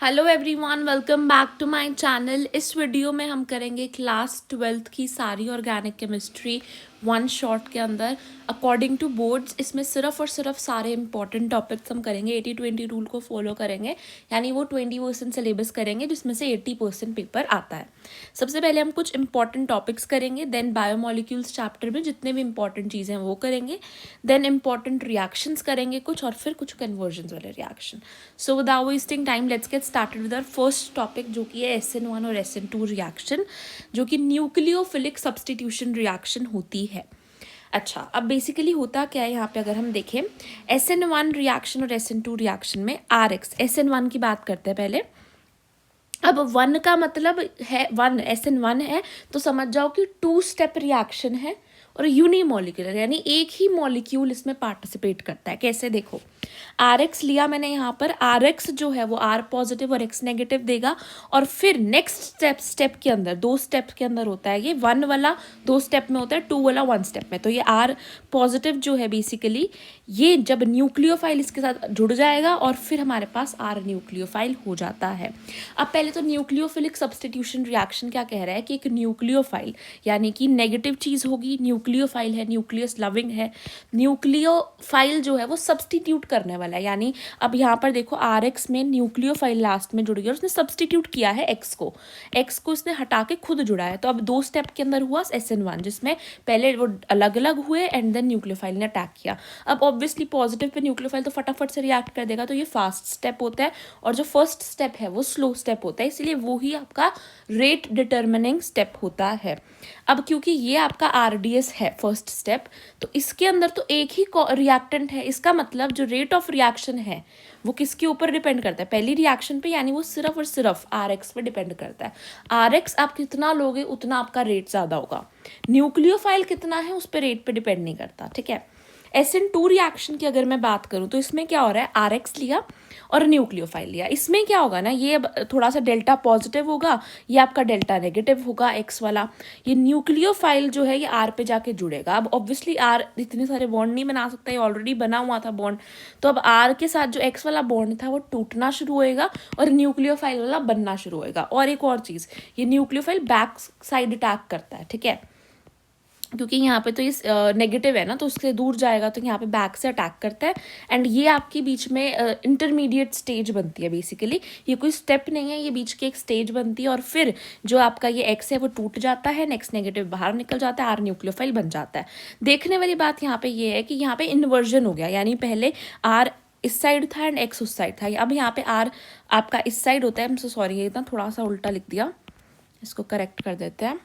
Hello everyone, welcome back to my channel. इस video में हम करेंगे क्लास 12th की सारी ऑर्गेनिक केमिस्ट्री वन शॉट के अंदर अकॉर्डिंग टू बोर्ड्स। इसमें सिर्फ और सिर्फ सारे इंपॉर्टेंट टॉपिक्स हम करेंगे, 80-20 रूल को फॉलो करेंगे, यानी वो 20% सिलेबस करेंगे जिसमें से 80% पेपर आता है। सबसे पहले हम कुछ इंपॉर्टेंट टॉपिक्स करेंगे, देन बायोमोलिक्यूल्स चैप्टर में जितने भी इंपॉर्टेंट चीज़ें हैं वो करेंगे, देन इंपॉर्टेंट रिएक्शंस करेंगे कुछ, और फिर कुछ कन्वर्जन वाले reaction. So without wasting time let's get started with our first topic, जो कि है SN1 और SN2 रिएक्शन, जो कि न्यूक्लियोफिलिक सब्स्टिट्यूशन रिएक्शन होती है। अच्छा, अब बेसिकली होता क्या है यहाँ पे अगर हम देखें, SN1 रिएक्शन और SN2 रिएक्शन में RX, SN1 की बात करते हैं पहले। अब वन का मतलब है वन, SN1 है तो समझ जाओ कि 2 स्टेप रिएक्शन है और यूनिमोलिकुलर, यानी एक ही मॉलिक्यूल इसमें पार्टिसिपेट करता है। कैसे देखो, RX लिया मैंने यहाँ पर, RX जो है वो R पॉजिटिव और X नेगेटिव देगा, और फिर नेक्स्ट स्टेप के अंदर 2 स्टेप के अंदर होता है ये, 1 वाला 2 स्टेप में होता है, 2 वाला 1 स्टेप में। तो ये R पॉजिटिव जो है बेसिकली ये जब न्यूक्लियोफाइल इसके साथ जुड़ जाएगा और फिर हमारे पास R न्यूक्लियोफाइल हो जाता है। अब पहले तो न्यूक्लियोफिलिक सब्स्टिट्यूशन रिएक्शन क्या कह रहा है कि एक न्यूक्लियोफाइल यानी कि नेगेटिव चीज़ होगी, न्यूक्लियोफाइल है, न्यूक्लियस लविंग है, न्यूक्लियोफाइल जो है वो सब्स्टिट्यूट करने वाला है। यानी अब यहाँ पर देखो RX में न्यूक्लियोफाइल लास्ट में जुड़ गया और उसने सब्स्टिट्यूट किया है X को इसने हटा के खुद जुड़ा है। तो अब 2 स्टेप के अंदर हुआ SN1, जिसमें पहले वो अलग अलग हुए एंड देन न्यूक्लियोफाइल ने अटैक किया। अब ऑब्वियसली पॉजिटिव पे न्यूक्लियोफाइल तो फटाफट से रिएक्ट कर देगा, तो ये फास्ट स्टेप होता है, और जो फर्स्ट स्टेप है वो स्लो स्टेप होता है, इसलिए वो ही आपका रेट डिटर्मिनिंग स्टेप होता है। अब क्योंकि ये आपका RDS है फर्स्ट स्टेप, तो इसके अंदर तो एक ही रिएक्टेंट है, इसका मतलब जो रेट ऑफ रिएक्शन है वो किसके ऊपर डिपेंड करता है, पहली रिएक्शन पे, यानी वो सिर्फ और सिर्फ RX पे डिपेंड करता है। RX आप कितना लोगे उतना आपका रेट ज़्यादा होगा, न्यूक्लियोफाइल कितना है उस पर रेट पे डिपेंड नहीं करता, ठीक है। SN2 रिएक्शन की अगर मैं बात करूँ तो इसमें क्या हो रहा है, RX लिया और न्यूक्लियोफाइल लिया, इसमें क्या होगा ना, ये थोड़ा सा डेल्टा पॉजिटिव होगा, ये आपका डेल्टा नेगेटिव होगा X वाला। ये न्यूक्लियोफाइल जो है ये R पे जाके जुड़ेगा। अब ऑब्वियसली R इतने सारे बॉन्ड नहीं बना सकता, ये ऑलरेडी बना हुआ था बॉन्ड, तो अब R के साथ जो X वाला बॉन्ड था वो टूटना शुरू होएगा और न्यूक्लियोफाइल वाला बनना शुरू होएगा। और एक और चीज़, ये न्यूक्लियोफाइल बैक साइड अटैक करता है, ठीक है, क्योंकि यहाँ पे तो ये नेगेटिव है ना, तो उससे दूर जाएगा, तो यहाँ पे बैक से अटैक करता है। एंड ये आपके बीच में इंटरमीडिएट स्टेज बनती है बेसिकली, ये कोई स्टेप नहीं है, ये बीच की एक स्टेज बनती है, और फिर जो आपका ये X है वो टूट जाता है, नेक्स्ट नेगेटिव बाहर निकल जाता है, R न्यूक्लियोफाइल बन जाता है। देखने वाली बात यहाँ पे ये है कि यहाँ पे इन्वर्जन हो गया, यानी पहले R इस साइड था एंड X उस साइड था, अब यहाँ पे R आपका इस साइड होता है। आई एम सो सॉरी, ये इतना थोड़ा सा उल्टा लिख दिया, इसको करेक्ट कर देते हैं।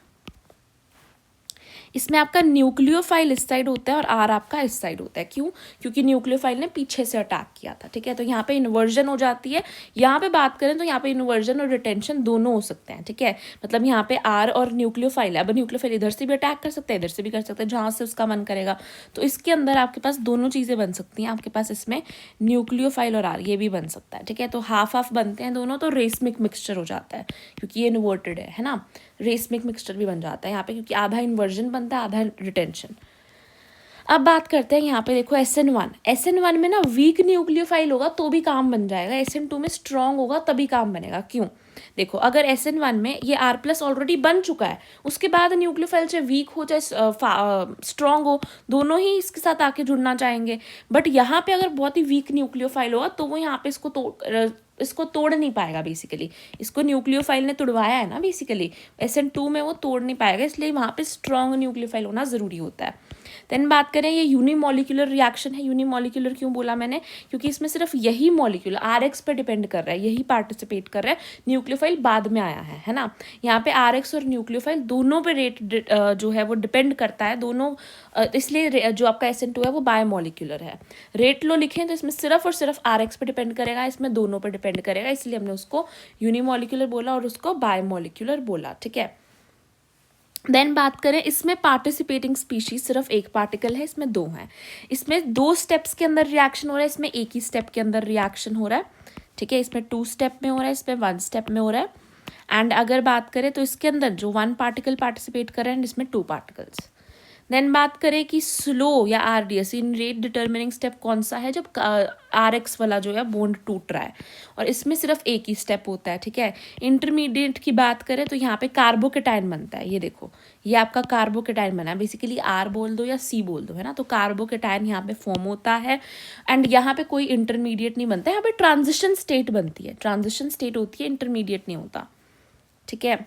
इसमें आपका न्यूक्लियोफाइल इस साइड होता है और R आपका इस साइड होता है। क्यों? क्योंकि न्यूक्लियोफाइल ने पीछे से अटैक किया था, ठीक है, तो यहाँ पे इन्वर्जन हो जाती है। यहाँ पे बात करें तो यहाँ पे इन्वर्जन और रिटेंशन दोनों हो सकते हैं, ठीक है, मतलब यहाँ पे R और न्यूक्लियोफाइल है, अब न्यूक्लियोफाइल इधर से भी अटैक कर सकता है, इधर से भी कर सकता है, जहाँ से उसका मन करेगा। तो इसके अंदर आपके पास दोनों चीज़ें बन सकती हैं, आपके पास इसमें न्यूक्लियोफाइल और R ये भी बन सकता है, ठीक है, तो हाफ हाफ बनते हैं दोनों, तो रेसमिक मिक्सचर हो जाता है, क्योंकि ये इन्वर्टेड है ना, रेसमिक मिक्सचर भी बन जाता है यहाँ पे, क्योंकि आधा इन्वर्जन बनता है आधा रिटेंशन। अब बात करते हैं यहाँ पे, देखो SN1 में ना वीक न्यूक्लियोफाइल होगा तो भी काम बन जाएगा, SN2 में स्ट्रॉन्ग होगा तभी काम बनेगा। क्यों? देखो, अगर SN1 में ये R+ ऑलरेडी बन चुका है, उसके बाद न्यूक्लियोफाइल चाहे वीक हो चाहे स्ट्रॉन्ग हो, दोनों ही इसके साथ आके जुड़ना चाहेंगे। बट यहाँ पे अगर बहुत ही वीक न्यूक्लियोफाइल होगा तो वो यहाँ पे इसको तोड़ नहीं पाएगा बेसिकली, इसको न्यूक्लियोफाइल ने तोड़वाया है ना बेसिकली, SN2 में वो तोड़ नहीं पाएगा, इसलिए वहाँ पे स्ट्रॉन्ग न्यूक्लियोफाइल होना ज़रूरी होता है। देन बात करें, ये यूनिमोलिकुलर रिएक्शन है। यूनिमोलिकुलर क्यों बोला मैंने? क्योंकि इसमें सिर्फ यही मॉलिक्यूल RX पे डिपेंड कर रहा है, यही पार्टिसिपेट कर रहा है, न्यूक्लियोफाइल बाद में आया है ना। यहाँ पे RX और न्यूक्लियोफाइल दोनों पे रेट जो है वो डिपेंड करता है, दोनों इसलिए जो आपका SN2 है वो बायोमोलिकुलर है। रेट लो लिखें तो इसमें सिर्फ और सिर्फ RX पे डिपेंड करेगा, इसमें दोनों पे डिपेंड करेगा, इसलिए हमने उसको यूनिमोलिकुलर बोला और उसको बायोमोलिकुलर बोला, ठीक है। देन बात करें, इसमें पार्टिसिपेटिंग स्पीशीज सिर्फ एक पार्टिकल है, इसमें 2 हैं। इसमें 2 स्टेप्स के अंदर रिएक्शन हो रहा है, इसमें एक ही स्टेप के अंदर रिएक्शन हो रहा है, ठीक है, इसमें 2 स्टेप में हो रहा है, इसमें 1 स्टेप में हो रहा है। एंड अगर बात करें तो इसके अंदर जो 1 पार्टिकल पार्टिसिपेट कर रहे हैं, इसमें 2 पार्टिकल्स। देन बात करें कि स्लो या आरडीएस इन रेट डिटर्मिनिंग स्टेप कौन सा है, जब आरएक्स वाला जो है बॉन्ड टूट रहा है, और इसमें सिर्फ एक ही स्टेप होता है, ठीक है। इंटरमीडिएट की बात करें तो यहाँ पे कार्बोकेटाइन बनता है, ये देखो ये आपका कार्बोकेटाइन बना है, बेसिकली आर बोल दो या सी बोल दो, है ना। तो कार्बोकेटाइन यहाँ पे फॉर्म होता है एंड यहाँ पे कोई इंटरमीडिएट नहीं बनता है, यहाँ पे ट्रांजिशन स्टेट बनती है, ट्रांजिशन स्टेट होती है, इंटरमीडिएट नहीं होता, ठीक है।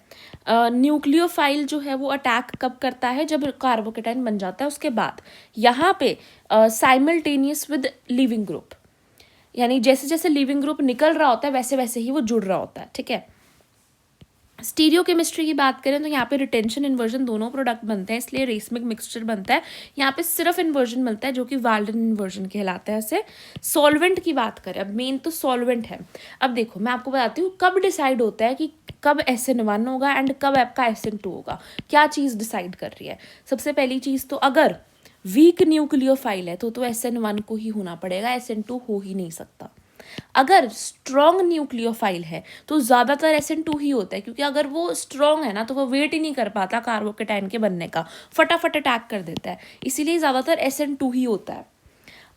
न्यूक्लियोफाइल जो है वो अटैक कब करता है, जब कार्बोकेटाइन बन जाता है उसके बाद। यहाँ पे साइमल्टेनियस विद लिविंग ग्रुप, यानी जैसे जैसे लिविंग ग्रुप निकल रहा होता है वैसे वैसे ही वो जुड़ रहा होता है, ठीक है। स्टीरियो केमिस्ट्री की बात करें तो यहाँ पे रिटेंशन इन्वर्जन दोनों प्रोडक्ट बनते हैं, इसलिए रेसमिक मिक्सचर बनता है। यहाँ पे सिर्फ इन्वर्जन मिलता है जो कि वाल्डन इन्वर्जन कहलाता है। ऐसे सॉल्वेंट की बात करें, अब मेन तो सॉल्वेंट है। अब देखो मैं आपको बताती हूँ कब डिसाइड होता है कि कब SN1 होगा एंड कब आपका SN2 होगा, क्या चीज़ डिसाइड कर रही है। सबसे पहली चीज़ तो अगर वीक न्यूक्लियोफाइल है तो SN1 को ही होना पड़ेगा, SN2 हो ही नहीं सकता। अगर स्ट्रॉन्ग न्यूक्लियोफाइल है तो ज़्यादातर SN2 ही होता है, क्योंकि अगर वो स्ट्रॉन्ग है ना तो वो वेट ही नहीं कर पाता कार्बोकेटाइन के बनने का, फटाफट अटैक कर देता है, इसीलिए ज़्यादातर SN2 ही होता है।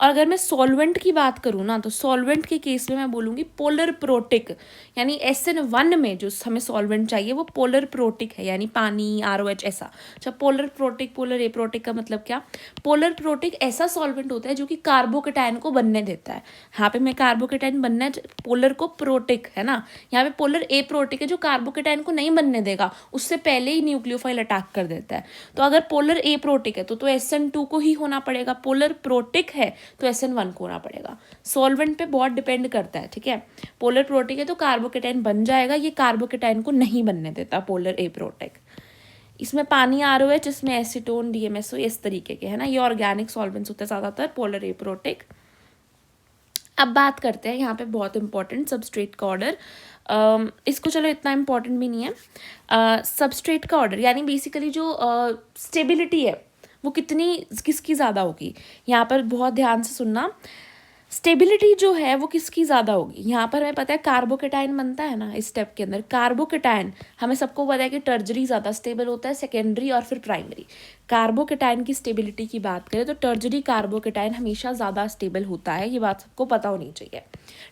और अगर मैं सॉल्वेंट की बात करूँ ना तो सॉल्वेंट के केस में मैं बोलूँगी पोलर प्रोटिक, यानी SN1 में जो हमें सॉल्वेंट चाहिए वो पोलर प्रोटिक है, यानी पानी ROH ऐसा। अच्छा, पोलर प्रोटिक, पोलर एप्रोटिक का मतलब क्या, पोलर प्रोटिक ऐसा सॉल्वेंट होता है जो कि कार्बोकेटाइन को बनने देता है। यहाँ पे मैं कार्बोकेटाइन बनना है, पोलर को प्रोटिक है ना, यहाँ पे पोलर एप्रोटिक है जो कार्बोकेटाइन को नहीं बनने देगा, उससे पहले ही न्यूक्लियोफाइल अटैक कर देता है। तो अगर पोलर एप्रोटिक है तो SN2 को ही होना पड़ेगा, पोलर प्रोटिक है तो SN1 को होना पड़ेगा। सॉल्वेंट पे बहुत डिपेंड करता है, ठीक है। पोलर प्रोटिक है तो कार्बोकेटाइन बन जाएगा, ये कार्बोकेटाइन को नहीं बनने देता पोलर एप्रोटिक। इसमें पानी ROH, इसमें एसीटोन DMSO, इस तरीके के है ना, ये ऑर्गेनिक सॉल्वेंट्स होते हैं ज़्यादातर पोलर एप्रोटिक। अब बात करते हैं यहाँ पे बहुत इंपॉर्टेंट सबस्ट्रेट का ऑर्डर। इसको चलो इतना इम्पॉर्टेंट भी नहीं है। सबस्ट्रेट का ऑर्डर यानी बेसिकली जो स्टेबिलिटी है वो किसकी ज़्यादा होगी, यहाँ पर बहुत ध्यान से सुनना। स्टेबिलिटी जो है वो किसकी ज़्यादा होगी, यहाँ पर हमें पता है कार्बोकेटाइन बनता है ना इस स्टेप के अंदर, कार्बोकेटाइन हमें सबको पता है कि टर्जरी ज़्यादा स्टेबल होता है, सेकेंडरी और फिर प्राइमरी। कार्बोकेटाइन की स्टेबिलिटी की बात करें तो टर्जरी कार्बोकेटाइन हमेशा ज़्यादा स्टेबल होता है, ये बात सबको पता होनी चाहिए।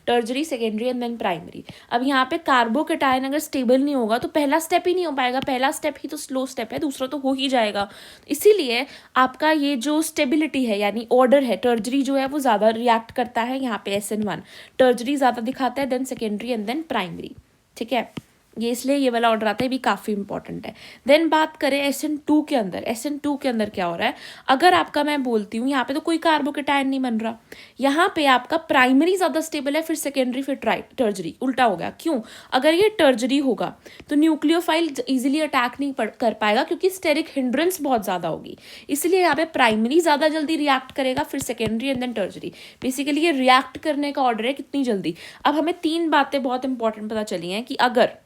Tertiary, secondary and then primary. अब यहाँ पे कार्बोकेटाइन अगर स्टेबल नहीं होगा तो पहला स्टेप ही नहीं हो पाएगा, पहला स्टेप ही तो स्लो स्टेप है, दूसरा तो हो ही जाएगा। इसीलिए आपका ये जो स्टेबिलिटी है यानी ऑर्डर है, टर्जरी जो है वो ज़्यादा रिएक्ट करता है यहाँ पे SN1, टर्जरी ज़्यादा दिखाता है, then secondary and then primary, ठीक है। ये इसलिए ये वाला ऑर्डर आता है, भी काफ़ी इंपॉर्टेंट है। देन बात करें SN2 के अंदर, SN2 के अंदर क्या हो रहा है, अगर आपका मैं बोलती हूँ यहाँ पे तो कोई कार्बोकेटाइन नहीं बन रहा, यहाँ पे आपका प्राइमरी ज़्यादा स्टेबल है, फिर सेकेंडरी, फिर टर्जरी, उल्टा हो गया। क्यों, अगर ये टर्जरी होगा तो न्यूक्लियोफाइल इजीली अटैक नहीं कर पाएगा क्योंकि स्टेरिक हिंड्रेंस बहुत ज़्यादा होगी, इसलिए यहाँ पे प्राइमरी ज़्यादा जल्दी रिएक्ट करेगा, फिर secondary and then tertiary. Basically ये रिएक्ट करने का ऑर्डर है कितनी जल्दी। अब हमें 3 बातें बहुत इंपॉर्टेंट पता चली हैं कि अगर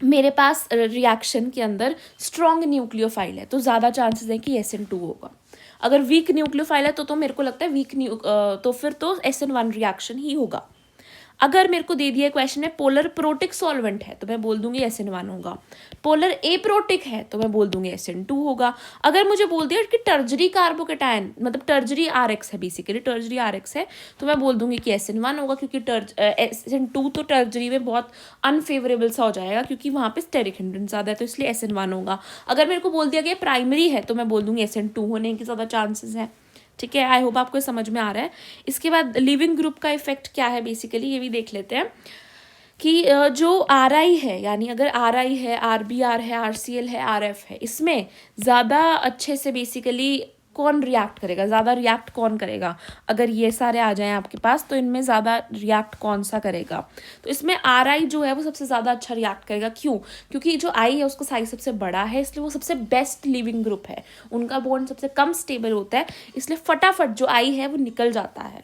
मेरे पास रिएक्शन के अंदर स्ट्रॉन्ग न्यूक्लियोफाइल है तो ज़्यादा चांसेस है कि SN2 होगा, अगर वीक न्यूक्लियोफाइल है तो मेरे को लगता है तो फिर तो SN1 रिएक्शन ही होगा। अगर मेरे को दे दिया क्वेश्चन में पोलर प्रोटिक सॉल्वेंट है तो मैं बोल दूंगी SN1 होगा, पोलर एप्रोटिक है तो मैं बोल दूंगी SN2 होगा। अगर मुझे बोल दिया कि टर्जरी कार्बोकेटाइन मतलब टर्जरी RX है, बेसिकली टर्जरी RX है, तो मैं बोल दूंगी कि SN1 होगा, क्योंकि SN2 तो टर्जरी में बहुत अनफेवरेबल सा हो जाएगा क्योंकि वहाँ पे स्टेरिक हिंड्रेंस ज़्यादा है, तो इसलिए SN1 होगा। अगर मेरे को बोल दिया गया प्राइमरी है तो मैं बोल दूंगी SN2 होने के ज़्यादा चांसेस है, ठीक है। आई होप आपको समझ में आ रहा है। इसके बाद लिविंग ग्रुप का इफेक्ट क्या है, बेसिकली ये भी देख लेते हैं कि जो RI है, यानी अगर RI है, RBR है, RCl है, RF है, इसमें ज़्यादा अच्छे से बेसिकली कौन रिएक्ट करेगा, ज़्यादा रिएक्ट कौन करेगा, अगर ये सारे आ जाएं आपके पास तो इनमें ज़्यादा रिएक्ट कौन सा करेगा, तो इसमें RI जो है वो सबसे ज़्यादा अच्छा रिएक्ट करेगा। क्यों, क्योंकि जो I है उसका साइज सबसे बड़ा है, इसलिए वो सबसे बेस्ट लिविंग ग्रुप है, उनका बॉन्ड सबसे कम स्टेबल होता है, इसलिए फटाफट जो I है वो निकल जाता है।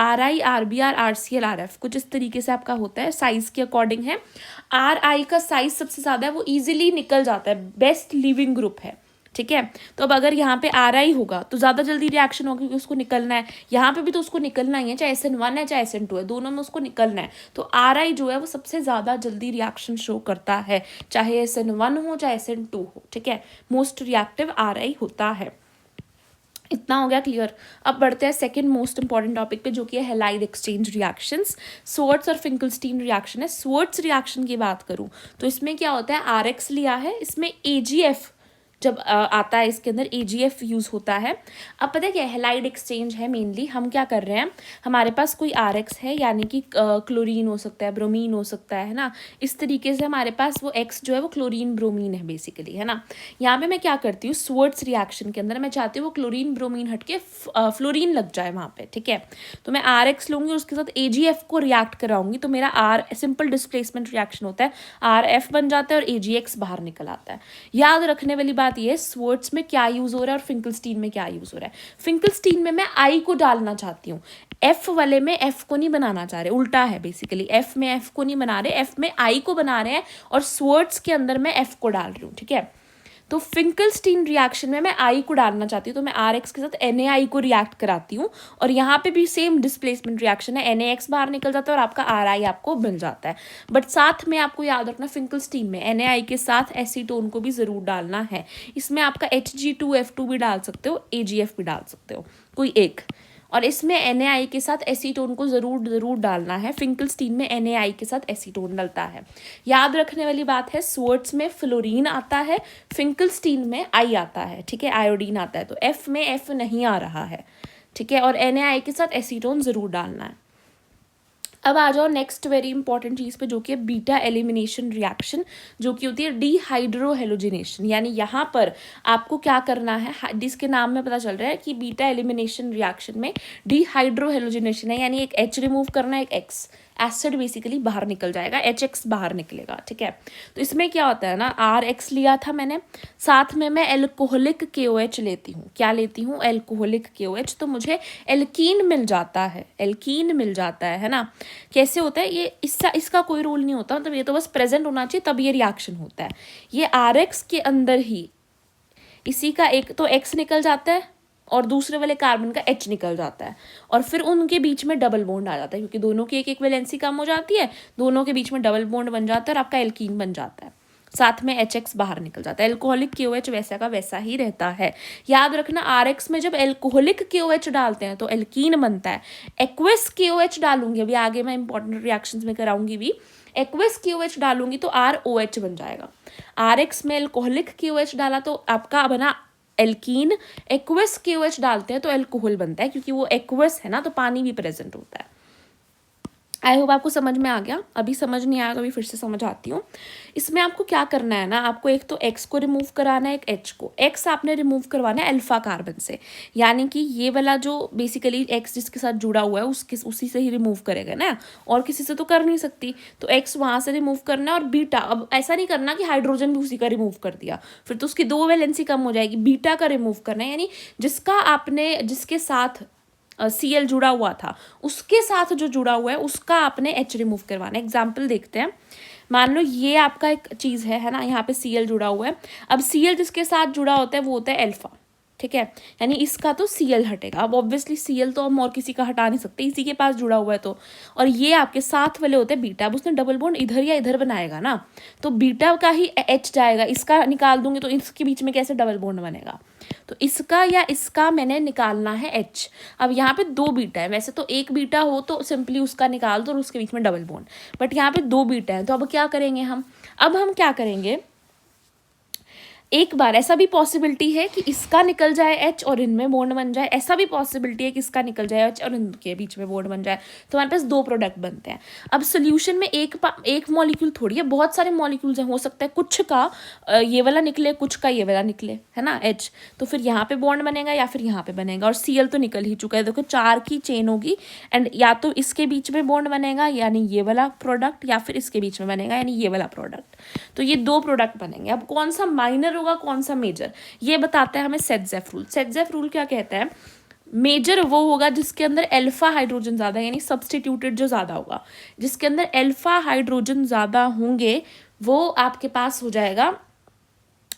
RI, RBR, RCl, RF कुछ इस तरीके से आपका होता है, साइज़ के अकॉर्डिंग है। RI का साइज सबसे ज़्यादा है, वो ईजिली निकल जाता है, बेस्ट लिविंग ग्रुप है, ठीक है। तो अब अगर यहाँ पे RI होगा तो ज़्यादा जल्दी रिएक्शन होगा क्योंकि उसको निकलना है, यहाँ पे भी तो उसको निकलना ही है, चाहे SN1 है चाहे SN2 है, दोनों में उसको निकलना है। तो RI जो है वो सबसे ज़्यादा जल्दी रिएक्शन शो करता है, चाहे SN1 हो चाहे SN2 हो, ठीक है। मोस्ट रिएक्टिव RI होता है। इतना हो गया क्लियर। अब बढ़ते हैं सेकंड मोस्ट इंपॉर्टेंट टॉपिक पे, जो कि है हैलाइड एक्सचेंज रिएक्शंस। स्वर्ट्स और फिंकलस्टीन रिएक्शन है। स्वर्ट्स रिएक्शन की बात करूँ तो इसमें क्या होता है, RX लिया है, इसमें AgF जब आता है इसके अंदर AgF यूज़ होता है। अब पता है क्या, हैलाइड एक्सचेंज है मेनली। हम क्या कर रहे हैं, हमारे पास कोई RX है, यानी कि क्लोरीन हो सकता है, ब्रोमीन हो सकता है ना, इस तरीके से हमारे पास वो X जो है वो क्लोरीन ब्रोमीन है बेसिकली, है ना। यहाँ पे मैं क्या करती हूँ, स्वर्ट्स रिएक्शन के अंदर मैं चाहती हूँ वो क्लोरीन ब्रोमीन हट के फ्लोरीन लग जाए वहाँ पे, ठीक है। तो मैं RX लूँगी और उसके साथ AgF को रिएक्ट कराऊंगी, तो मेरा सिंपल डिस्प्लेसमेंट रिएक्शन होता है, RF बन जाता है और AgX बाहर निकल आता है। याद रखने वाली बात ये, स्वर्ट्स में क्या यूज हो रहा है और फिंकलस्टीन में क्या यूज हो रहा है। फिंकलस्टीन में मैं I को डालना चाहती हूँ, F वाले में F को नहीं बनाना चाह रहे, उल्टा है बेसिकली, F में F को नहीं बना रहे, F में I को बना रहे हैं, और स्वर्ट्स के अंदर मैं F को डाल रही हूँ, ठीक है। तो फिंकलस्टीन रिएक्शन में मैं I को डालना चाहती हूँ, तो मैं RX के साथ NaI को रिएक्ट कराती हूँ, और यहाँ पे भी सेम डिस्प्लेसमेंट रिएक्शन है, NaX बाहर निकल जाता है और आपका RI आपको मिल जाता है। बट साथ में आपको याद रखना, फिंकलस्टीन में NaI के साथ एसीटोन को भी ज़रूर डालना है। इसमें आपका Hg2F2 भी डाल सकते हो, AgF भी डाल सकते हो, कोई एक। और इसमें NaI के साथ एसीटोन को ज़रूर डालना है। फिंकलस्टीन में NaI के साथ एसीटोन डलता है। याद रखने वाली बात है, स्वर्ट्स में फ्लोरीन आता है, फिंकलस्टीन में I आता है, ठीक है, आयोडीन आता है। तो F में F नहीं आ रहा है, ठीक है, और NaI के साथ एसीटोन ज़रूर डालना है। अब आ जाओ नेक्स्ट वेरी इंपॉर्टेंट चीज़ पे, जो कि है बीटा एलिमिनेशन रिएक्शन, जो कि होती है डीहाइड्रोहेलोजिनेशन। यानी यहाँ पर आपको क्या करना है, जिसके नाम में पता चल रहा है कि बीटा एलिमिनेशन रिएक्शन में डीहाइड्रोहेलोजिनेशन है, यानी एक H रिमूव करना है, एक X, एसिड बेसिकली बाहर निकल जाएगा, HX बाहर निकलेगा, ठीक है। तो इसमें क्या होता है ना, RX लिया था मैंने, साथ में मैं एल्कोहलिक KOH लेती हूँ। क्या लेती हूँ, एल्कोहलिक KOH, तो मुझे एल्कीन मिल जाता है, एल्कीन मिल जाता है ना। कैसे होता है ये, इसका कोई रूल नहीं होता, मतलब ये तो बस प्रेजेंट होना चाहिए तब ये रिएक्शन होता है। ये RX के अंदर ही इसी का एक तो X निकल जाता है और दूसरे वाले कार्बन का H निकल जाता है, और फिर उनके बीच में डबल बॉन्ड आ जाता है, क्योंकि दोनों की एक वैलेंसी कम हो जाती है, दोनों के बीच में डबल बॉन्ड बन जाता है और आपका एल्कीन बन जाता है, साथ में HX बाहर निकल जाता है। एल्कोहलिक KOH वैसा का वैसा ही रहता है। याद रखना, RX में जब एल्कोहलिक KOH डालते हैं तो एल्कीन बनता है। एक्वस KOH डालूंगी, अभी आगे मैं इंपॉर्टेंट रिएक्शंस में कराऊंगी भी, एक्वस KOH डालूंगी तो ROH बन जाएगा। RX में एल्कोहलिक KOH डाला तो आपका बना एल्कीन, एक्वस KOH डालते हैं तो एल्कोहल बनता है, क्योंकि वो एक्वस है ना, तो पानी भी प्रेजेंट होता है। आई होप आपको समझ में आ गया। अभी समझ नहीं आया तो अभी फिर से समझ आती हूँ। इसमें आपको क्या करना है ना, आपको एक तो X को रिमूव कराना है, एक H को। X आपने रिमूव करवाना है अल्फा कार्बन से, यानी कि ये वाला जो बेसिकली X जिसके साथ जुड़ा हुआ है उसी से ही रिमूव करेगा ना, और किसी से तो कर नहीं सकती। तो X वहाँ से रिमूव करना है, और बीटा, अब ऐसा नहीं करना कि हाइड्रोजन भी उसी का रिमूव कर दिया, फिर तो उसकी दो वैलेंसी कम हो जाएगी। बीटा का रिमूव करना है, यानी जिसके साथ Cl जुड़ा हुआ था उसके साथ जो जुड़ा हुआ है उसका आपने H रिमूव करवाना है। एग्जाम्पल देखते हैं, मान लो ये आपका एक चीज़ है ना, यहाँ पे Cl जुड़ा हुआ है। अब Cl जिसके साथ जुड़ा होता है वो होता है अल्फा, ठीक है, यानी इसका तो Cl हटेगा। अब ऑब्वियसली Cl तो हम और किसी का हटा नहीं सकते, इसी के पास जुड़ा हुआ है तो। और ये आपके साथ वाले होते हैं बीटा, अब उसने डबल बॉन्ड इधर या इधर बनाएगा ना, तो बीटा का ही H जाएगा, इसका निकाल दूंगी तो इसके बीच में कैसे डबल बॉन्ड बनेगा, तो इसका या इसका मैंने निकालना है H। अब यहाँ पे दो बीटा है, वैसे तो एक बीटा हो तो सिंपली उसका निकाल दो और उसके बीच में डबल बॉन्ड, बट यहाँ पे दो बीटा है, तो अब क्या करेंगे हम, अब हम क्या करेंगे, एक बार ऐसा भी पॉसिबिलिटी है कि इसका निकल जाए H और इनमें बॉन्ड बन जाए, ऐसा भी पॉसिबिलिटी है कि इसका निकल जाए H और इनके बीच में बॉन्ड बन जाए, तो हमारे पास दो प्रोडक्ट बनते हैं। अब सोल्यूशन में एक मॉलिक्यूल थोड़ी है, बहुत सारे मॉलिक्यूल्स हैं, हो सकता है कुछ का ये वाला निकले, कुछ का ये वाला निकले, है ना H, तो फिर यहाँ पे बॉन्ड बनेगा या फिर यहाँ पे बनेगा, और Cl तो निकल ही चुका है, देखो 4 की चेन होगी, एंड या तो इसके बीच में बॉन्ड बनेगा यानी ये वाला प्रोडक्ट, या फिर इसके बीच में बनेगा यानी ये वाला प्रोडक्ट, तो ये दो प्रोडक्ट बनेंगे। अब कौन सा माइनर होगा कौन सा मेजर, ये बताता है हमें सेट-ज़ेफ रूल। सेट-ज़ेफ रूल क्या कहता है, मेजर वो होगा जिसके अंदर अल्फा हाइड्रोजन ज़्यादा है, यानी सब्सटीट्यूटेड जो ज़्यादा होगा, जिसके अंदर अल्फा हाइड्रोजन ज़्यादा होंगे वो आपके पास हो जाएगा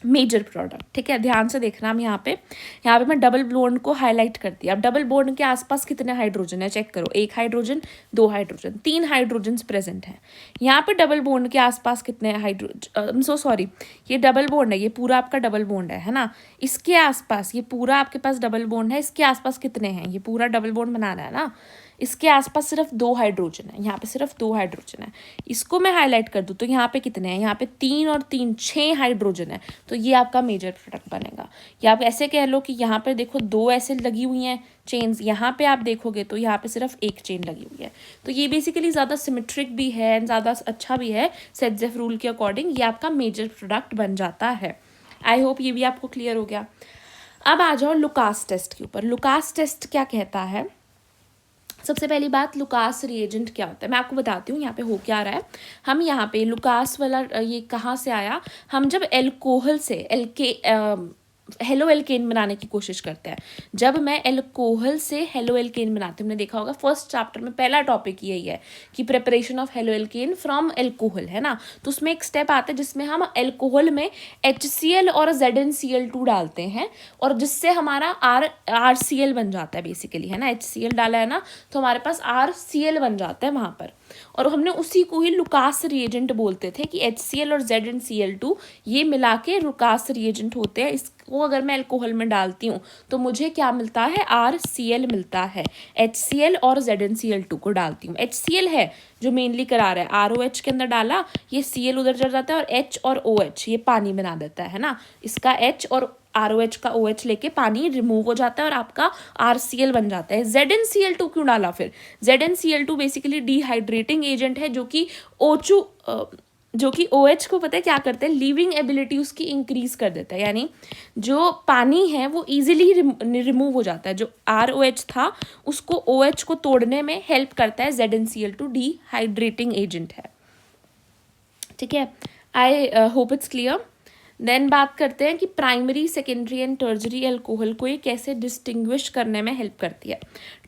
मेजर प्रोडक्ट, ठीक है। ध्यान से देखना, हम यहाँ पे मैं डबल बॉन्ड को हाईलाइट कर दिया। अब डबल बॉन्ड के आसपास कितने हाइड्रोजन है चेक करो, 1 हाइड्रोजन, 2 हाइड्रोजन, 3 हाइड्रोजन प्रेजेंट हैं। यहाँ पे डबल बॉन्ड के आसपास कितने हाइड्रोजन, सो सॉरी, ये डबल बॉन्ड है, ये पूरा आपका डबल बॉन्ड है ना। इसके आसपास ये पूरा आपके पास डबल बॉन्ड है, इसके आसपास कितने हैं, ये पूरा डबल बॉन्ड बनाना है ना। इसके आसपास सिर्फ 2 हाइड्रोजन है, यहाँ पे सिर्फ 2 हाइड्रोजन है। इसको मैं हाईलाइट कर दूँ तो यहाँ पे कितने हैं, यहाँ पे 3 और 3 6 हाइड्रोजन है। तो ये आपका मेजर प्रोडक्ट बनेगा। या आप ऐसे कह लो कि यहाँ पे देखो 2 ऐसे लगी हुई हैं चेन्स, यहाँ पे आप देखोगे तो यहाँ पे सिर्फ 1 चेन लगी हुई है। तो ये बेसिकली ज़्यादा सिमेट्रिक भी है एंड ज़्यादा अच्छा भी है। सेटजेफ रूल के अकॉर्डिंग ये आपका मेजर प्रोडक्ट बन जाता है। आई होप ये भी आपको क्लियर हो गया। अब आ जाओ लुकास टेस्ट के ऊपर। लुकास टेस्ट क्या कहता है? सबसे पहली बात, लुकास रिएजेंट क्या होता है मैं आपको बताती हूँ। यहाँ पे हो क्या रहा है, हम यहाँ पे लुकास वाला ये कहाँ से आया, हम जब एल्कोहल से हेलो एल्केन बनाने की कोशिश करते हैं। जब मैं एल्कोहल से हेलो एल्केन बनाती हूँ, हमने देखा होगा फर्स्ट चैप्टर में पहला टॉपिक यही है कि preparation of halo alkane from alcohol, है ना। तो उसमें एक स्टेप आता है जिसमें हम एल्कोहल में HCl और ZnCl2 डालते हैं और जिससे हमारा RCl बन जाता है बेसिकली, है ना। HCl डाला है ना तो हमारे पास RCl बन जाता है वहाँ पर। और हमने उसी को ही लुकास रिएजेंट बोलते थे कि HCl और ZnCl2 ये मिला के लुकास रिएजेंट होते हैं। इसको अगर मैं अल्कोहल में डालती हूँ तो मुझे क्या मिलता है, RCl मिलता है। HCl और ZnCl2 को डालती हूँ, HCl है जो मेनली करा रहा है, ROH के अंदर डाला, ये Cl उधर चल जाता है और H और OH ये पानी बना देता है ना। इसका H और ROH का OH लेके पानी रिमूव हो जाता है और आपका RCl बन जाता है। ZnCl2 क्यों डाला फिर? ZnCl2 बेसिकली डिहाइड्रेटिंग एजेंट है जो कि OH को पता है क्या करता है, लीविंग एबिलिटी उसकी इंक्रीज कर देता है। यानी जो पानी है वो इजीली रिमूव हो जाता है। जो ROH था उसको OH को तोड़ने में हेल्प करता है। ZnCl2 डिहाइड्रेटिंग एजेंट है, ठीक है। I hope it's clear. Then बात करते हैं कि primary, secondary and tertiary alcohol को ये कैसे डिस्टिंग्विश करने में हेल्प करती है।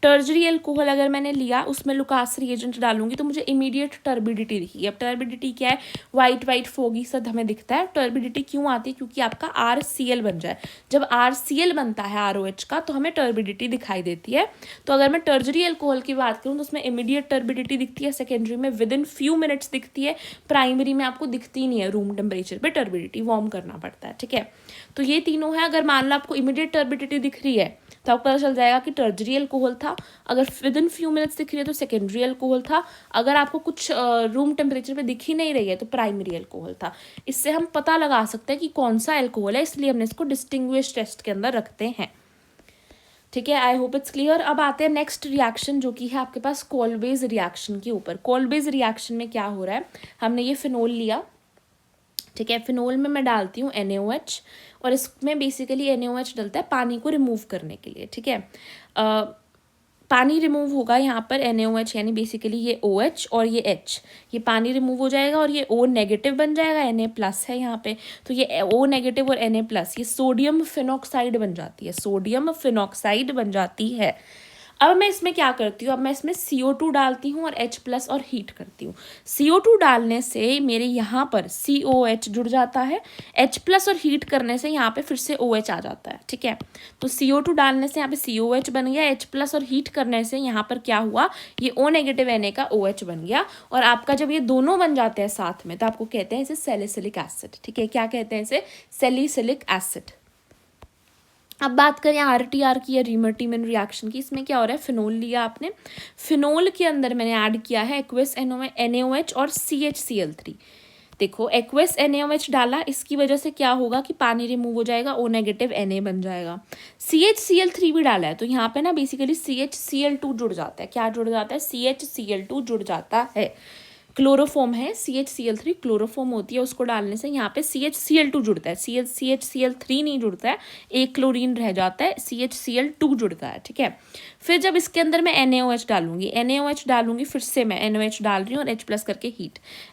टर्जरी अल्कोहल अगर मैंने लिया, उसमें लुकास रिएजेंट डालूंगी तो मुझे इमीडिएट टर्बिडिटी दिखी। अब टर्बिडिटी क्या है, वाइट फोगी सा हमें दिखता है। टर्बिडिटी क्यों आती है? क्योंकि आपका RCl बन जाए। जब RCl बनता है ROH का तो हमें टर्बिडिटी दिखाई देती है। तो अगर मैं टर्जरी अल्कोहल की बात करूँ तो उसमें इमीडिएट टर्बिडिटी दिखती है, सेकेंडरी में विद इन फ्यू मिनट्स दिखती है, प्राइमरी में आपको दिखती नहीं है। रूम टेम्परेचर पर टर्बिडिटी वार्म करना पड़ता है, ठीक है। तो ये तीनों है। अगर मान लो आपको इमीडिएट टर्बिडिटी दिख रही है तो आपको पता चल जाएगा कि टर्जरी अल्कोहल था। अगर विद इन फ्यू मिनट्स दिख रही है तो सेकेंडरी अल्कोहल था। अगर आपको कुछ रूम टेम्परेचर पे दिख ही नहीं रही है तो प्राइमरी अल्कोहल था। इससे हम पता लगा सकते हैं कि कौन सा अल्कोहल है, इसलिए हमने इसको डिस्टिंग्विश टेस्ट के अंदर रखते हैं, ठीक है। I hope it's clear. अब आते हैं नेक्स्ट रिएक्शन जो कि है आपके पास कोलबेज रिएक्शन के ऊपर। कोलबेज रिएक्शन में क्या हो रहा है, हमने ये फिनोल लिया, ठीक है। फिनोल में मैं डालती हूँ NaOH और इसमें बेसिकली NaOH डलता है पानी को रिमूव करने के लिए, ठीक है। पानी रिमूव होगा यहाँ पर NaOH, यानी बेसिकली ये OH और ये H, ये पानी रिमूव हो जाएगा और ये O नेगेटिव बन जाएगा, Na+ है यहाँ पे। तो ये O नेगेटिव और Na+, ये सोडियम फिनॉक्साइड बन जाती है, सोडियम फिनॉक्साइड बन जाती है। अब मैं इसमें क्या करती हूँ, अब मैं इसमें CO2 डालती हूँ और H+ और हीट करती हूँ। CO2 डालने से मेरे यहाँ पर COH जुड़ जाता है, H+ और हीट करने से यहाँ पे फिर से OH आ जाता है, ठीक है। तो CO2 डालने से यहाँ पे COH बन गया, H+ और हीट करने से यहाँ पर क्या हुआ, ये O नेगेटिव Na का OH बन गया। और आपका जब ये दोनों बन जाते हैं साथ में तो आपको कहते हैं इसे सैलिसिलिक एसिड, ठीक है। क्या कहते हैं इसे? Salicylic acid. अब बात करें RTR की या रीमर्टीमन रिएक्शन की। इसमें क्या हो रहा है, फिनोल लिया आपने, फिनोल के अंदर मैंने ऐड किया है एक्वस NaOH और CHCl3। देखो एक्वस NaOH डाला, इसकी वजह से क्या होगा कि पानी रिमूव हो जाएगा, O नेगेटिव Na बन जाएगा। CHCl3 भी डाला है तो यहाँ पे ना बेसिकली CHCl2 जुड़ जाता है। क्या जुड़ जाता है? CHCl2 जुड़ जाता है। क्लोरोफॉर्म है, CHCl3 क्लोरोफॉर्म होती है, उसको डालने से यहाँ पे CHCl2 जुड़ता है, CHCl3 नहीं जुड़ता है, एक क्लोरीन रह जाता है, CHCl2 जुड़ता है, ठीक है। फिर जब इसके अंदर मैं NaOH डालूंगी, फिर से मैं NaOH डाल रही हूँ और H+ करके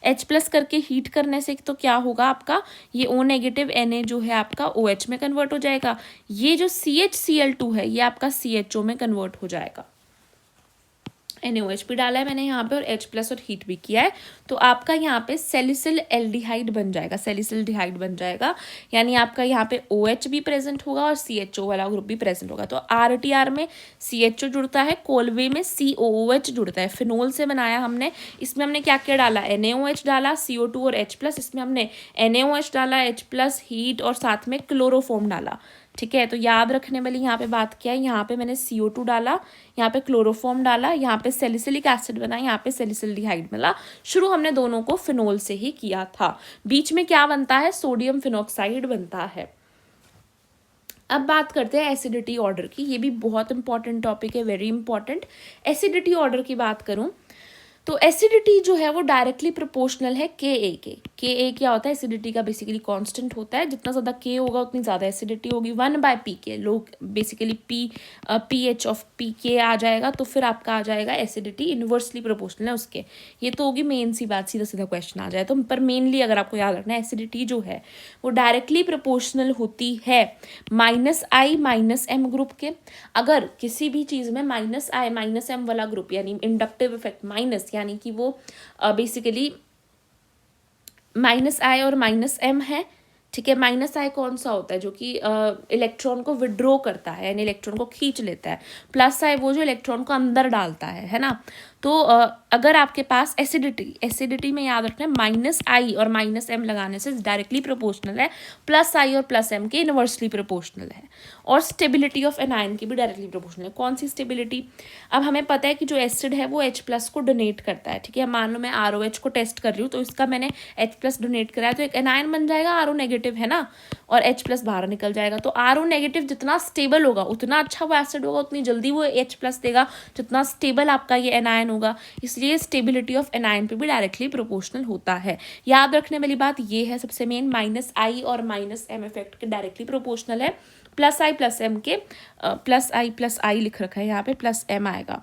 H+ करके हीट करने से तो क्या होगा, आपका ये O नेगेटिव Na जो है आपका OH में कन्वर्ट हो जाएगा। ये जो CHCl2 है ये आपका CHO में कन्वर्ट हो जाएगा। NaOH भी डाला है मैंने यहाँ पे और H प्लस और हीट भी किया है, तो आपका यहाँ पे सैलिसिल एल्डिहाइड बन जाएगा, सैलिसिल्डिहाइड बन जाएगा, यानी आपका यहाँ पे OH भी प्रेजेंट होगा और CHO वाला ग्रुप भी प्रेजेंट होगा। तो RTR में CHO जुड़ता है, कोलवे में COOH जुड़ता है। फिनोल से बनाया हमने, इसमें हमने क्या क्या डाला, NaOH डाला, CO2 और H प्लस, इसमें हमने NaOH डाला, H प्लस, हीट और साथ में क्लोरोफॉर्म डाला। ठीक है, तो याद रखने वाली यहाँ पे बात क्या है, यहाँ पे मैंने CO2 डाला, यहाँ पे क्लोरोफॉर्म डाला, यहाँ पे सैलिसिलिक एसिड बना, यहाँ पे सैलिसिल्डिहाइड मिला। शुरू हमने दोनों को फिनोल से ही किया था। बीच में क्या बनता है, सोडियम फिनॉक्साइड बनता है। अब बात करते हैं एसिडिटी ऑर्डर की, ये भी बहुत इंपॉर्टेंट टॉपिक है, वेरी इंपॉर्टेंट। एसिडिटी ऑर्डर की बात करूँ तो एसिडिटी जो है वो डायरेक्टली प्रोपोर्शनल है Ka क्या होता है, एसिडिटी का बेसिकली कांस्टेंट होता है, जितना ज़्यादा K होगा उतनी ज़्यादा एसिडिटी होगी, 1/pK। लोग बेसिकली pH ऑफ pK आ जाएगा, तो फिर आपका आ जाएगा एसिडिटी इन्वर्सली प्रोपोर्शनल है उसके। ये तो होगी मेन सी बात, सीधा सीधा क्वेश्चन आ जाए तो। पर मेनली अगर आपको याद रखना है, एसिडिटी जो है वो डायरेक्टली प्रोपोर्शनल होती है -I -M ग्रुप के। अगर किसी भी चीज़ में -I -M वाला ग्रुप यानी इंडक्टिव इफेक्ट माइनस, यानी कि वो बेसिकली -I और -M है। ठीक है, -I कौन सा होता है, जो कि इलेक्ट्रॉन को विड्रॉ करता है, यानी इलेक्ट्रॉन को खींच लेता है। +I वो जो इलेक्ट्रॉन को अंदर डालता है ना। तो अगर आपके पास एसिडिटी में याद रखना है -I और -M लगाने से डायरेक्टली प्रोपोर्शनल है, +I और +M के इनवर्सली प्रोपोर्शनल है। और स्टेबिलिटी ऑफ एनायन की भी डायरेक्टली प्रोपोर्शनल है। कौन सी स्टेबिलिटी, अब हमें पता है कि जो एसिड है वो H प्लस को डोनेट करता है। ठीक है, मान लो मैं ROH को टेस्ट कर रही हूँ, तो इसका मैंने H प्लस डोनेट कराया, तो एक एनायन बन जाएगा RO नेगेटिव, है ना, और H प्लस बाहर निकल जाएगा। तो RO नेगेटिव जितना स्टेबल होगा उतना अच्छा वो एसिड होगा, उतनी जल्दी वो H प्लस देगा जितना स्टेबल आपका ये एनायन होगा। इसलिए स्टेबिलिटी ऑफ एनायन पे भी डायरेक्टली प्रोपोर्शनल होता है। याद रखने वाली बात ये है सबसे मेन, -I और -M इफेक्ट के डायरेक्टली प्रोपोर्शनल है। +I +M के +I लिख रखा है यहाँ पे, +M आएगा।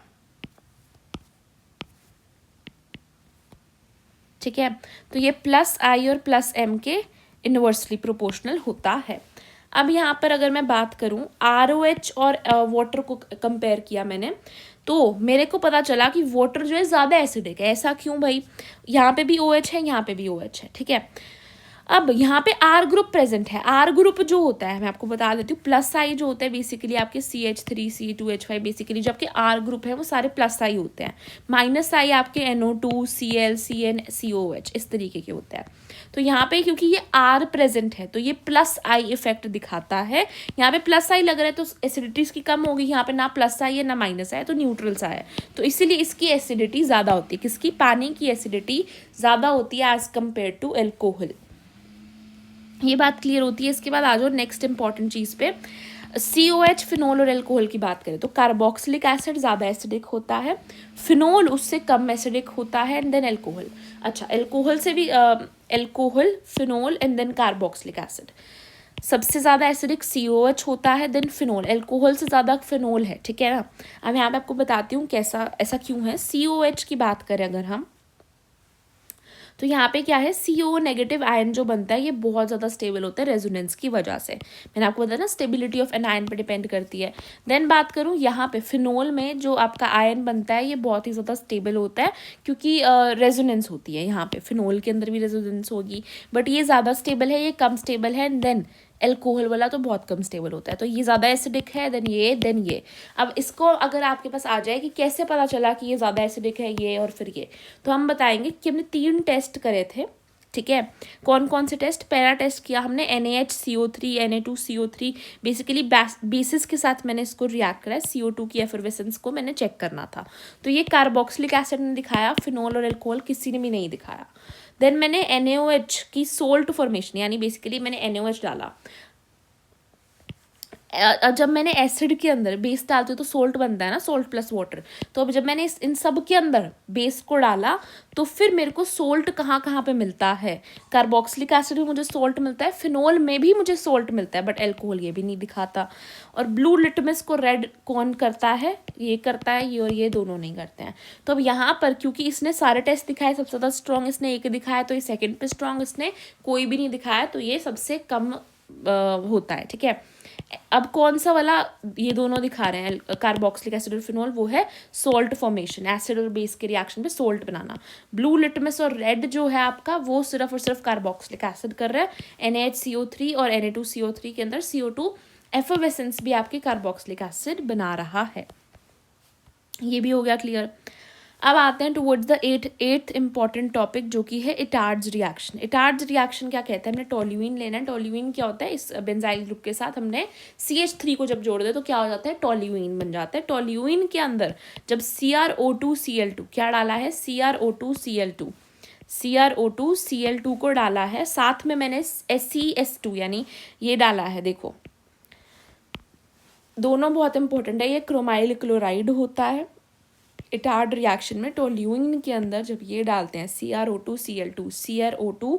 ठीक है, तो ये +I और +M के इनवर्सली प्रोपोर्शनल होता है। अब यहाँ पर अगर मैं बात करूँ ROH और वाटर को कंपेयर किया मैंने, तो मेरे को पता चला कि वाटर जो है ज़्यादा एसिडिक है। ऐसा क्यों भाई, यहाँ पे भी OH है, यहाँ पे भी OH है। ठीक है, अब यहाँ पे R ग्रुप प्रेजेंट है। R ग्रुप जो होता है, मैं आपको बता देती हूँ, +I जो होता है बेसिकली आपके CH3 C2H5 बेसिकली, जो आपके R ग्रुप है वो सारे +I होते हैं। -I आपके NO2 Cl CN COH इस तरीके के होते हैं। तो यहाँ पे क्योंकि ये R प्रेजेंट है तो ये +I इफेक्ट दिखाता है। यहाँ पे +I लग रहा है तो एसिडिटी इसकी कम होगी, यहाँ पे ना +I है ना -I है, तो न्यूट्रल सा है, तो इसीलिए इसकी एसिडिटी ज़्यादा होती है। किसकी, पानी की एसिडिटी ज़्यादा होती है एज कम्पेयर टू एल्कोहल। ये बात क्लियर होती है। इसके बाद आ जाओ नेक्स्ट इंपॉर्टेंट चीज़ पे, COH फिनोल और एल्कोहल की बात करें तो कार्बोक्सिलिक एसिड ज़्यादा एसिडिक होता है, फिनोल उससे कम एसिडिक होता है, एंड देन एल्कोहल। अच्छा, एल्कोहल से भी alcohol, phenol and then carboxylic acid. सबसे ज़्यादा एसिडिक COH होता है, देन फिनोल। एल्कोहल से ज़्यादा फिनोल है। ठीक है ना, अब यहाँ पे आपको बताती हूँ कैसा, ऐसा क्यों है। COH की बात करें अगर हम, तो यहाँ पे क्या है, CO नेगेटिव आयन जो बनता है ये बहुत ज़्यादा स्टेबल होता है रेजोनेंस की वजह से। मैंने आपको बताया ना स्टेबिलिटी ऑफ एन आयन पे डिपेंड करती है। देन बात करूँ यहाँ पे फिनोल में जो आपका आयन बनता है ये बहुत ही ज़्यादा स्टेबल होता है, क्योंकि रेजोनेंस होती है यहाँ पे। फिनोल के अंदर भी रेजोनेंस होगी, बट ये ज़्यादा स्टेबल है, ये कम स्टेबल है। देन एल्कोहल वाला तो बहुत कम स्टेबल होता है, तो ये ज़्यादा एसिडिक है, देन ये। अब इसको अगर आपके पास आ जाए कि कैसे पता चला कि ये ज़्यादा एसिडिक है ये और फिर ये, तो हम बताएंगे कि हमने 3 टेस्ट करे थे। ठीक है, कौन कौन से टेस्ट। पहला टेस्ट किया हमने NaHCO3 Na2CO3, बेसिकली बेसिस के साथ मैंने इसको रिएक्ट करा है, CO2 की एफर्वेसेंस को मैंने चेक करना था। तो ये कार्बोक्सिलिक एसिड ने दिखाया, फिनोल और एल्कोहल किसी ने भी नहीं दिखाया। देन मैंने NaOH की सोल्ट फॉर्मेशन, यानी बेसिकली मैंने NaOH डाला। जब मैंने एसिड के अंदर बेस डालते हो तो सोल्ट बनता है ना, सोल्ट प्लस वाटर। तो अब जब मैंने इन सब के अंदर बेस को डाला तो फिर मेरे को सोल्ट कहाँ पे मिलता है। कार्बोक्सिलिक एसिड में मुझे सोल्ट मिलता है, फिनोल में भी मुझे सोल्ट मिलता है, बट एल्कोहल ये भी नहीं दिखाता। और ब्लू लिटमस को रेड कौन करता है, ये करता है, ये और ये दोनों नहीं करते हैं। तो अब यहाँ पर क्योंकि इसने सारे टेस्ट दिखाए, सबसे ज़्यादा स्ट्रॉन्ग इसने एक दिखाया, तो ये सेकेंड पे स्ट्रॉन्ग, इसने कोई भी नहीं दिखाया, तो ये सबसे कम होता है। ठीक है, अब कौन सा वाला ये दोनों दिखा रहे हैं कार्बोक्सिलिक एसिड और फिनोल, वो है सोल्ट फॉर्मेशन, एसिड और बेस के रिएक्शन पे सोल्ट बनाना। ब्लू लिटमस और रेड जो है आपका वो सिर्फ और सिर्फ कार्बोक्सिलिक एसिड कर रहा है। NaHCO3 और Na2CO3 के अंदर CO2 एफोवेसेंस भी आपके कार्बोक्सिलिक एसिड बना रहा है। ये भी हो गया क्लियर। अब आते हैं towards the eighth important topic जो कि है इटार्ड्स रिएक्शन। इटार्ड्स रिएक्शन क्या कहते हैं, हमने टोल्यूइन लेना है। टोल्यूइन क्या होता है, इस बेंजाइल ग्रुप के साथ हमने CH3 को जब जोड़ दे तो क्या हो जाता है, टोल्यूइन बन जाता है। टोल्यूइन के अंदर जब CrO2Cl2 क्या डाला है, CrO2Cl2 को डाला है, साथ में मैंने SeS2 यानी ये डाला है। देखो दोनों बहुत इंपॉर्टेंट है, ये क्रोमाइल क्लोराइड होता है। इटार्ड रिएक्शन में टोल्यूइन के अंदर जब ये डालते हैं CrO2Cl2,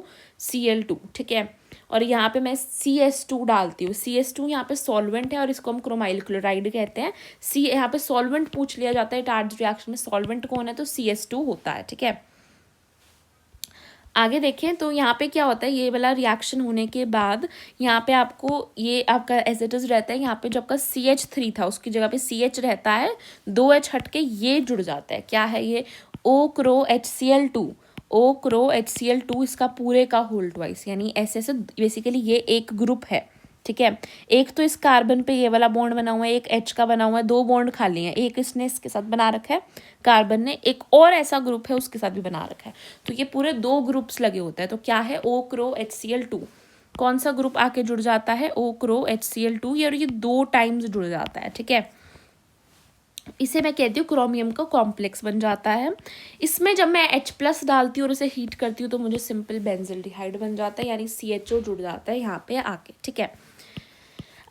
ठीक है, और यहाँ पे मैं CS2 डालती हूँ। CS2 यहाँ पे सॉल्वेंट है और इसको हम क्रोमाइल क्लोराइड कहते हैं। यहाँ पे सॉल्वेंट पूछ लिया जाता है इटार्ड रिएक्शन में, सॉल्वेंट कौन है, तो CS2 होता है, ठीक है। आगे देखें तो यहाँ पे क्या होता है, ये वाला रिएक्शन होने के बाद यहाँ पे आपको ये आपका एज इट इज़ रहता है। यहाँ पे जो आपका CH3 था उसकी जगह पे CH रहता है, 2H हट के ये जुड़ जाता है। क्या है ये, OCroHCl2 इसका पूरे का होल ट्वाइस, यानी ऐसे ऐसे बेसिकली ये एक ग्रुप है, ठीक है। एक तो इस कार्बन पे ये वाला बॉन्ड बना हुआ है, एक H का बना हुआ है, दो बॉन्ड खाली हैं, एक इसने इसके साथ बना रखा है कार्बन ने, एक और ऐसा ग्रुप है उसके साथ भी बना रखा है। तो ये पूरे दो ग्रुप्स लगे होते हैं। तो क्या है, OCroHCl2 कौन सा ग्रुप आके जुड़ जाता है, OCroHCl2, और ये 2 टाइम्स जुड़ जाता है, ठीक है। इसे मैं कहती हूँ क्रोमियम का कॉम्प्लेक्स बन जाता है। इसमें जब मैं H+ डालती हूँ और उसे हीट करती हूँ तो मुझे सिंपल बेंजल्डिहाइड बन जाता है, यानी CHO जुड़ जाता है यहाँ पे आके, ठीक है।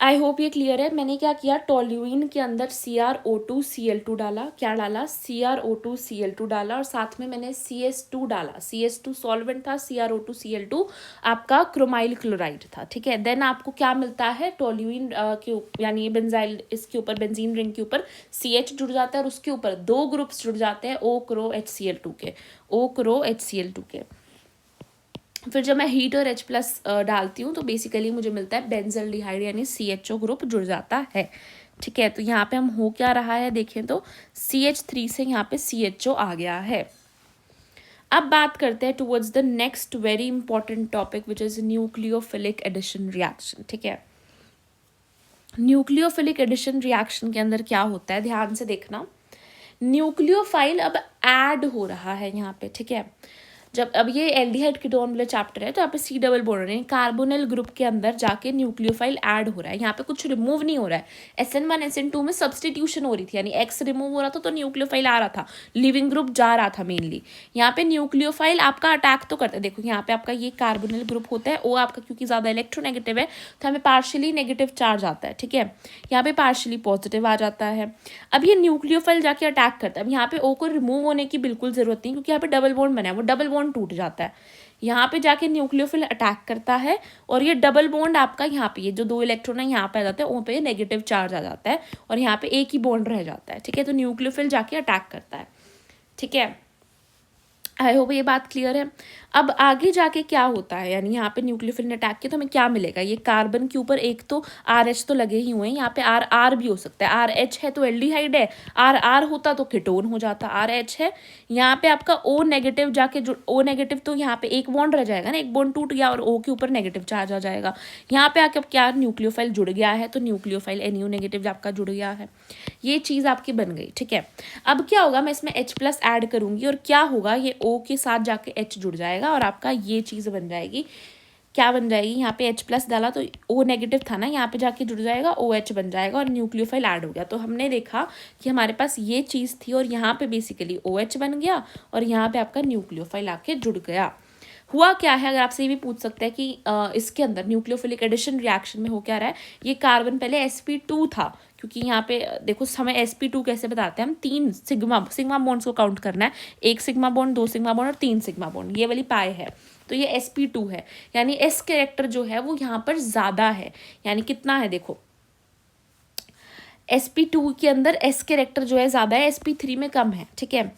आई होप ये क्लियर है। मैंने क्या किया, टोल्यूइन के अंदर CrO2Cl2 डाला, क्या डाला, CrO2Cl2 डाला, और साथ में मैंने CS2 डाला। CS2 सॉल्वेंट था, CrO2Cl2 आपका क्रोमाइल क्लोराइड था, ठीक है। देन आपको क्या मिलता है, टोल्यूइन के यानी बेंजाइल, इसके ऊपर बेंजीन रिंग के ऊपर CH जुड़ जाता है और उसके ऊपर 2 ग्रुप्स जुड़ जाते हैं OCroHCl2 के। फिर जब मैं हीट और H+ डालती हूँ तो बेसिकली मुझे मिलता है बेंजल्डिहाइड यानी CHO ग्रुप जुड़ जाता है, ठीक है। तो यहाँ पे हम हो क्या रहा है, देखें तो CH3 से यहाँ पे CHO आ गया है। अब बात करते हैं towards the next very important topic which is nucleophilic addition reaction, ठीक है। न्यूक्लियोफिलिक एडिशन रिएक्शन के अंदर क्या होता है, ध्यान से देखना। न्यूक्लियोफाइल अब ऐड हो रहा है यहाँ पे, ठीक है। जब अब ये एल्डिहाइड कीटोन वाला चैप्टर है तो यहाँ पे C डबल बॉन्ड है, कार्बोनिल ग्रुप के अंदर जाके न्यूक्लियोफाइल ऐड हो रहा है। यहाँ पे कुछ रिमूव नहीं हो रहा है, SN1 SN2 में सब्सटीट्यूशन हो रही थी, यानी X रिमूव हो रहा था तो न्यूक्लियोफाइल आ रहा था, लिविंग ग्रुप जा रहा था मेनली। यहाँ पे न्यूक्लियोफाइल आपका अटैक तो करता है। देखो यहाँ पे आपका ये कार्बोनिल ग्रुप होता है, वो आपका क्योंकि ज़्यादा इलेक्ट्रोनेगेटिव है तो हमें पार्शियली नेगेटिव चार्ज आता है, ठीक है। यहाँ पे पार्शियली पॉजिटिव आ जाता है। अब ये न्यूक्लियोफाइल जाके अटैक करता है। अब यहाँ पे O को रिमूव होने की बिल्कुल ज़रूरत नहीं, क्योंकि यहाँ पे डबल बॉन्ड बना है, वो डबल बॉन्ड टूट जाता है। यहाँ पे जाके न्यूक्लियोफिल अटैक करता है और ये डबल बॉन्ड आपका यहाँ पे ये जो 2 इलेक्ट्रॉन है यहाँ पे आ जाते हैं, वहाँ पे नेगेटिव चार्ज आ जाता है और यहाँ पे एक ही बॉन्ड रह जाता है, ठीक है। तो न्यूक्लियोफिल जाके अटैक करता है, ठीक है। आई होप ये बात क्लियर है। अब आगे जाके क्या होता है, यानी यहाँ पे न्यूक्लियोफिल ने अटैक किया तो हमें क्या मिलेगा, ये कार्बन के ऊपर एक तो RH तो लगे ही हुए हैं, यहाँ पे RR भी हो सकता है। RH है तो एल्डिहाइड है, RR होता तो कीटोन हो जाता, RH है। यहाँ पे आपका O नेगेटिव जाके O नेगेटिव तो यहाँ पे एक बॉन्ड रह जाएगा ना, एक बॉन्ड टूट गया और O के ऊपर नेगेटिव चार्ज आ जाएगा। यहाँ पे आके अब क्या न्यूक्लियोफाइल जुड़ गया है, तो न्यूक्लियोफाइल NU नेगेटिव आपका जुड़ गया है, ये चीज़ आपकी बन गई, ठीक है। अब क्या होगा, मैं इसमें H+ ऐड करूँगी और क्या होगा, ये O के साथ जाके H जुड़ जाएगा और आपका ये चीज़ बन जाएगी। क्या बन जाएगी, यहाँ पे H+ डाला तो O नेगेटिव था ना, यहाँ पे जाके जुड़ जाएगा, OH बन जाएगा और न्यूक्लियोफाइल ऐड हो गया। तो हमने देखा कि हमारे पास ये चीज़ थी और यहाँ पे बेसिकली OH बन गया और यहाँ पे आपका न्यूक्लियोफाइल आके जुड़ गया। हुआ क्या है, अगर आपसे ये भी पूछ सकते हैं कि इसके अंदर न्यूक्लियोफिलिक एडिशन रिएक्शन में हो क्या रहा है। ये कार्बन पहले sp2 था, क्योंकि यहाँ पे देखो हमें sp2 कैसे बताते हैं, हम 3 सिग्मा बॉन्ड्स को काउंट करना है, 1 सिग्मा बॉन्ड, 2 सिग्मा बॉन्ड और 3 सिग्मा बॉन्ड, ये वाली पाई है। तो ये sp2 है, यानी S कैरेक्टर जो है वो यहाँ पर ज़्यादा है। यानी कितना है, देखो sp2 के अंदर S कैरेक्टर जो है ज़्यादा है, sp3 में कम है, ठीक है।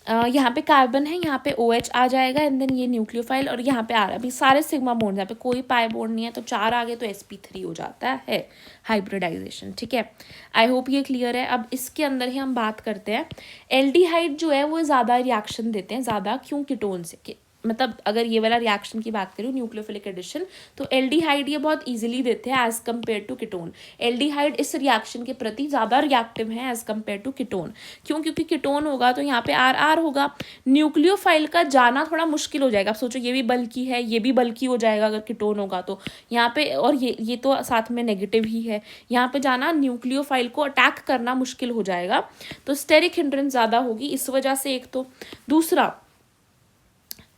यहाँ पे कार्बन है, यहाँ पे OH आ जाएगा एंड देन ये न्यूक्लियोफाइल, और यहाँ पे अभी सारे सिग्मा बॉन्ड, यहाँ पे कोई पाई बॉन्ड नहीं है, तो 4 आगे तो sp3 हो जाता है हाइब्रिडाइजेशन। ठीक है, आई होप ये क्लियर है। अब इसके अंदर ही हम बात करते हैं, एल्डिहाइड जो है वो ज़्यादा रिएक्शन देते हैं, ज़्यादा क्यों कीटोन से, मतलब अगर ये वाला रिएक्शन की बात करूँ न्यूक्लियोफिलिक एडिशन, तो एल्डिहाइड ये बहुत इजीली देते हैं as compare to ketone. Aldehyde इस रिएक्शन के प्रति ज़्यादा रिएक्टिव है एज कम्पेयर टू कीटोन। क्यों? क्योंकि कीटोन होगा तो यहाँ पे RR होगा, न्यूक्लियोफाइल का जाना थोड़ा मुश्किल हो जाएगा। आप सोचो ये भी बल्कि है, ये भी बल्कि हो जाएगा अगर कीटोन होगा तो यहाँ पे, और ये तो साथ में नेगेटिव ही है, यहाँ पे जाना न्यूक्लियोफाइल को अटैक करना मुश्किल हो जाएगा, तो स्टेरिक हिंड्रेंस ज़्यादा होगी इस वजह से। एक तो दूसरा,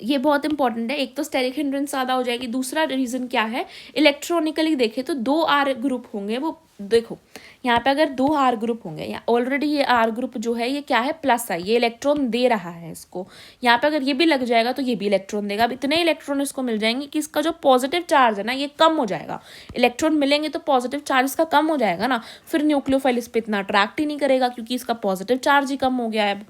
ये बहुत इंपॉर्टेंट है, एक तो स्टेरिक हिंड्रेंस ज़्यादा हो जाएगी, दूसरा रीज़न क्या है, इलेक्ट्रॉनिकली देखें तो 2 R ग्रुप होंगे। वो देखो यहाँ पे अगर 2 R ग्रुप होंगे, या ऑलरेडी ये R ग्रुप जो है ये क्या है, प्लस है, ये इलेक्ट्रॉन दे रहा है इसको, यहाँ पे अगर ये भी लग जाएगा तो ये भी इलेक्ट्रॉन देगा। अब इतने इलेक्ट्रॉन इसको मिल जाएंगे कि इसका जो पॉजिटिव चार्ज है ना ये कम हो जाएगा। इलेक्ट्रॉन मिलेंगे तो पॉजिटिव चार्ज इसका कम हो जाएगा ना, फिर न्यूक्लियोफाइल इस पर इतना अट्रैक्ट ही नहीं करेगा क्योंकि इसका पॉजिटिव चार्ज ही कम हो गया है।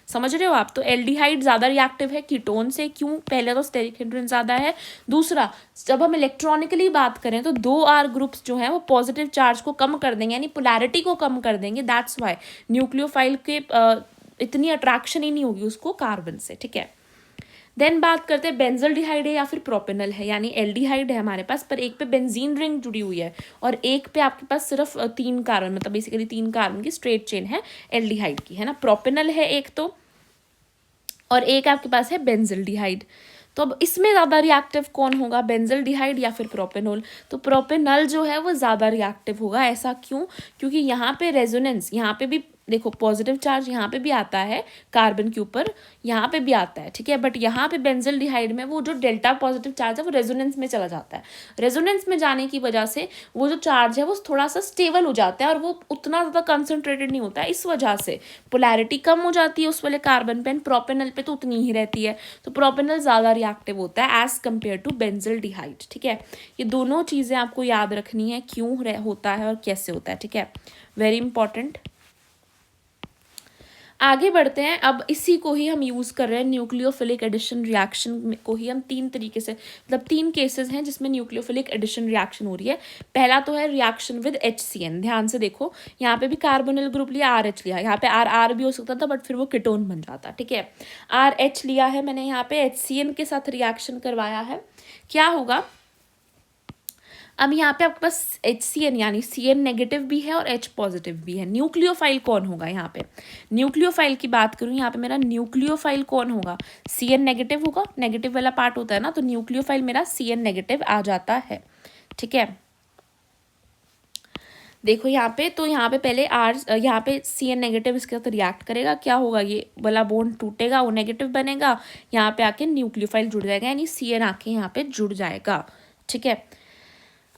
समझ रहे हो आप? तो एल्डिहाइड ज़्यादा रिएक्टिव है कीटोन से। क्यों? पहले तो स्टेरिक हिंड्रेंस ज़्यादा है, दूसरा जब हम इलेक्ट्रॉनिकली बात करें तो 2 R ग्रुप्स जो हैं वो पॉजिटिव चार्ज को कम कर देंगे, यानी पोलैरिटी को कम कर देंगे। दैट्स वाई न्यूक्लियोफाइल के इतनी अट्रैक्शन ही नहीं होगी उसको कार्बन से। ठीक है, देन बात करते हैं बेंजल्डिहाइड है या फिर प्रोपेनल है, यानी एल्डिहाइड है हमारे पास, पर एक पे बेंजीन रिंग जुड़ी हुई है और एक पे आपके पास सिर्फ 3 कार्बन, मतलब बेसिकली 3 कार्बन की स्ट्रेट चेन है एल्डिहाइड की, है ना। प्रोपेनल है एक तो, और एक आपके पास है बेंजल्डिहाइड। तो अब इसमें ज़्यादा रिएक्टिव कौन होगा, बेंजल्डिहाइड या फिर प्रोपेनॉल? तो प्रोपेनॉल जो है वो ज़्यादा रिएक्टिव होगा। ऐसा क्यों? क्योंकि यहाँ पे रेजोनेंस, यहाँ पे भी देखो पॉजिटिव चार्ज यहाँ पे भी आता है कार्बन के ऊपर, यहाँ पे भी आता है, ठीक है, बट यहाँ पे बेंजल्डिहाइड में वो जो डेल्टा पॉजिटिव चार्ज है वो रेजोनेंस में चला जाता है। रेजोनेंस में जाने की वजह से वो जो चार्ज है वो थोड़ा सा स्टेबल हो जाता है और वो उतना ज़्यादा कंसनट्रेटेड नहीं होता है, इस वजह से पोलैरिटी कम हो जाती है उस वाले कार्बन पे। प्रोपेनल पे तो उतनी ही रहती है, तो प्रोपेनल ज़्यादा रिएक्टिव होता है एज कम्पेयर टू बेंजल्डिहाइड। ठीक है, ये दोनों चीज़ें आपको याद रखनी है, क्यों होता है और कैसे होता है। ठीक है, वेरी इंपॉर्टेंट। आगे बढ़ते हैं, अब इसी को ही हम यूज़ कर रहे हैं, न्यूक्लियोफिलिक एडिशन रिएक्शन को ही हम 3 तरीके से, मतलब 3 केसेस हैं जिसमें न्यूक्लियोफिलिक एडिशन रिएक्शन हो रही है। पहला तो है रिएक्शन विद HCN। ध्यान से देखो, यहाँ पे भी कार्बोनिल ग्रुप लिया, RH लिया, यहाँ पे RR भी हो सकता था बट फिर वो कीटोन बन जाता। ठीक है, RH लिया है मैंने, यहाँ पे HCN के साथ रिएक्शन करवाया है, क्या होगा। अब यहाँ पे आपके पास HCN यानी CN नेगेटिव भी है और H पॉजिटिव भी है। न्यूक्लियोफाइल कौन होगा यहाँ पे? न्यूक्लियोफाइल की बात करूँ यहाँ पे, मेरा न्यूक्लियोफाइल कौन होगा? CN नेगेटिव होगा, नेगेटिव वाला पार्ट होता है ना, तो न्यूक्लियोफाइल मेरा CN नेगेटिव आ जाता है। ठीक है, देखो यहाँ पे, तो यहाँ पे पहले यहाँ पे CN नेगेटिव इसके साथ रिएक्ट करेगा, क्या होगा, ये वाला बॉन्ड टूटेगा, वो नेगेटिव बनेगा, यहाँ पे आके न्यूक्लियोफाइल जुड़ जाएगा, यानी CN आके यहाँ पे जुड़ जाएगा। ठीक है,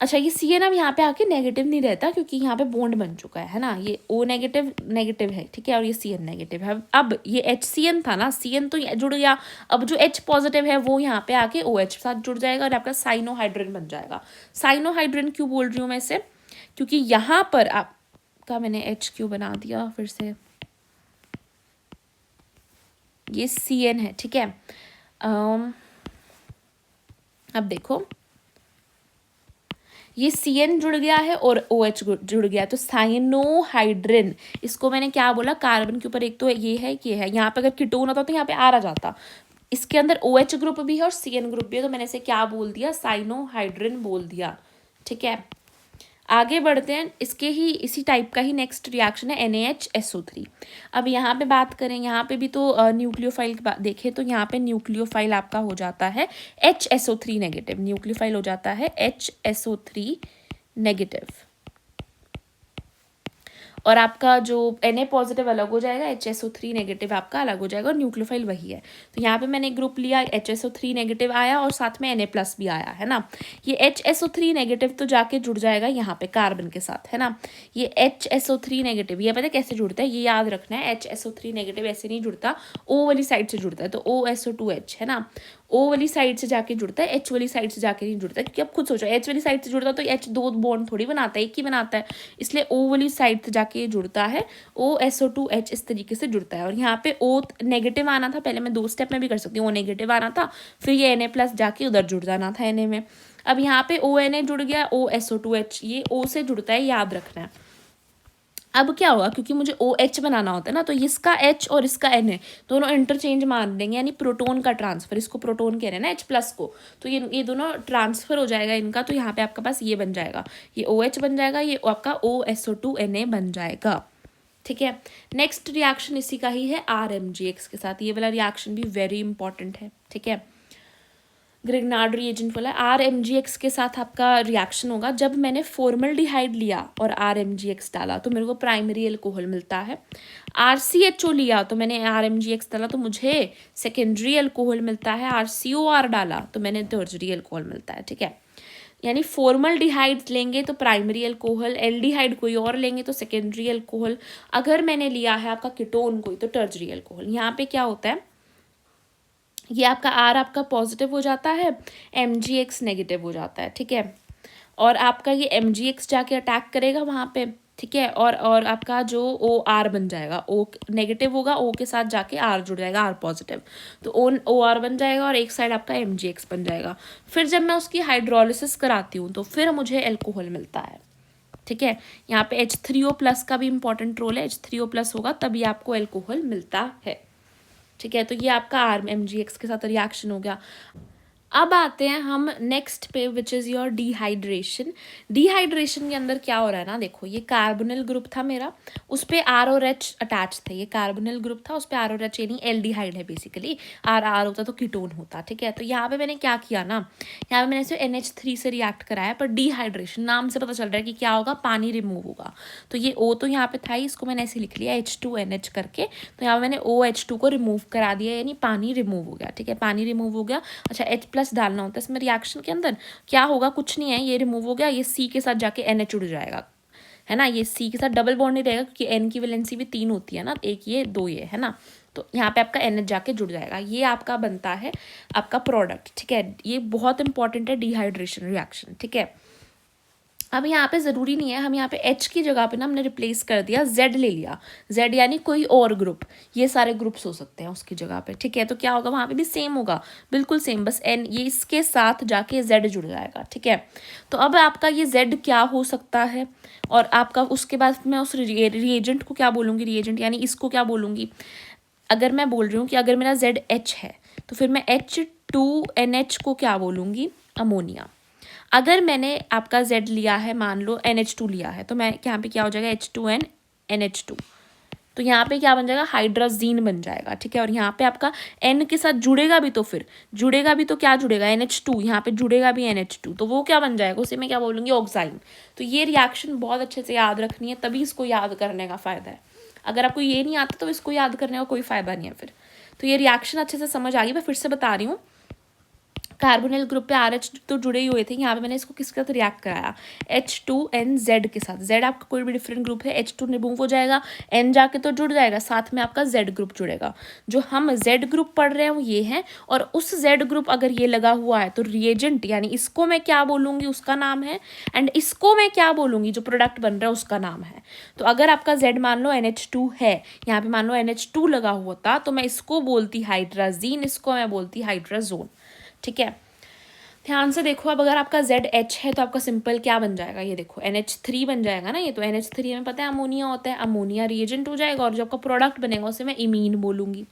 अच्छा ये CN अब यहाँ पे आके नेगेटिव नहीं रहता क्योंकि यहाँ पे बॉन्ड बन चुका है ना, ये O नेगेटिव नेगेटिव है, ठीक है, और ये CN नेगेटिव है। अब ये HCN था ना, CN तो जुड़ गया, अब जो H पॉजिटिव है वो यहाँ पे आके OH साथ जुड़ जाएगा और आपका साइनोहाइड्रिन बन जाएगा। साइनोहाइड्रिन क्यों बोल रही हूँ मैं इसे, क्योंकि यहाँ पर आपका मैंने H क्यों बना दिया फिर से, ये CN है। ठीक है, अब देखो ये CN जुड़ गया है और OH जुड़ गया है, तो साइनोहाइड्रिन, इसको मैंने क्या बोला, कार्बन के ऊपर एक तो ये है, यहाँ पे अगर कीटोन होता तो यहाँ पे R आ जाता, इसके अंदर OH ग्रुप भी है और CN ग्रुप भी है, तो मैंने इसे क्या बोल दिया, साइनोहाइड्रिन बोल दिया। ठीक है, आगे बढ़ते हैं, इसके ही इसी टाइप का ही नेक्स्ट रिएक्शन है NaHSO3। अब यहाँ पे बात करें, यहाँ पे भी तो न्यूक्लियोफाइल देखें तो यहाँ पे न्यूक्लियोफाइल आपका हो जाता है HSO3 नेगेटिव, न्यूक्लियोफाइल हो जाता है HSO3 नेगेटिव, और आपका जो Na पॉजिटिव अलग हो जाएगा, HSO3 नेगेटिव आपका अलग हो जाएगा और न्यूक्लियोफाइल वही है। तो यहाँ पे मैंने एक ग्रुप लिया, HSO3 नेगेटिव आया और साथ में Na प्लस भी आया, है ना। ये HSO3 नेगेटिव तो जाके जुड़ जाएगा यहाँ पे कार्बन के साथ, है ना। ये HSO3 नेगेटिव, ये पता है कैसे जुड़ता है, ये याद रखना है, HSO3 नेगेटिव ऐसे नहीं जुड़ता, O वाली साइड से जुड़ता है, तो OSO2H, है ना। O वाली साइड से जाके जुड़ता है, H वाली साइड से जाके नहीं जुड़ता, क्योंकि आप खुद सोचो H वाली साइड से जुड़ता तो H दो बॉन्ड थोड़ी बनाता है, एक ही बनाता है, इसलिए O वाली साइड से जाके जुड़ता है, OSO2H इस तरीके से जुड़ता है। और यहाँ पे O नेगेटिव आना था, पहले मैं 2 स्टेप में भी कर सकती हूँ, O नेगेटिव आना था, फिर ये Na+ जाके उधर जुड़ जाना था Na में। अब यहाँ पे ONA जुड़ गया, OSO2H, ये O से जुड़ता है, याद रखना है। अब क्या होगा, क्योंकि मुझे OH बनाना होता है ना, तो इसका H और इसका Na दोनों इंटरचेंज मान देंगे, यानी प्रोटोन का ट्रांसफर, इसको प्रोटोन कह रहे हैं ना H+ को, तो ये दोनों ट्रांसफर हो जाएगा इनका, तो यहाँ पे आपके पास ये बन जाएगा, ये OH बन जाएगा, ये आपका OSO2Na बन जाएगा। ठीक है, नेक्स्ट रिएक्शन इसी का ही है RMGX के साथ, ये वाला रिएक्शन भी वेरी इंपॉर्टेंट है। ठीक है, ग्रिग्नार्ड रिएजेंट वाला RMGX के साथ आपका रिएक्शन होगा। जब मैंने फॉर्मल्डिहाइड लिया और RMGX डाला तो मेरे को प्राइमरी अल्कोहल मिलता है। RCHO लिया तो मैंने RMGX डाला तो मुझे सेकेंडरी अल्कोहल मिलता है। RCOR डाला तो मैंने टर्शरी अल्कोहल मिलता है। ठीक है, यानी फॉर्मल्डिहाइड लेंगे तो प्राइमरी अल्कोहल, एल्डिहाइड कोई और लेंगे तो सेकेंडरी अल्कोहल, अगर मैंने लिया है आपका कीटोन कोई तो टर्शरी अल्कोहल। यहाँ पे क्या होता है, ये आपका R आपका पॉजिटिव हो जाता है, MgX नेगेटिव हो जाता है। ठीक है, और आपका ये MgX जाके अटैक करेगा वहाँ पे। ठीक है, और आपका जो OR बन जाएगा, O नेगेटिव होगा, O के साथ जाके R जुड़ जाएगा, R पॉजिटिव, तो OR बन जाएगा और एक साइड आपका MgX बन जाएगा। फिर जब मैं उसकी हाइड्रोलिसिस कराती हूँ तो फिर मुझे अल्कोहल मिलता है। ठीक है, यहाँ पे H3O+ का भी इंपॉर्टेंट रोल है, H3O+ होगा तभी आपको अल्कोहल मिलता है। ठीक है, तो ये आपका RMGX के साथ रिएक्शन हो गया। अब आते हैं हम नेक्स्ट पे, which is your dehydration. Dehydration के अंदर क्या हो रहा है ना, देखो ये कार्बोनिल ग्रुप था मेरा, उस पर R और H अटैच थे, ये कार्बोनिल ग्रुप था, उस पर R और H, यानी एल्डिहाइड है बेसिकली, R होता तो कीटोन होता। ठीक है, तो यहाँ पे मैंने क्या किया ना, यहाँ पे मैंने इसे NH3 से रिएक्ट कराया, पर डिहाइड्रेशन नाम से पता चल रहा है कि क्या होगा, पानी रिमूव होगा। तो ये O तो यहाँ पे था ही, इसको मैंने ऐसे लिख लिया H2NH करके, तो यहाँ पे मैंने OH2 को रिमूव करा दिया, यानी पानी रिमूव हो गया। ठीक है, पानी रिमूव हो गया। अच्छा, H+ डालना होता है इसमें रिएक्शन के अंदर, क्या होगा, कुछ नहीं है, ये रिमूव हो गया, ये C के साथ जाके NH उड़ जाएगा, है ना, ये C के साथ डबल बॉन्ड नहीं रहेगा, क्योंकि N की वैलेंसी भी 3 होती है ना, एक ये 2 ये, है ना, तो यहाँ पे आपका NH जाके जुड़ जाएगा, ये आपका बनता है आपका प्रोडक्ट। ठीक है, ये बहुत इंपॉर्टेंट है डिहाइड्रेशन रिएक्शन। ठीक है, अब यहाँ पे ज़रूरी नहीं है, हम यहाँ पे H की जगह पे ना हमने रिप्लेस कर दिया, Z ले लिया, Z यानी कोई और ग्रुप, ये सारे ग्रुप्स हो सकते हैं उसकी जगह पे। ठीक है, तो क्या होगा, वहाँ पे भी सेम होगा, बिल्कुल सेम, बस N ये इसके साथ जाके Z जुड़ जाएगा। ठीक है, तो अब आपका ये Z क्या हो सकता है, और आपका उसके बाद मैं उस रिएजेंट को क्या बोलूँगी, रिएजेंट यानी इसको क्या बोलूँगी, अगर मैं बोल रही हूँ कि अगर मेरा ZH है तो फिर मैं H2NH को क्या बोलूँगी, अमोनिया। अगर मैंने आपका Z लिया है, मान लो NH2 लिया है, तो मैं यहाँ पे क्या हो जाएगा, H2N NH2, तो यहाँ पे क्या बन जाएगा, हाइड्राजीन बन जाएगा। ठीक है, और यहाँ पे आपका N के साथ जुड़ेगा भी, तो फिर जुड़ेगा भी तो क्या जुड़ेगा, NH2, यहाँ पे जुड़ेगा भी NH2, तो वो क्या बन जाएगा, उसे मैं क्या बोलूँगी, ऑक्साइन। तो ये रिएक्शन बहुत अच्छे से याद रखनी है, तभी इसको याद करने का फ़ायदा है। अगर आपको ये नहीं आता तो इसको याद करने का कोई फ़ायदा नहीं है फिर। तो ये रिएक्शन अच्छे से समझ आ गई, मैं फिर से बता रही हूँ। कार्बोनिल ग्रुप पे RH तो जुड़े ही हुए थे, यहाँ पे मैंने इसको किसके साथ रिएक्ट कराया, H2NZ के साथ। Z आपका कोई भी डिफरेंट ग्रुप है, H2 रिमूव हो जाएगा, N जाके तो जुड़ जाएगा, साथ में आपका Z ग्रुप जुड़ेगा। जो हम Z ग्रुप पढ़ रहे हैं वो ये है, और उस Z ग्रुप अगर ये लगा हुआ है तो रिएजेंट यानी इसको मैं क्या बोलूँगी, उसका नाम है, एंड इसको मैं क्या बोलूँगी, जो प्रोडक्ट बन रहा है उसका नाम है। तो अगर आपका Z मान लो NH2 है, यहाँ पे मान लो NH2 लगा हुआ था, तो मैं इसको बोलती हाइड्राजीन, इसको मैं बोलती हाइड्राजोन। ठीक है, ध्यान से देखो, अब अगर आपका ZH है तो आपका सिंपल क्या बन जाएगा, ये देखो NH3 बन जाएगा ना, ये तो NH3 में पता है अमोनिया होता है, अमोनिया रिएजेंट हो जाएगा, और जो आपका प्रोडक्ट बनेगा उसे मैं इमीन बोलूँगी।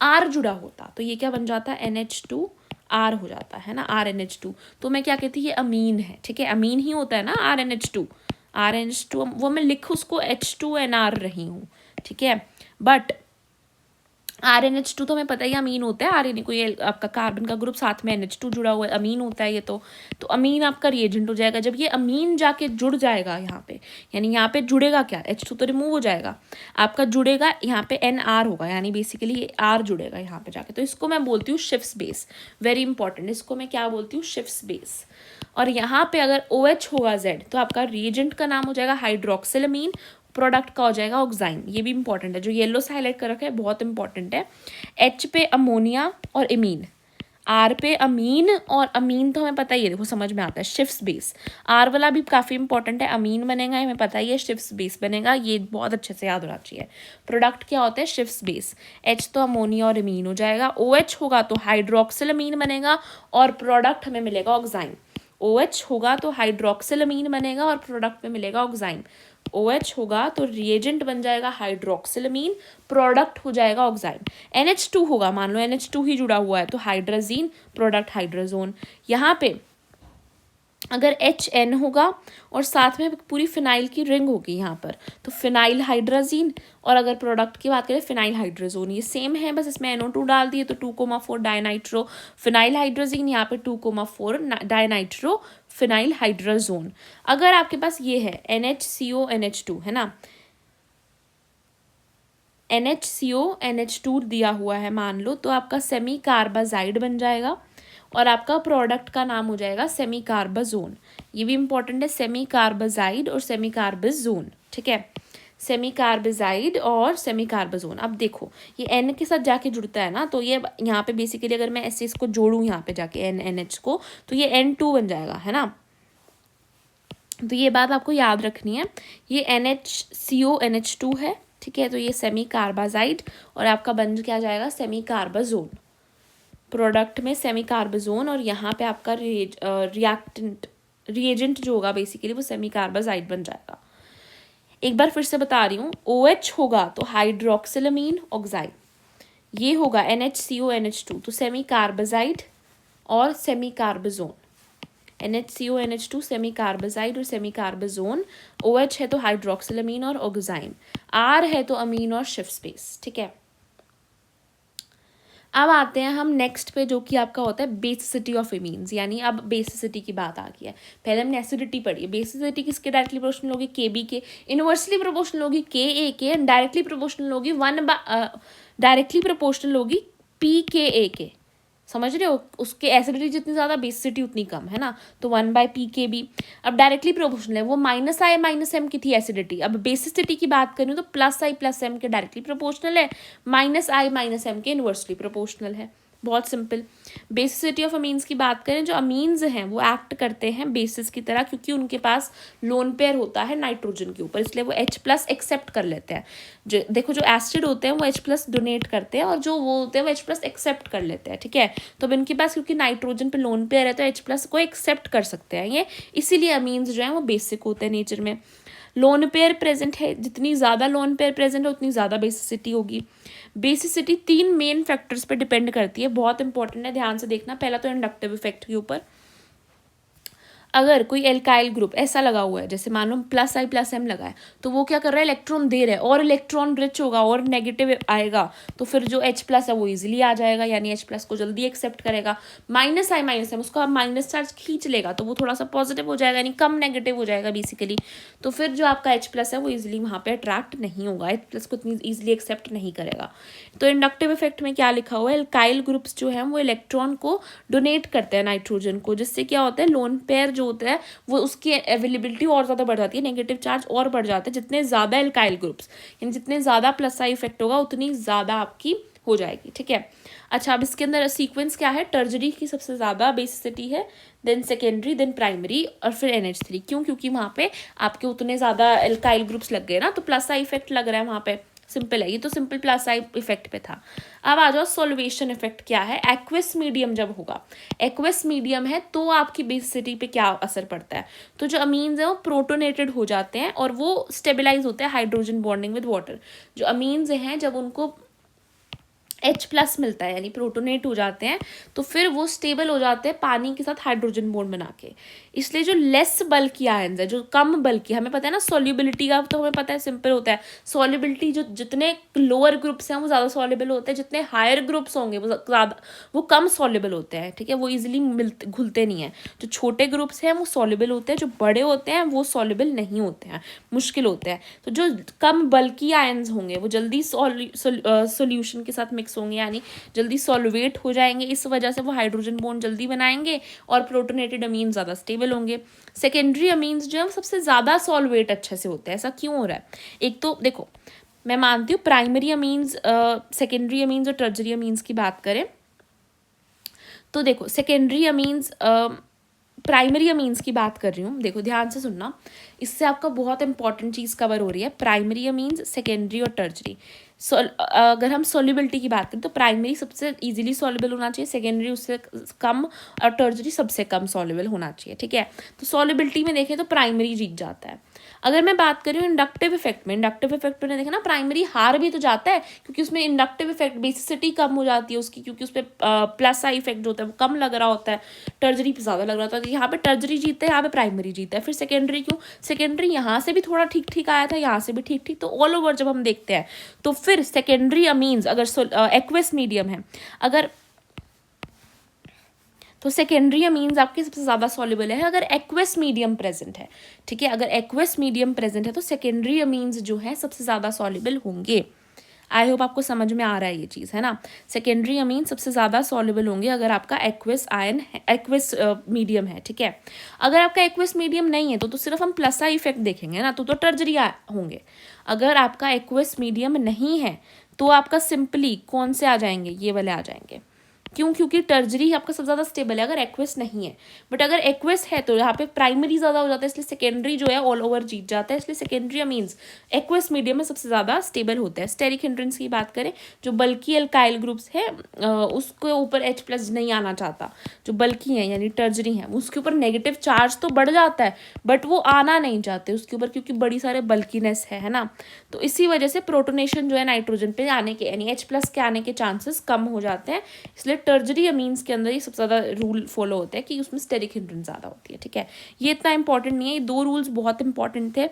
R जुड़ा होता तो ये क्या बन जाता है, NH2R हो जाता है ना, RNH2, तो मैं क्या कहती, ये अमीन है। ठीक है, अमीन ही होता है ना RNH2, वो मैं लिख उसको H2NR रही हूँ। ठीक है, बट RNH2 तो हमें पता ही अमीन होता है, RN कोई आपका कार्बन का ग्रुप साथ में NH2 जुड़ा हुआ है, अमीन होता है ये तो अमीन आपका रिएजेंट हो जाएगा। जब ये अमीन जाके जुड़ जाएगा यहाँ पे, यानी यहाँ पे जुड़ेगा क्या, H2 तो रिमूव हो जाएगा, आपका जुड़ेगा यहाँ पे NR होगा, यानी बेसिकली ये R जुड़ेगा यहाँ पे जाके, तो इसको मैं बोलती हूँ शिफ्स बेस। वेरी इंपॉर्टेंट, इसको मैं क्या बोलती हूँ, शिफ्स बेस। और यहाँ पे अगर OH होगा Z, तो आपका रिएजेंट का नाम हो जाएगा हाइड्रोक्सिलमीन, प्रोडक्ट का हो जाएगा ऑक्साइन। ये भी इंपॉर्टेंट है, जो येलो से हाईलाइट कर रखा है बहुत इंपॉर्टेंट है। H पे अमोनिया और इमीन, आर पे अमीन, और अमीन तो हमें पता ही है, देखो समझ में आता है, शिफ्स बेस। आर वाला भी काफ़ी इंपॉर्टेंट है, अमीन बनेगा हमें पता ही है, शिफ्स बेस बनेगा, ये बहुत अच्छे से याद होना चाहिए। प्रोडक्ट क्या होता है, शिफ्स बेस। एच तो अमोनिया और अमीन हो जाएगा, ओ एच होगा तो हाइड्रोक्सिल अमीन बनेगा और प्रोडक्ट हमें मिलेगा ऑक्साइन। ओ एच होगा तो हाइड्रोक्सिल अमीन बनेगा और प्रोडक्ट में मिलेगा ऑक्साइन। ओ एच होगा तो रिएजेंट बन जाएगा हाइड्रोक्सिलमीन, प्रोडक्ट हो जाएगा ऑक्साइन। NH2 होगा, मान लो NH2 ही जुड़ा हुआ है तो हाइड्राजीन, प्रोडक्ट हाइड्रोजोन। यहाँ पे अगर HN होगा और साथ में पूरी फिनाइल की रिंग होगी यहाँ पर, तो फिनाइल हाइड्राजीन, और अगर प्रोडक्ट की बात करें फिनाइल हाइड्रोजोन, ये सेम है, बस इसमें NO2 डाल दिए तो 2,4 डाइनाइट्रो फिनाइल हाइड्रोजीन, यहाँ पे 2,4 डाइनाइट्रो फिनाइल हाइड्रोजोन। अगर आपके पास ये है NHCO NH2 है ना, NHCO NH2 दिया हुआ है मान लो, तो आपका सेमी कार्बाजाइड बन जाएगा और आपका प्रोडक्ट का नाम हो जाएगा सेमी कार्बाजोन। ये भी इंपॉर्टेंट है, सेमी कार्बाजाइड और सेमी कार्बाजोन, ठीक है, सेमी कार्बाजाइड और सेमी कार्बाजोन। अब देखो ये N के साथ जाके जुड़ता है ना, तो ये यहाँ पे बेसिकली अगर मैं ऐसे इसको जोड़ूँ यहाँ पे जाके NH को, तो ये N2 बन जाएगा, है ना। तो ये बात आपको याद रखनी है, ये NHCO NH2 है, ठीक है, तो ये सेमी कार्बाजाइड और आपका बन क्या जाएगा, सेमी कार्बाजोन। प्रोडक्ट में सेमी कार्बाजोन और यहाँ पे आपका रिएजेंट जो होगा बेसिकली वो सेमी कार्बाजाइड बन जाएगा। एक बार फिर से बता रही हूँ, OH होगा तो हाइड्रोक्सिलमीन ऑक्साइड, ये होगा NHCO NH2 तो सेमी कार्बाजाइड और semicarbazone. NHCO NH2 semicarbazide और सेमी कार्बाजोन। OH है तो हाइड्रोक्सिलमीन और ऑक्साइन। R है तो अमीन और शिफ्ट बेस, ठीक है। अब आते हैं हम नेक्स्ट पे, जो कि आपका होता है बेसिसिटी ऑफ एमीन्स, यानी अब बेसिसिटी की बात आ गई है। पहले हमने एसिडिटी पढ़ी है, बेसिसिटी किसके डायरेक्टली प्रोपोर्शनल होगी, KB के, इनवर्सली प्रोपोर्शनल होगी KA के, डायरेक्टली प्रोपोर्शनल होगी डायरेक्टली प्रोपोर्शनल होगी PKA के, समझ रहे हो, उसके एसिडिटी जितनी ज़्यादा बेसिसिटी उतनी कम, है ना, तो 1/PKB। अब डायरेक्टली प्रोपोर्शनल है, वो -I - M की थी एसिडिटी, अब बेसिसिटी की बात करूँ तो +I+M के डायरेक्टली प्रोपोर्शनल है, -I - M के इनवर्सली प्रोपोर्शनल है, बहुत सिंपल। बेसिसिटी ऑफ अमीन्स की बात करें, जो अमीन्स हैं वो एक्ट करते हैं बेसिस की तरह, क्योंकि उनके पास लोन पेयर होता है नाइट्रोजन के ऊपर, इसलिए वो H+ एक्सेप्ट कर लेते हैं। जो देखो जो एसिड होते हैं वो H+ डोनेट करते हैं और जो वो होते हैं वो H+ एक्सेप्ट कर लेते हैं, ठीक है। तो अब इनके पास क्योंकि नाइट्रोजन पे लोन पेयर है तो H+ को एक्सेप्ट कर सकते हैं ये, इसीलिए अमीन्स जो हैं वो बेसिक होते हैं नेचर में। लोन पेयर प्रेजेंट है, जितनी ज़्यादा लोन पेयर प्रेजेंट है उतनी ज़्यादा बेसिसिटी होगी। बेसिसिटी 3 मेन फैक्टर्स पे डिपेंड करती है, बहुत इंपॉर्टेंट है, ध्यान से देखना। पहला तो इंडक्टिव इफेक्ट के ऊपर, अगर कोई एल्काइल ग्रुप ऐसा लगा हुआ है, जैसे मान लो +I+M लगा है, तो वो क्या कर रहा है, इलेक्ट्रॉन दे रहा है और इलेक्ट्रॉन रिच होगा और नेगेटिव आएगा, तो फिर जो H+ है वो इजीली आ जाएगा, यानी H+ को जल्दी एक्सेप्ट करेगा। -I - M उसका माइनस चार्ज खींच लेगा तो वो थोड़ा सा पॉजिटिव हो जाएगा, यानी कम नेगेटिव हो जाएगा बेसिकली, तो फिर जो आपका H+ है वो इजिली वहाँ पे अट्रैक्ट नहीं होगा, H+ को इतनी ईजिली एक्सेप्ट नहीं करेगा। तो इंडक्टिव इफेक्ट में क्या लिखा हुआ है, एल्काइल ग्रुप्स जो है वो इलेक्ट्रॉन को डोनेट करते हैं नाइट्रोजन को, जिससे क्या होता है, लोन पेयर जो होता है वो उसकी अवेलेबिलिटी और ज़्यादा बढ़ जाती है, नेगेटिव चार्ज और बढ़ जाता है, जितने ज़्यादा एल्काइल ग्रुप्स, यानी जितने ज़्यादा +I इफेक्ट होगा उतनी ज़्यादा आपकी हो जाएगी, ठीक है। अच्छा, अब इसके अंदर सीक्वेंस क्या है, टर्जरी की सबसे ज़्यादा बेसिसिटी है, देन सेकेंडरी, देन प्राइमरी और फिर NH3। क्यों, क्योंकि वहाँ पे आपके उतने ज़्यादा एल्काइल ग्रुप्स लग गए ना, तो +I इफेक्ट लग रहा है वहाँ पे, सिंपल है, ये तो सिंपल +I इफेक्ट पे था। अब आ जाओ सॉल्वेशन इफेक्ट क्या है। एक्वस मीडियम जब होगा, एक्वस मीडियम है तो आपकी बेसिसिटी पे क्या असर पड़ता है, तो जो अमीन्स हैं वो प्रोटोनेटेड हो जाते हैं और वो स्टेबलाइज होते हैं हाइड्रोजन बॉन्डिंग विद वाटर। जो अमीन्स हैं जब उनको H+ मिलता है, यानी प्रोटोनेट हो जाते हैं, तो फिर वो स्टेबल हो जाते हैं पानी के साथ हाइड्रोजन बॉन्ड बना के। इसलिए जो लेस बल्की आयंस है, जो कम बल्की, हमें पता है ना सॉल्युबिलिटी का, तो हमें पता है सिंपल होता है, सॉल्युबिलिटी जो जितने लोअर ग्रुप्स हैं वो ज़्यादा सॉल्युबल होते हैं, जितने हायर ग्रुप्स होंगे वो कम सॉल्युबल होते हैं, ठीक है, वो ईजिली घुलते नहीं हैं। जो छोटे ग्रुप्स हैं वो सॉल्युबल होते हैं, जो बड़े होते हैं वो सॉल्युबल नहीं होते हैं, मुश्किल होते हैं। तो जो कम बल्की आयंस होंगे वो जल्दी सोल्यूशन के साथ मिक्स होंगे, यानी जल्दी सॉल्वेट हो जाएंगे, इस वजह से वो हाइड्रोजन बॉन्ड जल्दी बनाएंगे और प्रोटोनेटेड अमीन ज़्यादा स्टेबल होंगे। सेकेंडरी अमीन्स जो है वो सबसे ज़्यादा सॉल्वेट अच्छे से होते हैं। ऐसा क्यों हो रहा है, एक तो देखो मैं मानती हूँ प्राइमरी अमीन्स, सेकेंडरी अमीन्स और टर्जरी अमीन्स की बात करें तो देखो सेकेंडरी अमीन्स, प्राइमरी अमीन्स की बात कर रही हूँ, देखो ध्यान से सुनना, इससे आपका बहुत इंपॉर्टेंट चीज़ कवर हो रही है। प्राइमरी अमीन्स, सेकेंडरी और टर्जरी। अगर हम सॉल्युबिलिटी की बात करें तो प्राइमरी सबसे इजीली सॉल्युबल होना चाहिए, सेकेंडरी उससे कम, और टर्जरी सबसे कम सॉल्युबल होना चाहिए, ठीक है। तो सॉल्युबिलिटी में देखें तो प्राइमरी जीत जाता है। अगर मैं बात कर रही हूँ इंडक्टिव इफेक्ट में, इंडक्टिव इफेक्ट में देखा ना, प्राइमरी हार भी तो जाता है, क्योंकि उसमें इंडक्टिव इफेक्ट, बेसिसिटी कम हो जाती है उसकी, क्योंकि उस पर प्लस आई इफेक्ट जो होता है वो कम लग रहा होता है, टर्जरी पे ज़्यादा लग रहा होता है। तो यहाँ पे टर्जरी जीतता है, यहाँ पे प्राइमरी जीतता है। फिर सेकेंडरी क्यों, सेकेंडरी यहाँ से भी थोड़ा ठीक ठीक आया था, यहाँ से भी ठीक ठीक, तो ऑल ओवर जब हम देखते हैं तो फिर सेकेंडरी अमीन्स अगर एक्वस मीडियम है, अगर तो सेकेंडरी अमीन्स आपके सबसे ज़्यादा सॉल्युबल है अगर एक्वस मीडियम प्रेजेंट है, ठीक है। अगर एक्वस मीडियम प्रेजेंट है तो सेकेंडरी अमीन्स जो है सबसे ज़्यादा सॉल्युबल होंगे। आई होप आपको समझ में आ रहा है ये चीज़, है ना। सेकेंडरी अमीन सबसे ज़्यादा सॉल्युबल होंगे अगर आपका एक्वस आयन एक्वस मीडियम है, ठीक है। अगर आपका एक्वस मीडियम नहीं है तो सिर्फ हम प्लस आई इफेक्ट देखेंगे ना, तो टर्जरी होंगे। अगर आपका एक्वस मीडियम नहीं है तो आपका सिंपली कौन से आ जाएंगे, ये वाले आ जाएंगे। क्यों, क्योंकि टर्जरी आपका सबसे ज़्यादा स्टेबल है अगर एक्वस नहीं है। बट अगर एक्वस है तो यहाँ पे प्राइमरी ज़्यादा हो जाता है, इसलिए सेकेंडरी जो है ऑल ओवर जीत जाता है। इसलिए सेकेंडरी मीन्स एक्वस मीडियम में सबसे ज़्यादा स्टेबल होता है। स्टेरिक हिंड्रेंस की बात करें, जो बल्कि एल्काइल ग्रुप्स है उसके ऊपर H+ नहीं आना चाहता, जो बल्कि हैं यानी टर्जरी हैं, उसके ऊपर नेगेटिव चार्ज तो बढ़ जाता है बट वो आना नहीं चाहते उसके ऊपर, क्योंकि बड़ी सारे बल्कीनेस है ना। तो इसी वजह से प्रोटोनेशन जो है नाइट्रोजन पे आने के यानी H+ के आने के चांसेस कम हो जाते हैं। इसलिए टर्जरी अमीन्स के अंदर ये सबसे ज़्यादा रूल फॉलो होता है कि उसमें स्टेरिक हिंड्रेंस ज़्यादा होती है, ठीक है। ये इतना इंपॉर्टेंट नहीं है, ये 2 रूल्स बहुत इंपॉर्टेंट थे,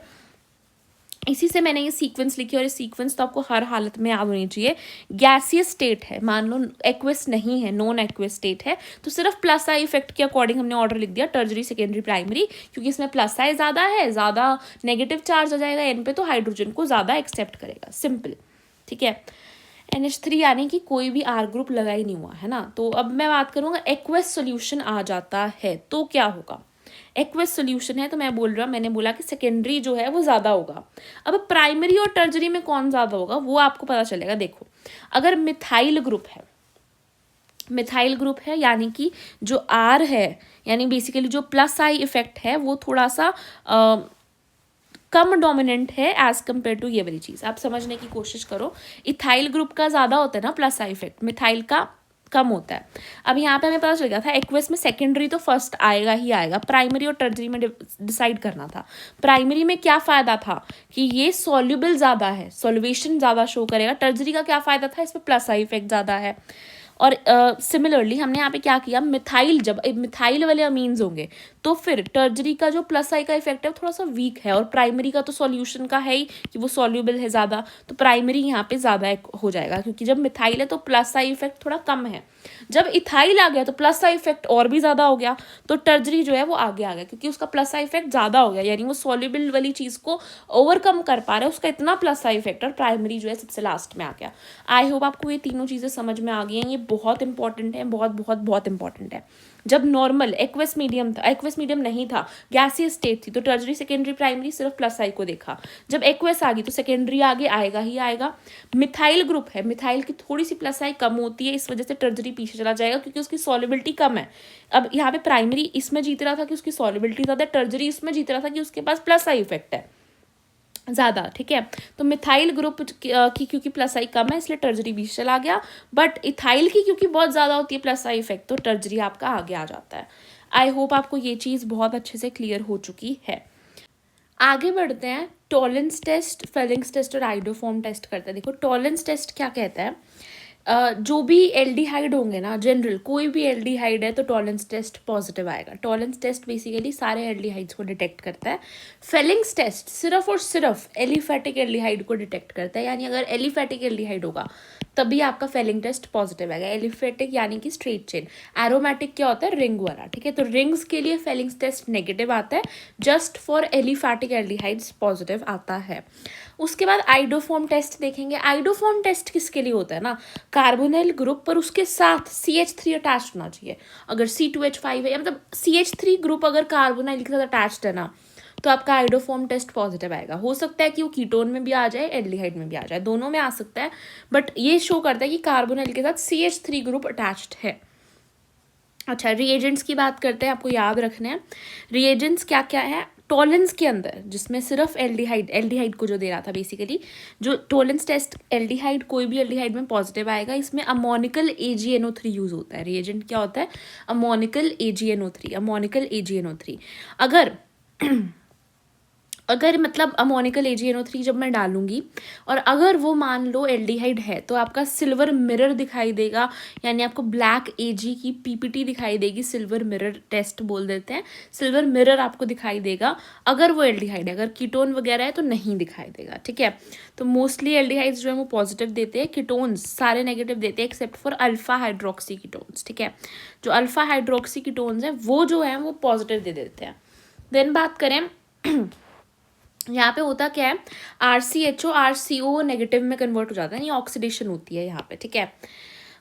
इसी से मैंने ये सीक्वेंस लिखी, और ये सीक्वेंस तो आपको हर हालत में याद होनी चाहिए। गैसियस स्टेट है, मान लो एक्वस नहीं है, नॉन एक्वस स्टेट है, तो सिर्फ प्लस आई इफेक्ट के अकॉर्डिंग हमने ऑर्डर लिख दिया, टर्जरी सेकेंडरी प्राइमरी, क्योंकि इसमें प्लस आई ज़्यादा है, ज़्यादा नेगेटिव चार्ज आ जाएगा एन पे, तो हाइड्रोजन को ज़्यादा एक्सेप्ट करेगा, सिंपल, ठीक है। NH3 यानी कि कोई भी R ग्रुप लगा ही नहीं हुआ है ना। तो अब मैं बात करूँगा एक्वस सोल्यूशन आ जाता है तो क्या होगा। एक्वस सोल्यूशन है तो मैं बोल रहा, मैंने बोला कि सेकेंडरी जो है वो ज़्यादा होगा। अब प्राइमरी और टर्जरी में कौन ज़्यादा होगा वो आपको पता चलेगा। देखो अगर मिथाइल ग्रुप है, मिथाइल ग्रुप है यानी कि जो R है, यानी बेसिकली जो प्लस आई इफेक्ट है वो थोड़ा सा कम डोमिनेंट है एज कम्पेयर टू ये वाली चीज़, आप समझने की कोशिश करो। इथाइल ग्रुप का ज़्यादा होता है ना प्लस आई इफेक्ट, मिथाइल का कम होता है। अब यहाँ पे हमें पता चल गया था एक्वस में सेकेंडरी तो फर्स्ट आएगा ही आएगा, प्राइमरी और टर्जरी में डिसाइड करना था। प्राइमरी में क्या फ़ायदा था कि ये सॉल्युबल ज़्यादा है, सॉल्युवेशन ज़्यादा शो करेगा। टर्जरी का क्या फ़ायदा था, इसमें प्लस आई इफेक्ट ज़्यादा है। और सिमिलरली हमने यहाँ पे क्या किया, मिथाइल, जब मिथाइल वाले अमीन्स होंगे तो फिर टर्जरी का जो प्लस आई का इफेक्ट है वो थोड़ा सा वीक है, और प्राइमरी का तो सॉल्यूशन का है ही कि वो सॉल्यूबल है ज़्यादा, तो प्राइमरी यहाँ पे ज़्यादा हो जाएगा, क्योंकि जब मिथाइल है तो प्लस आई इफेक्ट थोड़ा कम है। जब इथाइल आ गया तो प्लस आई इफेक्ट और भी ज़्यादा हो गया, तो टर्जरी जो है वो आगे आ गया, क्योंकि उसका प्लस आई इफेक्ट ज़्यादा हो गया, यानी वो सॉल्युबल वाली चीज़ को ओवरकम कर पा रहा है, उसका इतना प्लस आई इफेक्ट, और प्राइमरी जो है सबसे लास्ट में आ गया। आई होप आपको ये तीनों चीज़ें समझ में आ गई हैं, ये बहुत इंपॉर्टेंट है, बहुत बहुत बहुत इंपॉर्टेंट है। जब नॉर्मल एक्वस मीडियम था, एक्वस मीडियम नहीं था, गैसियस स्टेट थी, तो टर्जरी सेकेंडरी प्राइमरी सिर्फ प्लस आई को देखा। जब एक्वस आ गई तो सेकेंडरी आगे आएगा ही आएगा। मिथाइल ग्रुप है, मिथाइल की थोड़ी सी प्लस आई कम होती है, इस वजह से टर्जरी पीछे चला जाएगा, क्योंकि उसकी सॉल्युबिलिटी कम है। अब यहाँ पे प्राइमरी इसमें जीत रहा था कि उसकी सॉल्युबिलिटी ज़्यादा, टर्जरी इसमें जीत रहा था कि उसके पास प्लस आई इफेक्ट है ज़्यादा, ठीक है। तो मिथाइल ग्रुप की क्योंकि प्लस आई कम है इसलिए टर्जरी बीच चला गया, बट इथाइल की क्योंकि बहुत ज़्यादा होती है प्लस आई इफेक्ट, तो टर्जरी आपका आगे आ जाता है। आई होप आपको ये चीज़ बहुत अच्छे से क्लियर हो चुकी है। आगे बढ़ते हैं, टॉलेंस टेस्ट, फेलिंग्स टेस्ट और आइडोफॉर्म टेस्ट करते हैं। देखो टॉलेंस टेस्ट क्या कहता है, जो भी एल्डिहाइड होंगे ना, जनरल कोई भी एल्डिहाइड है तो टॉलेंस टेस्ट पॉजिटिव आएगा। टॉलेंस टेस्ट बेसिकली सारे एल्डिहाइड्स को डिटेक्ट करता है। फेलिंग्स टेस्ट सिर्फ और सिर्फ एलिफेटिक एल्डिहाइड को डिटेक्ट करता है, यानी अगर एलिफेटिक एल्डिहाइड होगा तभी आपका फेलिंग टेस्ट पॉजिटिव आएगा। एलिफेटिक यानी कि स्ट्रेट चेन, एरोमेटिक क्या होता है, रिंग वाला, ठीक है। तो रिंग्स के लिए फेलिंग्स टेस्ट नेगेटिव आता है, just for aliphatic aldehydes positive आता है। उसके बाद आइडोफॉर्म टेस्ट देखेंगे। आइडोफॉर्म टेस्ट किसके लिए होता है ना, कार्बोनिल ग्रुप पर उसके साथ CH3 अटैच होना चाहिए। अगर C2H5 है, या मतलब CH3 ग्रुप अगर कार्बोनिल के साथ अटैच्ड है ना, तो आपका आइडोफॉर्म टेस्ट पॉजिटिव आएगा। हो सकता है कि वो कीटोन में भी आ जाए, एल्डिहाइड में भी आ जाए, दोनों में आ सकता है, बट ये शो करता है कि कार्बोनिल के साथ CH3 ग्रुप अटैच्ड है। अच्छा, रिएजेंट्स की बात करते हैं, आपको याद रखना है रिएजेंट्स क्या क्या है। टॉलेंस के अंदर जिसमें सिर्फ एल्डिहाइड को जो दे रहा था बेसिकली, जो टॉलेंस टेस्ट एल्डिहाइड, कोई भी एल्डिहाइड में पॉजिटिव आएगा, इसमें अमोनिकल AgNO3 यूज होता है। रिएजेंट क्या होता है? Ammoniacal AgNO3। अगर मतलब अमोनिकल AgNO3 जब मैं डालूंगी और अगर वो मान लो एल्डिहाइड है, तो आपका सिल्वर मिरर दिखाई देगा, यानी आपको ब्लैक Ag की PPT दिखाई देगी। सिल्वर मिरर टेस्ट बोल देते हैं, सिल्वर मिरर आपको दिखाई देगा अगर वो एल्डिहाइड है। अगर कीटोन वगैरह है तो नहीं दिखाई देगा, ठीक है। तो मोस्टली एल्डिहाइड्स जो है वो पॉजिटिव देते हैं, कीटोन्स सारे नेगेटिव देते हैं except for alpha hydroxy ketones, ठीक है। जो अल्फा हाइड्रोक्सी कीटोन्स हैं वो जो है वो पॉजिटिव दे देते हैं। देन बात करें यहाँ पे होता क्या है, RCHO RCO नेगेटिव में कन्वर्ट हो जाता है, यानी ऑक्सीडेशन होती है यहाँ पे, ठीक है।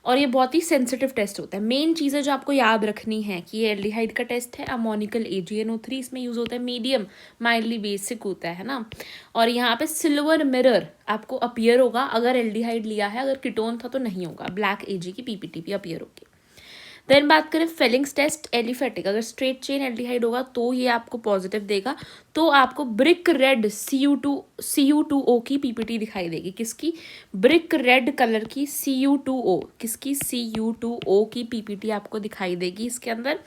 और ये बहुत ही सेंसिटिव टेस्ट होता है। मेन चीज़ें जो आपको याद रखनी है कि ये एल्डिहाइड का टेस्ट है, अमोनिकल AgNO3 इसमें यूज़ होता है, मीडियम माइल्डली बेसिक होता है ना। और यहाँ पे सिल्वर मिरर आपको अपीयर होगा अगर एल्डिहाइड लिया है, अगर कीटोन था तो नहीं होगा, ब्लैक Ag की PPT भी अपीयर होगी। देन बात करें फेलिंग्स टेस्ट, एलिफेटिक, अगर स्ट्रेट चेन एल्डिहाइड होगा तो ये आपको पॉजिटिव देगा, तो आपको ब्रिक रेड Cu2O की PPT दिखाई देगी। किसकी? ब्रिक रेड कलर की Cu2O, किसकी? Cu2O की PPT आपको दिखाई देगी इसके अंदर।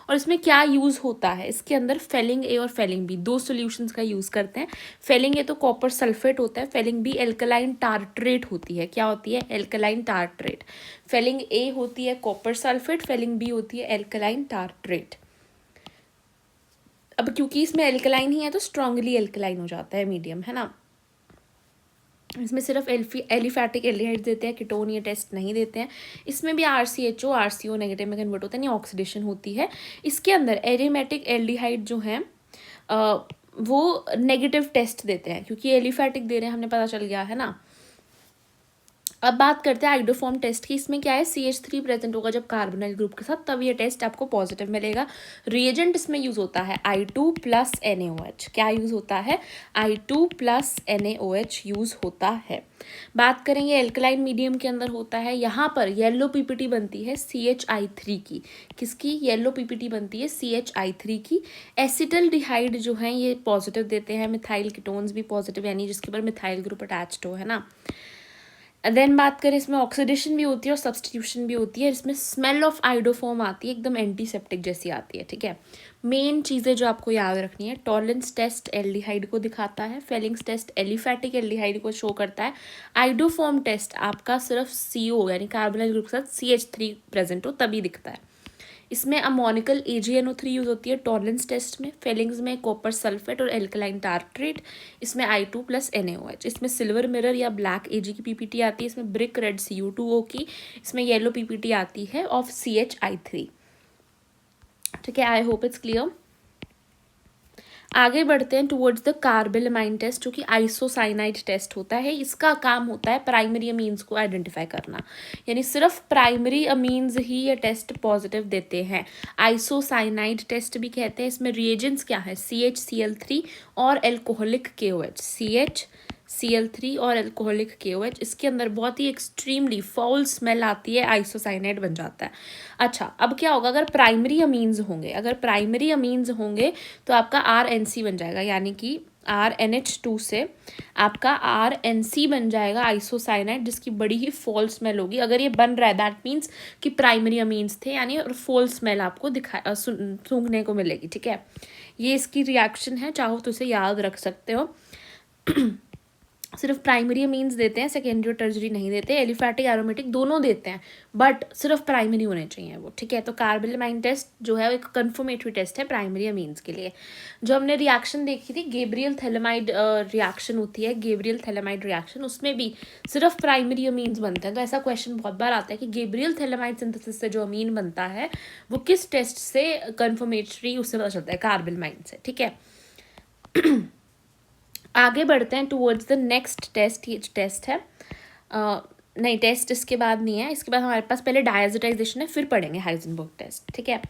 और इसमें क्या यूज़ होता है, इसके अंदर फेलिंग ए और फेलिंग बी दो सॉल्यूशंस का यूज़ करते हैं। फेलिंग ए तो कॉपर सल्फेट होता है, फेलिंग बी एल्कलाइन टार्ट्रेट होती है। क्या होती है? Alkaline tartrate. फेलिंग ए होती है कॉपर सल्फेट, फेलिंग बी होती है एल्कलाइन टार्ट्रेट। अब क्योंकि इसमें एल्कलाइन ही है तो स्ट्रांगली एल्कलाइन हो जाता है, मीडियम है ना। इसमें सिर्फ एलिफैटिक एल्डिहाइड देते हैं, कीटोन ये टेस्ट नहीं देते हैं। इसमें भी RCHO RCO नेगेटिव में कन्वर्ट होता है, नहीं ऑक्सीडेशन होती है। इसके अंदर एरोमेटिक एल्डिहाइड जो हैं वो नेगेटिव टेस्ट देते हैं, क्योंकि एलिफैटिक दे रहे हैं, हमने पता चल गया है ना। अब बात करते हैं आइडोफॉर्म टेस्ट की। इसमें क्या है, CH3 प्रेजेंट होगा जब कार्बोनाइल ग्रुप के साथ, तब ये टेस्ट आपको पॉजिटिव मिलेगा। रिएजेंट इसमें यूज होता है I2 + NaOH। क्या यूज होता है? I2 + NaOH यूज होता है। बात करेंगे एल्कलाइन मीडियम के अंदर होता है, यहाँ पर येलो PPT बनती है CHI3 की। किसकी? येलो PPT बनती है CHI3 की। एसिटल्डिहाइड जो है ये पॉजिटिव देते हैं, मिथाइल कीटोन्स भी पॉजिटिव, यानी जिसके ऊपर मिथाइल ग्रुप अटैच्ड हो, है ना। देन बात करें, इसमें ऑक्सीडेशन भी होती है और सब्सटीट्यूशन भी होती है। इसमें स्मेल ऑफ आइडोफॉर्म आती है, एकदम एंटीसेप्टिक जैसी आती है, ठीक है। मेन चीज़ें जो आपको याद रखनी है, टॉलेंस टेस्ट एल्डिहाइड को दिखाता है, फेलिंग्स टेस्ट एलिफैटिक एल्डिहाइड को शो करता है, आइडोफॉर्म टेस्ट आपका सिर्फ CO यानी कार्बोनाइल ग्रुप के साथ CH3 प्रेजेंट हो तभी दिखता है। इसमें अमोनिकल AgNO3 यूज होती है टॉलेंस टेस्ट में, फेलिंग्स में कॉपर सल्फेट और एल्कलाइन टार्ट्रेट, इसमें I2 + NaOH। इसमें सिल्वर मिरर या ब्लैक Ag की PPT आती है, इसमें ब्रिक रेड Cu2O की, इसमें येलो PPT आती है ऑफ CHI3, ठीक है। I hope it's clear. आगे बढ़ते हैं टुवर्ड्स द कार्बेलामाइन टेस्ट, जो कि आइसोसाइनाइड टेस्ट होता है। इसका काम होता है प्राइमरी अमीन्स को आइडेंटिफाई करना, यानी सिर्फ प्राइमरी अमीन्स ही ये टेस्ट पॉजिटिव देते हैं। आइसोसाइनाइड टेस्ट भी कहते हैं। इसमें रिएजेंट्स क्या है? CHCl3 और एल्कोहलिक KOH। CHCl3 और एल्कोहलिक KOH। इसके अंदर बहुत ही एक्सट्रीमली फाउल स्मेल आती है, आइसोसाइनाइड बन जाता है। अच्छा, अब क्या होगा अगर प्राइमरी अमीन्स होंगे, तो आपका RNC बन जाएगा, यानी कि RNH2 से आपका RNC बन जाएगा आइसोसाइनाइड, जिसकी बड़ी ही फॉल स्मेल होगी। अगर ये बन रहा है दैट मीन्स कि प्राइमरी अमीन्स थे, यानी फॉल स्मेल आपको सूंघने को मिलेगी, ठीक है। ये इसकी रिएक्शन है, चाहो तो इसे याद रख सकते हो। सिर्फ प्राइमरी अमीन्स देते हैं, सेकेंडरी और टर्जरी नहीं देते। एलिफैटिक एरोमेटिक दोनों देते हैं, बट सिर्फ प्राइमरी होने चाहिए वो, ठीक है। तो कार्बेलामाइन टेस्ट जो है वो एक कंफर्मेटरी टेस्ट है प्राइमरी अमीन्स के लिए। जो हमने रिएक्शन देखी थी, गेब्रियल थैलेमाइड रिएक्शन होती है, गेब्रियल थैलेमाइड रिएक्शन, उसमें भी सिर्फ प्राइमरी अमीन्स बनते हैं। तो ऐसा क्वेश्चन बहुत बार आता है कि गेब्रियल थैलेमाइड सिंथेसिस से जो अमीन बनता है वो किस टेस्ट से कंफर्मेटरी, उससे पता चलता है कार्बेलामाइन से, ठीक है। आगे बढ़ते हैं टुवर्ड्स द नेक्स्ट टेस्ट। ये टेस्ट है नहीं, टेस्ट इसके बाद नहीं है, इसके बाद हमारे पास पहले डायएज़ोटाइजेशन है, फिर पढ़ेंगे हाइजेनबर्ग टेस्ट, ठीक है।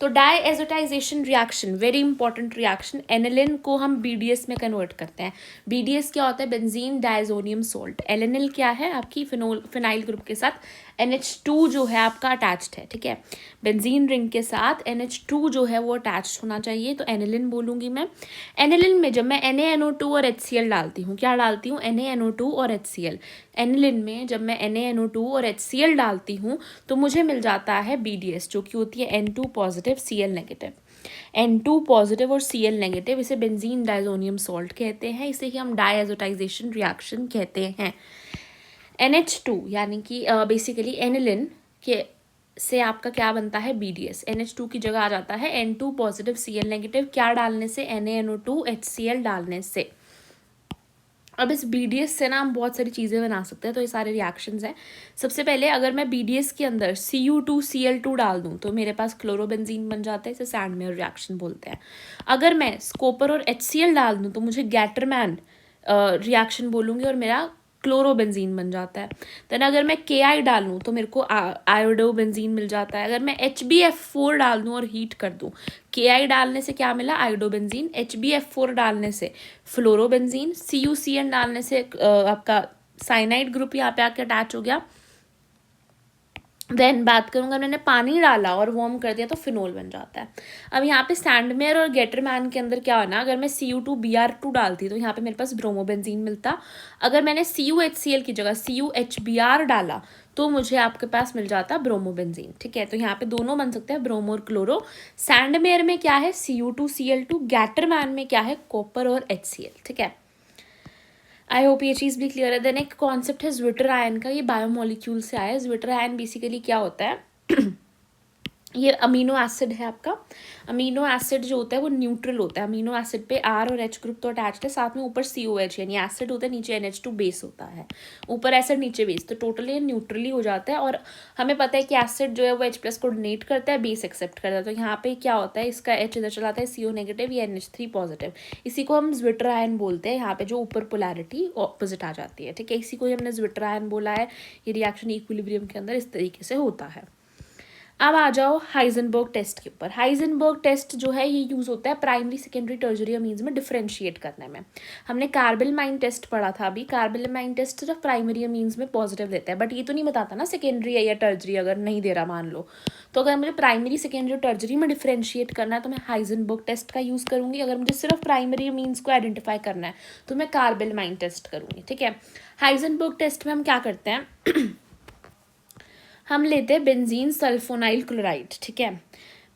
तो diazotization reaction, very important reaction. Aniline को हम BDS में कन्वर्ट करते हैं। BDS क्या होता है? Benzene diazonium salt. एलेनिल क्या है? आपकी फिनाइल ग्रुप के साथ NH2 जो है आपका अटैच्ड है, ठीक है। बेंजीन रिंग के साथ NH2 जो है वो अटैच्ड होना चाहिए, तो एनिलिन बोलूँगी मैं। एनिलिन में जब मैं NaNO2 और HCl डालती हूँ, क्या डालती हूँ, NaNO2 और HCl। एनिलिन में जब मैं NaNO2 और HCl डालती हूँ तो मुझे मिल जाता है BDS, जो कि होती है N2 positive Cl negative. N2 positive और Cl नेगेटिव, इसे बेंजीन डाइजोनियम सॉल्ट कहते हैं, इसे ही हम डायजोटाइजेशन रिएक्शन कहते हैं। NH2 यानी कि बेसिकली एनिलिन के से आपका क्या बनता है, BDS। NH2 की जगह आ जाता है N2 पॉजिटिव Cl नेगेटिव, क्या डालने से, NaNO2 HCl डालने से। अब इस BDS से ना हम बहुत सारी चीज़ें बना सकते हैं, तो ये सारे रिएक्शंस हैं। सबसे पहले अगर मैं BDS के अंदर Cu2Cl2 डाल दूँ तो मेरे पास क्लोरोबेंजीन बन जाता है, इसे सैंडमेयर रिएक्शन बोलते हैं। अगर मैं स्कोपर और HCl डाल दूँ तो मुझे गैटरमैन रिएक्शन बोलूँगी और मेरा क्लोरोबेंजीन बन जाता है। देन अगर मैं Ki डालूँ तो मेरे को आयोडोबेंजीन मिल जाता है। अगर मैं HbF4 डाल दूँ और हीट कर दूँ, Ki डालने से क्या मिला, आयोडोबेंजीन, HbF4 डालने से फ्लोरोबेंजीन, CuCN डालने से आपका साइनाइड ग्रुप यहाँ पे आके अटैच हो गया। देन बात करूँगा, मैंने पानी डाला और वार्म कर दिया तो फिनोल बन जाता है। अब यहाँ पे सैंडमेयर और गेटरमैन के अंदर क्या होना, अगर मैं Cu2Br2 डालती तो यहाँ पे मेरे पास ब्रोमोबेंजीन मिलता। अगर मैंने CuHCl की जगह CuHBr डाला तो मुझे आपके पास मिल जाता ब्रोमोबेंजीन, ठीक है। तो यहाँ पे दोनों बन सकते हैं, ब्रोमो और क्लोरो। सैंडमेयर में क्या है, Cu2Cl2, गैटरमैन में क्या है, कॉपर और HCl, ठीक है। आई होप ये चीज़ भी क्लियर है। देन एक कॉन्सेप्ट है ज्विटर आयन का, ये बायोमोलिक्यूल से आया है। ज्विटर आयन बेसिकली क्या होता है ये अमीनो एसिड है आपका। अमीनो एसिड जो होता है वो न्यूट्रल होता है। अमीनो एसिड पे R और H ग्रुप तो अटैच्ड है, साथ में ऊपर COH यानी एसिड होता है, नीचे NH2 बेस होता है, ऊपर एसिड नीचे बेस, तो टोटली न्यूट्रली हो जाता है। और हमें पता है कि एसिड जो है वो H+ को डोनेट करता है, बेस एक्सेप्ट करता है। तो यहाँ पे क्या होता है, इसका H इधर चला आता है, CO नेगेटिव, या NH3 पॉजिटिव, इसी को हम ज्विटर आयन बोलते हैं। यहाँ पे जो ऊपर पोलैरिटी ऑपोजिट आ जाती है, ठीक है, इसी को हमने ज्विटर आयन बोला है। ये रिएक्शन इक्विलिब्रियम के अंदर इस तरीके से होता है। अब आ जाओ हाइजेनबर्ग टेस्ट के ऊपर। हाइजेनबर्ग टेस्ट जो है ये यूज़ होता है प्राइमरी, सेकेंडरी, टर्जरी अमीन्स में डिफरेंशिएट करने में। हमने कार्बेलमाइन टेस्ट पढ़ा था अभी। कार्बेलमाइन टेस्ट सिर्फ प्राइमरी अमीन्स में पॉजिटिव देता है, बट ये तो नहीं बताता ना सेकेंडरी है या टर्जरी, अगर नहीं दे रहा मान लो। तो अगर मुझे प्राइमरी, सेकेंडरी और टर्जरी में डिफरेंशिएट करना है तो मैं हाइजेनबर्ग टेस्ट का यूज़ करूँगी। अगर मुझे सिर्फ प्राइमरी अमीन्स को आइडेंटिफाई करना है तो मैं कार्बेलमाइन टेस्ट करूँगी, ठीक है। हाइजेनबर्ग टेस्ट में हम क्या करते हैं हम लेते हैं बेंजीन सल्फोनाइल क्लोराइड, ठीक है।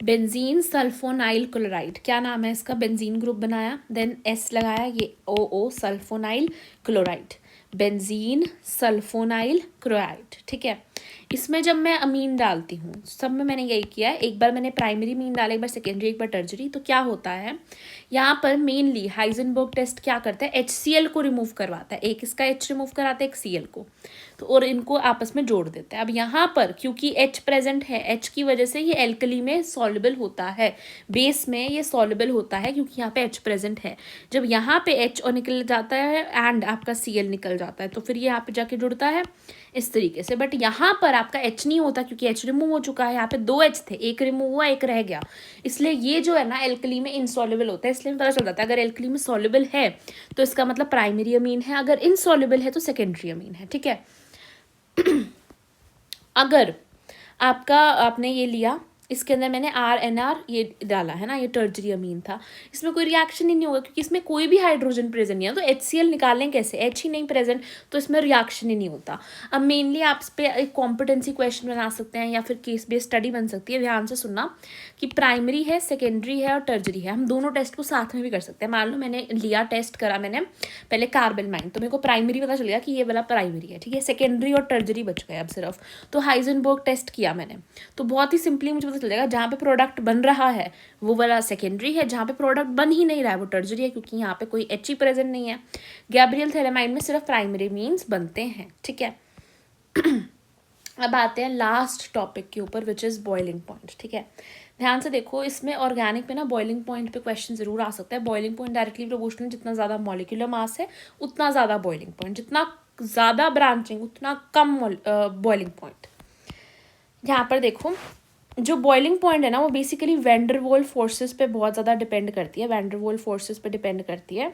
बेंजीन सल्फोनाइल क्लोराइड, क्या नाम है इसका, बेंजीन ग्रुप बनाया, देन S लगाया, ये OO sulfonyl chloride, benzene sulfonyl chloride, ठीक है। इसमें जब मैं अमीन डालती हूँ, सब में मैंने यही किया है, एक बार मैंने प्राइमरी मीन डाला, एक बार सेकेंडरी, एक बार टर्जरी। तो क्या होता है यहाँ पर मेनली हाइजेनबर्ग टेस्ट क्या करता है, HCl को रिमूव करवाता है, एक इसका H रिमूव कराता है, एक Cl को, तो और इनको आपस में जोड़ देता है। अब यहाँ पर क्योंकि H प्रेजेंट है, H की वजह से ये एल्कली में सॉल्युबल होता है, बेस में ये सॉल्युबल होता है क्योंकि यहाँ पे H प्रेजेंट है। जब यहाँ पे H और निकल जाता है एंड आपका Cl निकल जाता है तो फिर ये यहाँ पे जाके जुड़ता है इस तरीके से। बट यहाँ पर आपका H नहीं होता क्योंकि H रिमूव हो चुका है। यहाँ पे 2 H थे, एक रिमूव हुआ, एक रह गया, इसलिए ये जो है ना एल्कली में इनसॉल्युबल होता है। इसलिए पता चल जाता है अगर एल्कली में सॉल्युबल है तो इसका मतलब प्राइमरी अमीन है, अगर इनसॉल्युबल है तो सेकेंडरी अमीन है, ठीक है। अगर आपने ये लिया, इसके अंदर मैंने RNR ये डाला है ना, ये टर्जरी अमीन था, इसमें कोई रिएक्शन ही नहीं होगा क्योंकि इसमें कोई भी हाइड्रोजन प्रेजेंट नहीं है। तो HCl निकालें कैसे, H ही नहीं प्रेजेंट, तो इसमें रिएक्शन ही नहीं होता। अब मेनली आप इस पर एक कॉम्पिटेंसी क्वेश्चन बना सकते हैं या फिर केस बेस्ड स्टडी बन सकती है। ध्यान से सुनना कि प्राइमरी है, सेकेंडरी है और टर्जरी है, हम दोनों टेस्ट को साथ में भी कर सकते हैं। मान लो मैंने लिया, टेस्ट करा मैंने पहले कार्बेलमाइन, तो मेरे को प्राइमरी पता चल गया कि ये वाला प्राइमरी है, ठीक है। सेकेंडरी और टर्जरी बच गए अब सिर्फ, तो हाइजेनबर्ग टेस्ट किया मैंने, तो बहुत ही सिंपली मुझे चल जाएगा जहाँ पे प्रोडक्ट बन रहा है वो वाला सेकेंडरी है, जहाँ पे प्रोडक्ट बन ही नहीं रहा है वो टर्जरी है क्योंकि यहाँ पे कोई H ही प्रेजेंट नहीं है। गैब्रियल थेरामाइड में सिर्फ प्राइमरी मीन्स बनते हैं, ठीक है। अब आते हैं लास्ट टॉपिक के ऊपर विच इज़ बॉइलिंग पॉइंट, ठीक है। ध्यान से देखो, इसमें ऑर्गेनिक पे ना बॉइलिंग पॉइंट पे क्वेश्चन जरूर आ सकता है। बॉइलिंग पॉइंट डायरेक्टली प्रोपोर्शनल, जितना ज़्यादा मॉलिक्यूलर मास है उतना ज़्यादा बॉइलिंग पॉइंट, जितना ज़्यादा ब्रांचिंग उतना कम बॉइलिंग पॉइंट। यहाँ पर देखो जो बॉइलिंग पॉइंट है ना वो basically van der Waals forces पे बहुत ज़्यादा डिपेंड करती है, वैन डर वाल्स फोर्सेस पे डिपेंड करती है।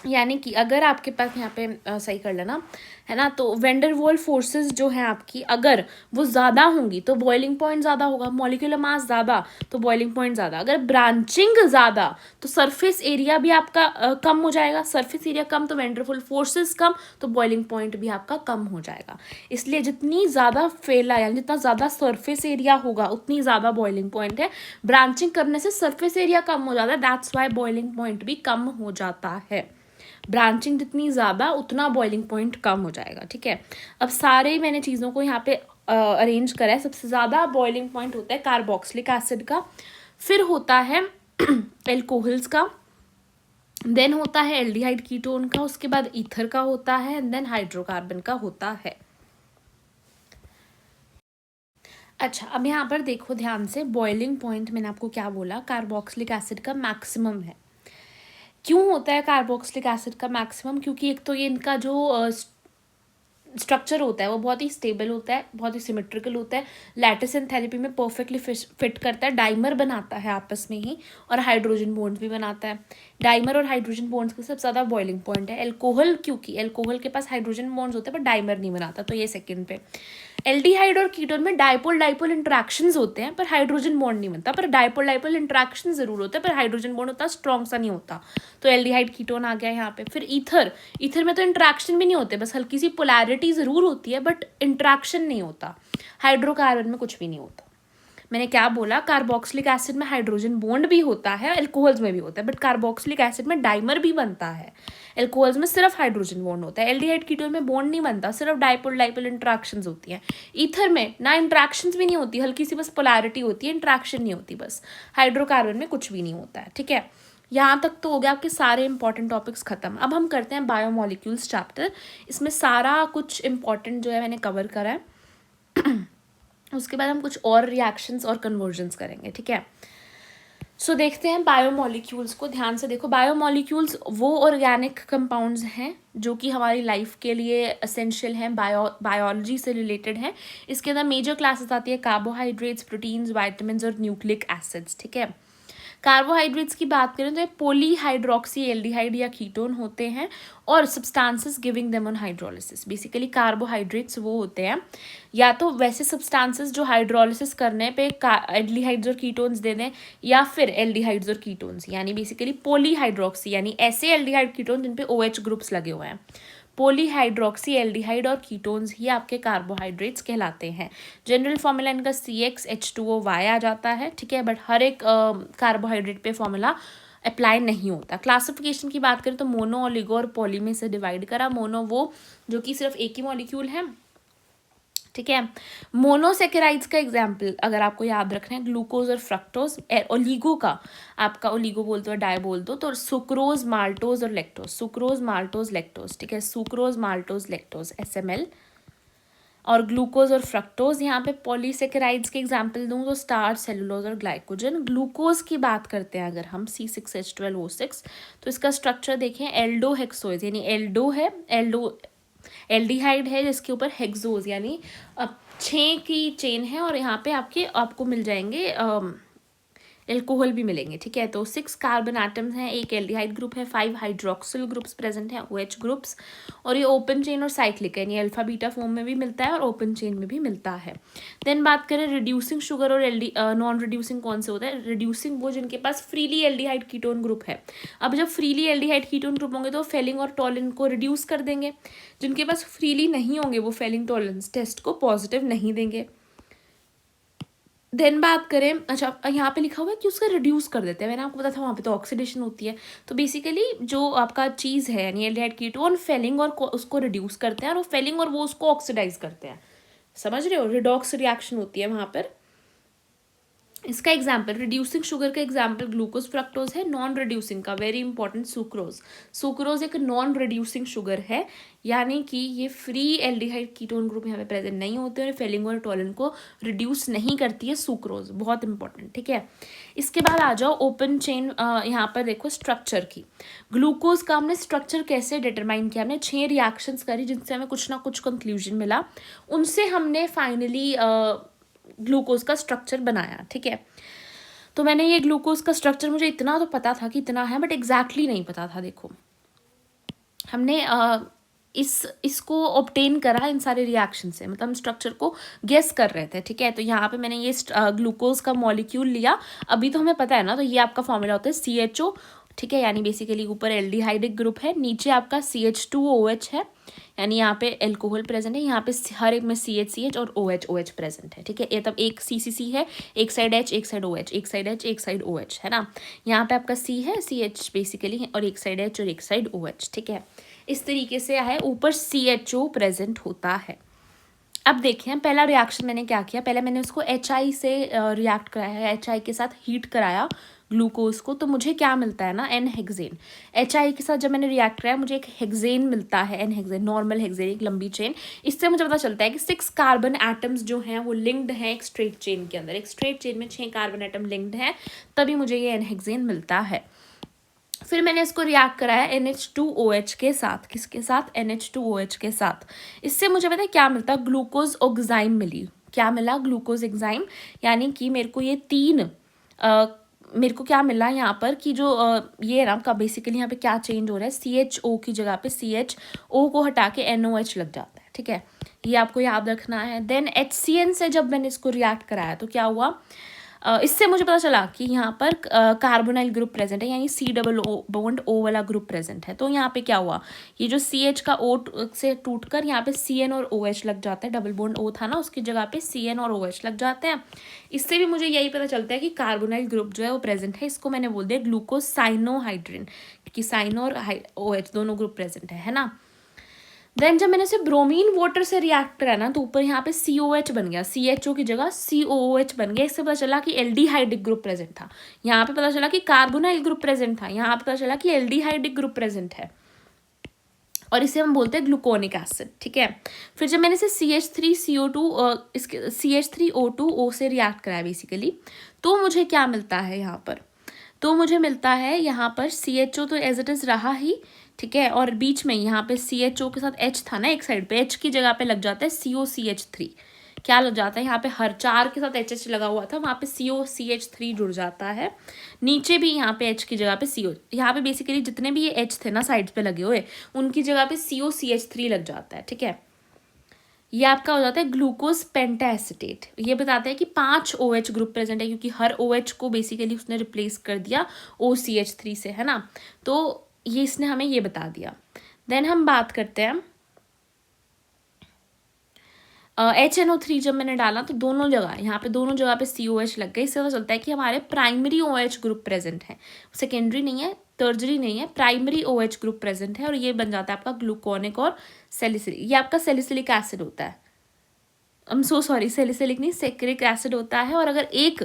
यानी कि अगर आपके पास यहाँ पे सही कर लेना है ना, तो वेंडर वॉल फोर्सेस जो है आपकी, अगर वो ज़्यादा होंगी तो बॉइलिंग पॉइंट ज़्यादा होगा, मॉलिक्यूलर मास ज़्यादा तो बॉइलिंग पॉइंट ज़्यादा, अगर ब्रांचिंग ज़्यादा तो सरफेस एरिया भी आपका कम हो जाएगा, सरफेस एरिया कम तो वेंडर वॉल फोर्सेस कम तो बॉइलिंग पॉइंट भी आपका कम हो जाएगा। इसलिए जितनी ज़्यादा फैला यानी जितना ज़्यादा सरफेस एरिया होगा उतनी ज़्यादा बॉइलिंग पॉइंट है। ब्रांचिंग करने से सरफेस एरिया कम हो जाता है, दैट्स वाई बॉइलिंग पॉइंट भी कम हो जाता है। ब्रांचिंग जितनी ज़्यादा उतना बॉइलिंग पॉइंट कम हो जाएगा। ठीक है, अब सारे मैंने चीज़ों को यहाँ पे अरेंज करा है। सबसे ज़्यादा बॉइलिंग पॉइंट होता है कार्बोक्सिलिक एसिड का, फिर होता है एल्कोहल्स का, देन होता है एल्डिहाइड कीटोन का, उसके बाद ईथर का होता है, एंड देन हाइड्रोकार्बन का होता है। अच्छा, अब यहाँ पर देखो ध्यान से, बॉइलिंग पॉइंट मैंने आपको क्या बोला, कार्बोक्सिलिक एसिड का मैक्सिमम है। क्यों होता है कार्बोक्सिलिक एसिड का मैक्सिमम? क्योंकि एक तो ये इनका जो स्ट्रक्चर होता है वो बहुत ही स्टेबल होता है, बहुत ही सिमेट्रिकल होता है, लैटिस एंथैल्पी में परफेक्टली फिट करता है, डाइमर बनाता है आपस में ही, और हाइड्रोजन बॉन्ड्स भी बनाता है। डाइमर और हाइड्रोजन बॉन्ड्स का सबसे ज़्यादा बॉइलिंग पॉइंट है। एल्कोहल, क्योंकि एल्कोहल के पास हाइड्रोजन बॉन्ड्स होते हैं पर डाइमर नहीं बनाता, तो ये सेकंड पे। एल्डिहाइड और कीटोन में डाइपोल डाइपोल इंट्रैक्शंस होते हैं पर हाइड्रोजन बॉन्ड नहीं बनता, पर डाइपोल डाइपोल इंट्रैक्शन जरूर होते हैं पर हाइड्रोजन बॉन्ड उतना स्ट्रॉन्ग सा नहीं होता, तो एल्डिहाइड कीटोन आ गया यहाँ पे। फिर ईथर, ईथर में तो इंट्रैक्शन भी नहीं होते, बस हल्की सी पोलैरिटी जरूर होती है बट इंट्रैक्शन नहीं होता। हाइड्रोकार्बन में कुछ भी नहीं होता। मैंने क्या बोला, कार्बोक्सिलिक एसिड में हाइड्रोजन बॉन्ड भी होता है, एल्कोहल्स में भी होता है, बट कार्बोक्सिलिक एसिड में डाइमर भी बनता है। एल्कोहल्स में सिर्फ हाइड्रोजन बॉन्ड होता है। एल्डिहाइड कीटोन में बॉन्ड नहीं बनता, सिर्फ डाइपोल डाइपोल इंट्रैक्शंस होती हैं। ईथर में ना इंट्रैक्शंस भी नहीं होती, हल्की सी बस पोलैरिटी होती है, इंट्रैक्शन नहीं होती बस। हाइड्रोकार्बन में कुछ भी नहीं होता है। ठीक है, यहाँ तक तो हो गया आपके सारे इंपॉर्टेंट टॉपिक्स खत्म। अब हम करते हैं बायोमोलिक्यूल्स चैप्टर। इसमें सारा कुछ इंपॉर्टेंट जो है मैंने कवर करा है। उसके बाद हम कुछ और रिएक्शंस और कन्वर्जन्स करेंगे। ठीक है, सो देखते हैं बायोमोलिक्यूल्स को। ध्यान से देखो, बायोमोलिक्यूल्स वो ऑर्गेनिक कंपाउंड्स हैं जो कि हमारी लाइफ के लिए असेंशियल हैं, बायोलॉजी से रिलेटेड हैं। इसके अंदर मेजर क्लासेस आती है कार्बोहाइड्रेट्स, प्रोटीन्स, वाइटामिन और न्यूक्लिक एसिड्स। ठीक है, कार्बोहाइड्रेट्स की बात करें तो ये पॉलीहाइड्रोक्सी एल्डिहाइड या कीटोन होते हैं, और substances giving them on hydrolysis. Basically carbohydrates वो होते हैं या तो वैसे सब्सटेंसेस जो हाइड्रोलिसिस करने पे एल्डिहाइड्स और कीटोन्स दे दें, या फिर एल्डिहाइड्स और कीटोन्स, यानी बेसिकली पॉलीहाइड्रोक्सी यानी ऐसे एल्डिहाइड कीटोन जिन पे OH ग्रुप्स लगे हुए हैं। पॉलीहाइड्रोक्सी एल्डिहाइड और कीटोन्स ही आपके कार्बोहाइड्रेट्स कहलाते हैं। जनरल फॉर्मूला इनका CxH2OY आ जाता है। ठीक है, बट हर एक कार्बोहाइड्रेट पे फॉर्मूला अप्लाई नहीं होता। क्लासिफिकेशन की बात करें तो मोनो, ओलिगो और पॉली में से डिवाइड करा। मोनो वो जो कि सिर्फ एक ही मॉलिक्यूल है। ठीक है, मोनोसेकेराइड्स का एग्जाम्पल अगर आपको याद रखना है, ग्लूकोज और फ्रक्टोज। ओलिगो का आपका ओलिगो बोल दो, डाई बोल दो, तो सुक्रोज, माल्टोज और लेक्टोज। Sucrose, maltose, lactose. ठीक है, सुक्रोज, माल्टोज, लेक्टोज, SML। और ग्लूकोज और फ्रक्टोज। यहाँ पे पॉलीसेकेराइड्स के एग्जाम्पल दूँ तो स्टार्च, सेलुलोज और ग्लाइकोजन। ग्लूकोज की बात करते हैं अगर हम, C6H12O6, तो इसका स्ट्रक्चर देखें, एल्डो हेक्सोइज, यानी एल्डो है, एल्डो एल्डिहाइड है जिसके ऊपर हेक्सोज यानी 6 की चेन है, और यहाँ पे आपको मिल जाएंगे एल्कोहल भी मिलेंगे। ठीक है, तो 6 कार्बन एटम्स हैं, एक एल्डिहाइड ग्रुप है, 5 हाइड्रोक्सिल ग्रुप्स प्रेजेंट हैं, OH ग्रुप्स, और ये ओपन चेन और साइक्लिक है, यानी अल्फा बीटा फॉर्म में भी मिलता है और ओपन चेन में भी मिलता है। देन बात करें रिड्यूसिंग शुगर और नॉन रिड्यूसिंग कौन से होता है? रिड्यूसिंग वो जिनके पास फ्रीली एल्डिहाइड कीटोन ग्रुप है। अब जब फ्रीली एल्डिहाइड कीटोन ग्रुप होंगे तो फेलिंग और टॉलिन को रिड्यूस कर देंगे। जिनके पास फ्रीली नहीं होंगे वो फेलिंग टॉलरेंस टेस्ट को पॉजिटिव नहीं देंगे। देन बात करें, अच्छा यहाँ पे लिखा हुआ है कि उसका रिड्यूस कर देते हैं, मैंने आपको बताया था वहाँ पे तो ऑक्सीडेशन होती है। तो बेसिकली जो आपका चीज़ है यानी एल्डिहाइड कीटोन फेलिंग और उसको रिड्यूस करते हैं, और वो फेलिंग और वो उसको ऑक्सीडाइज करते हैं। समझ रहे हो, रिडॉक्स रिएक्शन होती है वहाँ पर। इसका एग्जाम्पल, रिड्यूसिंग शुगर का एग्जाम्पल ग्लूकोज, फ्रक्टोज है। नॉन रिड्यूसिंग का वेरी इंपॉर्टेंट सुक्रोज। सुक्रोज एक नॉन रिड्यूसिंग शुगर है, यानी कि ये फ्री एल्डिहाइड कीटोन ग्रुप यहाँ पे प्रेजेंट नहीं होते और फेलिंग और टॉलिन को रिड्यूस नहीं करती है सुक्रोज, बहुत इंपॉर्टेंट। ठीक है, इसके बाद आ जाओ ओपन चेन। यहाँ पर देखो स्ट्रक्चर की, ग्लूकोज का हमने स्ट्रक्चर कैसे डिटरमाइन किया, हमने 6 रिएक्शंस करी जिनसे हमें कुछ ना कुछ कंक्लूजन मिला, उनसे हमने फाइनली ग्लूकोज का स्ट्रक्चर बनाया। ठीक है, तो मैंने ये ग्लूकोज का स्ट्रक्चर, मुझे इतना तो पता था कि इतना है, बट एग्जैक्टली नहीं पता था। देखो हमने इसको ऑब्टेन करा इन सारे रिएक्शन से, मतलब हम स्ट्रक्चर को गेस कर रहे थे, ठीक है। तो यहाँ पे मैंने ये ग्लूकोज का मॉलिक्यूल लिया, अभी तो हमें पता है ना, तो ये आपका फॉर्मूला होता है CHO, ठीक है, यानी बेसिकली ऊपर एल्डिहाइडिक ग्रुप है, नीचे आपका CH2OH है, यानी यहाँ पे एल्कोहल प्रेजेंट है, यहाँ पे हर एक में CH और OH प्रेजेंट है, ठीक है। ये तब एक CCC है, एक साइड H एक साइड OH, एक साइड H एक साइड OH, है ना। यहाँ पे आपका C है, CH बेसिकली है, और एक साइड H और एक साइड OH, ठीक है। इस तरीके से है, ऊपर CHO प्रेजेंट होता है। अब देखिए पहला रिएक्शन मैंने क्या किया, पहले मैंने उसको HI से रिएक्ट कराया है, HI के साथ हीट कराया ग्लूकोज को, तो मुझे क्या मिलता है ना, एन हेक्सेन। HI के साथ जब मैंने रिएक्ट कराया मुझे एक हेक्सेन मिलता है, एन हेक्सेन, नॉर्मल हेक्सेन, एक लंबी चेन। इससे मुझे पता चलता है कि 6 कार्बन एटम्स जो हैं वो लिंक्ड हैं एक स्ट्रेट चेन के अंदर, एक स्ट्रेट चेन में 6 कार्बन एटम लिंक्ड हैं, तभी मुझे ये एन हेक्सेन मिलता है। फिर मैंने इसको रिएक्ट कराया NH2OH के साथ, किसके साथ, NH2OH के साथ। इससे मुझे पता है क्या मिलता है, ग्लूकोज ऑक्साइम मिली। क्या मिला, ग्लूकोज एग्जाइम, यानी कि मेरे को ये मेरे को क्या मिला यहाँ पर कि जो ये ना का बेसिकली यहाँ पे क्या चेंज हो रहा है, CHO की जगह पे CHO को हटा के NOH लग जाता है, ठीक है, ये आपको याद रखना है। देन HCN से जब मैंने इसको रिएक्ट कराया तो क्या हुआ, इससे मुझे पता चला कि यहाँ पर कार्बोनाइल ग्रुप प्रेजेंट है, यानी COO वाला ग्रुप प्रेजेंट है। तो यहाँ पे क्या हुआ, ये जो CH का O से टूटकर यहाँ पे CN और OH लग जाता है, डबल बॉन्ड O था ना, उसकी जगह पे CN और OH लग जाते हैं। इससे भी मुझे यही पता चलता है कि कार्बोनाइल ग्रुप जो है वो प्रेजेंट है। इसको मैंने बोल दिया ग्लूकोज साइनोहाइड्रिन, क्योंकि साइनो और OH दोनों ग्रुप प्रेजेंट है ना। देन जब मैंने इसे ब्रोमीन वाटर से रिएक्ट करा ना, तो ऊपर यहाँ पे COH बन गया, CHO की जगह COOH बन गया। इससे पता चला कि एल्डिहाइडिक ग्रुप प्रेजेंट था। यहाँ पे पता चला कि कार्बोनाइल ग्रुप प्रेजेंट था, यहाँ पे पता चला कि एल्डिहाइडिक ग्रुप प्रेजेंट है, और इसे हम बोलते हैं ग्लूकोनिक एसिड, ठीक है। फिर जब मैंने इसे CH3O2 से रिएक्ट कराया बेसिकली, तो मुझे क्या मिलता है यहाँ पर, तो मुझे मिलता है यहाँ पर CHO तो एज इट इज़ रहा ही, ठीक है, और बीच में यहाँ पे CHO के साथ H था ना, एक साइड पे H की जगह पे लग जाता है COCH3। क्या लग जाता है यहाँ पे, हर 4 के साथ HH लगा हुआ था, वहाँ पे COCH3 जुड़ जाता है। नीचे भी यहाँ पे H की जगह पे CO, यहाँ पे बेसिकली जितने भी ये H थे ना साइड्स पे लगे हुए, उनकी जगह पे COCH3 लग जाता है, ठीक है। ये आपका हो जाता है ग्लूकोज पेंटाएसिटेट। ये बताता है कि 5 OH ग्रुप प्रेजेंट है, क्योंकि हर OH को बेसिकली उसने रिप्लेस कर दिया OCH3 से, है ना। तो ये इसने हमें ये बता दिया। देन हम बात करते हैं HNO3 जब मैंने डाला तो दोनों जगह, यहाँ पे दोनों जगह पे COH लग गई। इससे पता चलता है कि हमारे प्राइमरी OH ग्रुप प्रेजेंट है, सेकेंडरी नहीं है, टर्जरी नहीं है, प्राइमरी OH ग्रुप प्रेजेंट है, और ये बन जाता है आपका ग्लूकोनिक और सैलिसिलिक। ये आपका सैलिसिलिक एसिड होता है, सैलिसिलिक नहीं, सैक्रिक एसिड होता है। और अगर एक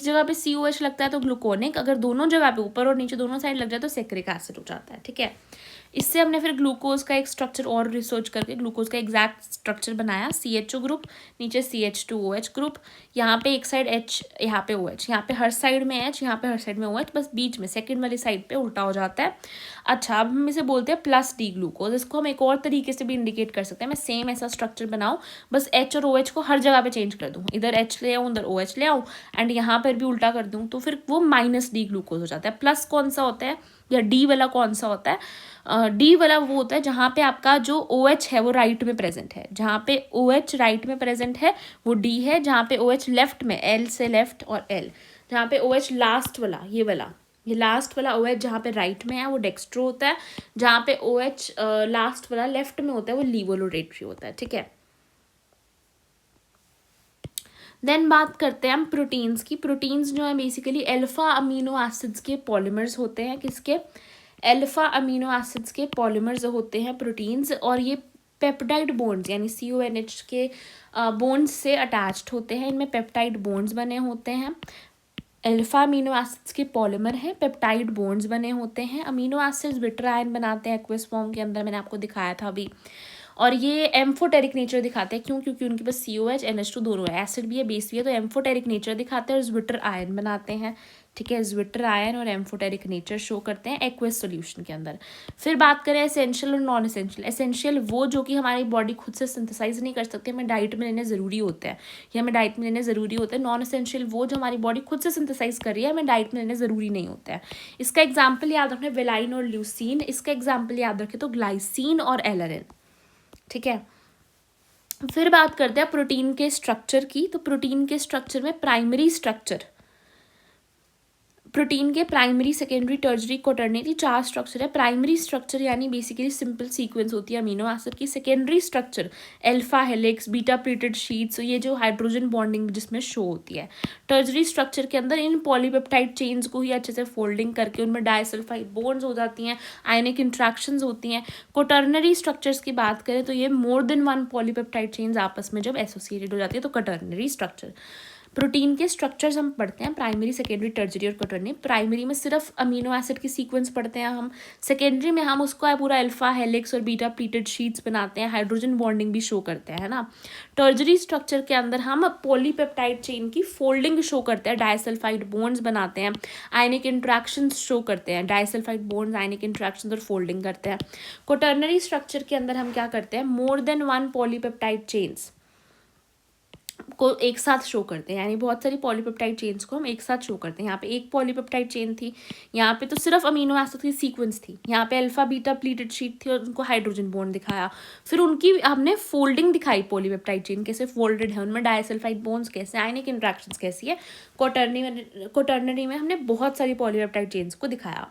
जगह पे COH लगता है तो ग्लूकोनिक, अगर दोनों जगह पे ऊपर और नीचे दोनों साइड लग जाए तो सैक्रिक एसिड हो जाता है, ठीक है। इससे हमने फिर ग्लूकोज का एक स्ट्रक्चर और रिसर्च करके ग्लूकोज का एग्जैक्ट स्ट्रक्चर बनाया। CHO ग्रुप, नीचे CH2OH ग्रुप, यहाँ पे एक साइड H, यहाँ पे OH, यहाँ पे हर साइड में H, यहाँ पे हर साइड में OH, बस बीच में सेकंड वाली साइड पे उल्टा हो जाता है। अच्छा, अब हम इसे बोलते हैं +D ग्लूकोज। इसको हम एक और तरीके से भी इंडिकेट कर सकते हैं। मैं सेम ऐसा स्ट्रक्चर बनाऊँ, बस H और OH को हर जगह पे चेंज कर दूँ, इधर H ले आऊँ, उधर OH ले आऊँ, एंड यहाँ पर भी उल्टा कर दूँ, तो फिर वो -D ग्लूकोज हो जाता है। प्लस कौन सा होता है, या D वाला कौन सा होता है, D वाला वो होता है जहाँ पे आपका जो OH है वो राइट में प्रेजेंट है। जहाँ पे OH राइट में प्रेजेंट है वो D है, जहाँ पे OH लेफ्ट में, L से लेफ्ट और L, जहाँ पे OH लास्ट वाला, ये लास्ट वाला OH जहाँ पे राइट में है वो डेक्स्ट्रो होता है, जहाँ पे OH लास्ट वाला लेफ्ट में होता है वो लीवोलोडेट्री होता है, ठीक है। देन बात करते हैं हम प्रोटीन्स की। प्रोटीन्स जो है बेसिकली अल्फा अमीनो एसिड्स के पॉलीमर्स होते हैं, किसके, अल्फा अमीनो एसिड्स के पॉलीमर्स होते हैं प्रोटीन्स, और ये पेप्टाइड बॉन्ड्स यानी CONH के बॉन्ड्स से अटैच्ड होते हैं। इनमें पेप्टाइड बॉन्ड्स बने होते हैं। अल्फा अमीनो एसिड्स के पॉलीमर हैं, पेप्टाइड बॉन्ड्स बने होते हैं। अमीनो एसिड्स बिटर आयन बनाते हैं एक्वस फॉर्म के अंदर, मैंने आपको दिखाया था अभी। और ये एम्फोटेरिक नेचर दिखाते हैं, क्यों? क्योंकि उनके पास COH NH2 दोनों है, एसिड भी है बेस भी है, तो एम्फोटेरिक नेचर दिखाते हैं और ज्विटर आयन बनाते हैं, ठीक है। ज्विटर आयन और एम्फोटेरिक नेचर शो करते हैं एक्वस सॉल्यूशन के अंदर। फिर बात करें एसेंशियल और नॉन एसेंशियल। एसेंशियल वो जो कि हमारी बॉडी खुद से सिंथेसाइज नहीं कर सकते, हमें डाइट में लेने ज़रूरी होते हैं, ये हमें डाइट में लेने ज़रूरी होते हैं। नॉन एसेंशियल वो जो हमारी बॉडी खुद से सिंथेसाइज कर रही है, हमें डाइट में लेने ज़रूरी नहीं होता है। इसका एग्जाम्पल याद रखना, वेलाइन और ल्यूसीन। इसका एग्जाम्पल याद रखें तो ग्लाइसिन और एलरिन, ठीक है। फिर बात करते हैं प्रोटीन के स्ट्रक्चर की। तो प्रोटीन के स्ट्रक्चर में प्राइमरी स्ट्रक्चर, प्रोटीन के प्राइमरी, सेकेंडरी, टर्जरी, क्वाटरनरी 4 स्ट्रक्चर है। प्राइमरी स्ट्रक्चर यानी बेसिकली सिंपल सीक्वेंस होती है अमीनो एसिड की। Secondary structure alpha helix, beta pleated sheets, ये जो हाइड्रोजन बॉन्डिंग जिसमें शो होती है। टर्जरी स्ट्रक्चर के अंदर इन पॉलीपेप्टाइड चेन्स को ही अच्छे से फोल्डिंग करके उनमें डाइसल्फाइड बॉन्ड्स हो जाती हैं, आयनिक इंट्रैक्शंस होती हैं। क्वाटरनरी स्ट्रक्चर्स की बात करें तो ये मोर देन 1 पॉलीपेप्टाइड चेन्स आपस में जब एसोसिएटेड हो जाती है तो क्वाटरनरी स्ट्रक्चर। प्रोटीन के स्ट्रक्चर्स हम पढ़ते हैं प्राइमरी, सेकेंडरी, टर्जरी और क्वाटरनरी। प्राइमरी में सिर्फ अमीनो एसिड की सीक्वेंस पढ़ते हैं हम। सेकेंडरी में हम उसको पूरा अल्फा हेलिक्स और बीटा प्लीटेड शीट्स बनाते हैं, हाइड्रोजन बॉन्डिंग भी शो करते हैं, है ना। टर्जरी स्ट्रक्चर के अंदर हम पॉलीपेप्टाइड चेन की फोल्डिंग शो करते हैं, डाइसल्फाइड बॉन्ड्स बनाते हैं, आयनिक इंट्रैक्शंस शो करते हैं, डाइसल्फाइड बॉन्ड्स, आयनिक इंट्रैक्शंस और फोल्डिंग करते हैं। क्वाटरनरी स्ट्रक्चर के अंदर हम क्या करते हैं, मोर देन 1 पॉलीपेप्टाइड चेन्स को एक साथ शो करते हैं, यानी बहुत सारी पॉलीपेप्टाइड चेन्स को हम एक साथ शो करते हैं। यहाँ पे एक पॉलीपेप्टाइड चेन थी, यहाँ पे तो सिर्फ अमीनो एसिड की सीक्वेंस थी, यहाँ पे अल्फा बीटा प्लीटेड शीट थी और उनको हाइड्रोजन बॉन्ड दिखाया। फिर उनकी हमने फोल्डिंग दिखाई, पॉलीपेप्टाइड चेन कैसे फोल्डेड है, उनमें डाइसल्फाइड बॉन्ड्स कैसे, आयनिक इंट्रैक्शंस कैसी है। क्वाटरनरी में हमने बहुत सारी पॉलीपेप्टाइड चेन्स को दिखाया।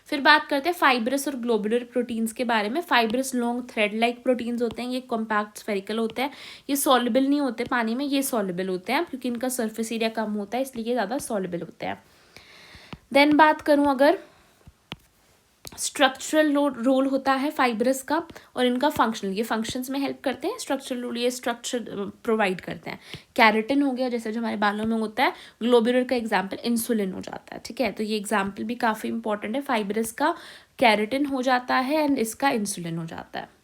फिर बात करते हैं फाइब्रस और ग्लोबुलर प्रोटीन्स के बारे में। Fibrous long thread like proteins होते हैं, ये कॉम्पैक्ट स्फेरिकल होते हैं, ये सॉल्युबल नहीं होते पानी में, ये सॉल्युबल होते हैं क्योंकि इनका सरफेस एरिया कम होता है, इसलिए ये ज़्यादा सॉल्युबल होते हैं। देन बात करूँ अगर स्ट्रक्चरल रोल होता है फाइब्रस का और इनका फंक्शनल, ये फंक्शंस में हेल्प करते हैं, स्ट्रक्चरल रोल ये स्ट्रक्चर प्रोवाइड करते हैं। कैरेटिन हो गया जैसे जो हमारे बालों में होता है, ग्लोबुलर का एग्जाम्पल इंसुलिन हो जाता है, ठीक है। तो ये एग्जाम्पल भी काफ़ी इंपॉर्टेंट है, फाइब्रस का कैरेटिन हो जाता है एंड इसका इंसुलिन हो जाता है।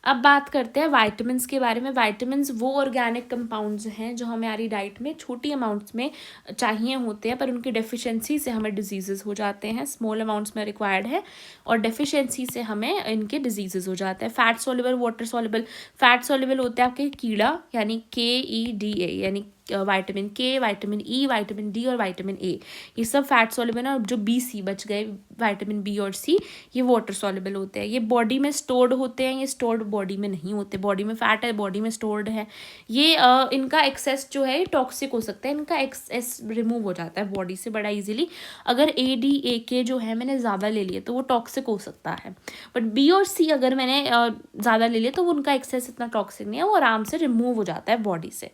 अब बात करते हैं वाइटामिन्स के बारे में। वाइटामिन्स वो ऑर्गेनिक कंपाउंड्स हैं जो हमारी डाइट में छोटी अमाउंट्स में चाहिए होते हैं, पर उनकी डेफिशिएंसी से हमें डिजीजेस हो जाते हैं। स्मॉल अमाउंट्स में रिक्वायर्ड है और डेफिशिएंसी से हमें इनके डिजीजेस हो जाते हैं। Fat soluble, water soluble. Fat soluble होता है आपके कीड़ा यानी KEDA, यानी विटामिन के, विटामिन ई, विटामिन डी और विटामिन ए, ये सब फैट सॉल्युबल है। और जो BC बच गए, विटामिन B और C, ये वाटर सॉल्युबल होते हैं। ये बॉडी में स्टोर्ड होते हैं, ये स्टोर्ड बॉडी में नहीं होते। बॉडी में फैट है, बॉडी में स्टोर्ड है। ये इनका एक्सेस जो है टॉक्सिक हो सकता है, इनका एक्सेस रिमूव हो जाता है बॉडी से बड़ा इजीली। अगर ADAK जो है मैंने ज़्यादा ले लिया तो वो टॉक्सिक हो सकता है, बट B और C अगर मैंने ज़्यादा ले लिया तो वो उनका एक्सेस इतना टॉक्सिक नहीं है, वो आराम से रिमूव हो जाता है बॉडी से,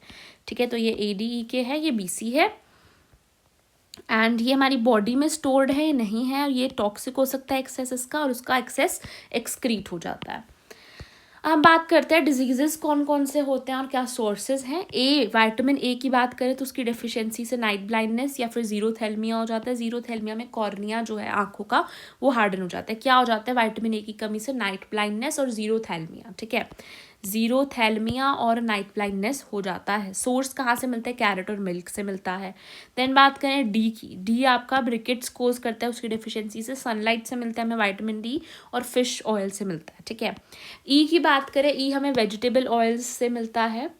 ठीक है। तो ये ADEK है, ये BC है एंड ये हमारी बॉडी में स्टोर्ड है नहीं है, ये टॉक्सिक हो सकता है एक्सेस इसका, और उसका एक्सेस एक्सक्रीट हो जाता है। अब बात करते हैं डिजीजेस कौन कौन से होते हैं और क्या सोर्सेज हैं। विटामिन A की बात करें तो उसकी डेफिशिएंसी से नाइट ब्लाइंडनेस या फिर जीरोथैल्मिया हो जाता है। जीरोथैल्मिया में कॉर्निया जो है आंखों का वो हार्डन हो जाता है। क्या हो जाता है विटामिन A की कमी से? नाइट ब्लाइंडनेस और जीरोथैल्मिया, ठीक है। जीरोथैल्मिया और नाइट ब्लाइंडनेस हो जाता है। सोर्स कहाँ से मिलता है? कैरेट और मिल्क से मिलता है। देन बात करें डी की, डी आपका ब्रिकेट्स कोज करता है उसकी डेफिशिएंसी से। सनलाइट से मिलता है हमें विटामिन डी और फिश ऑयल से मिलता है, ठीक है। ई की बात करें, ई हमें वेजिटेबल ऑयल्स से मिलता है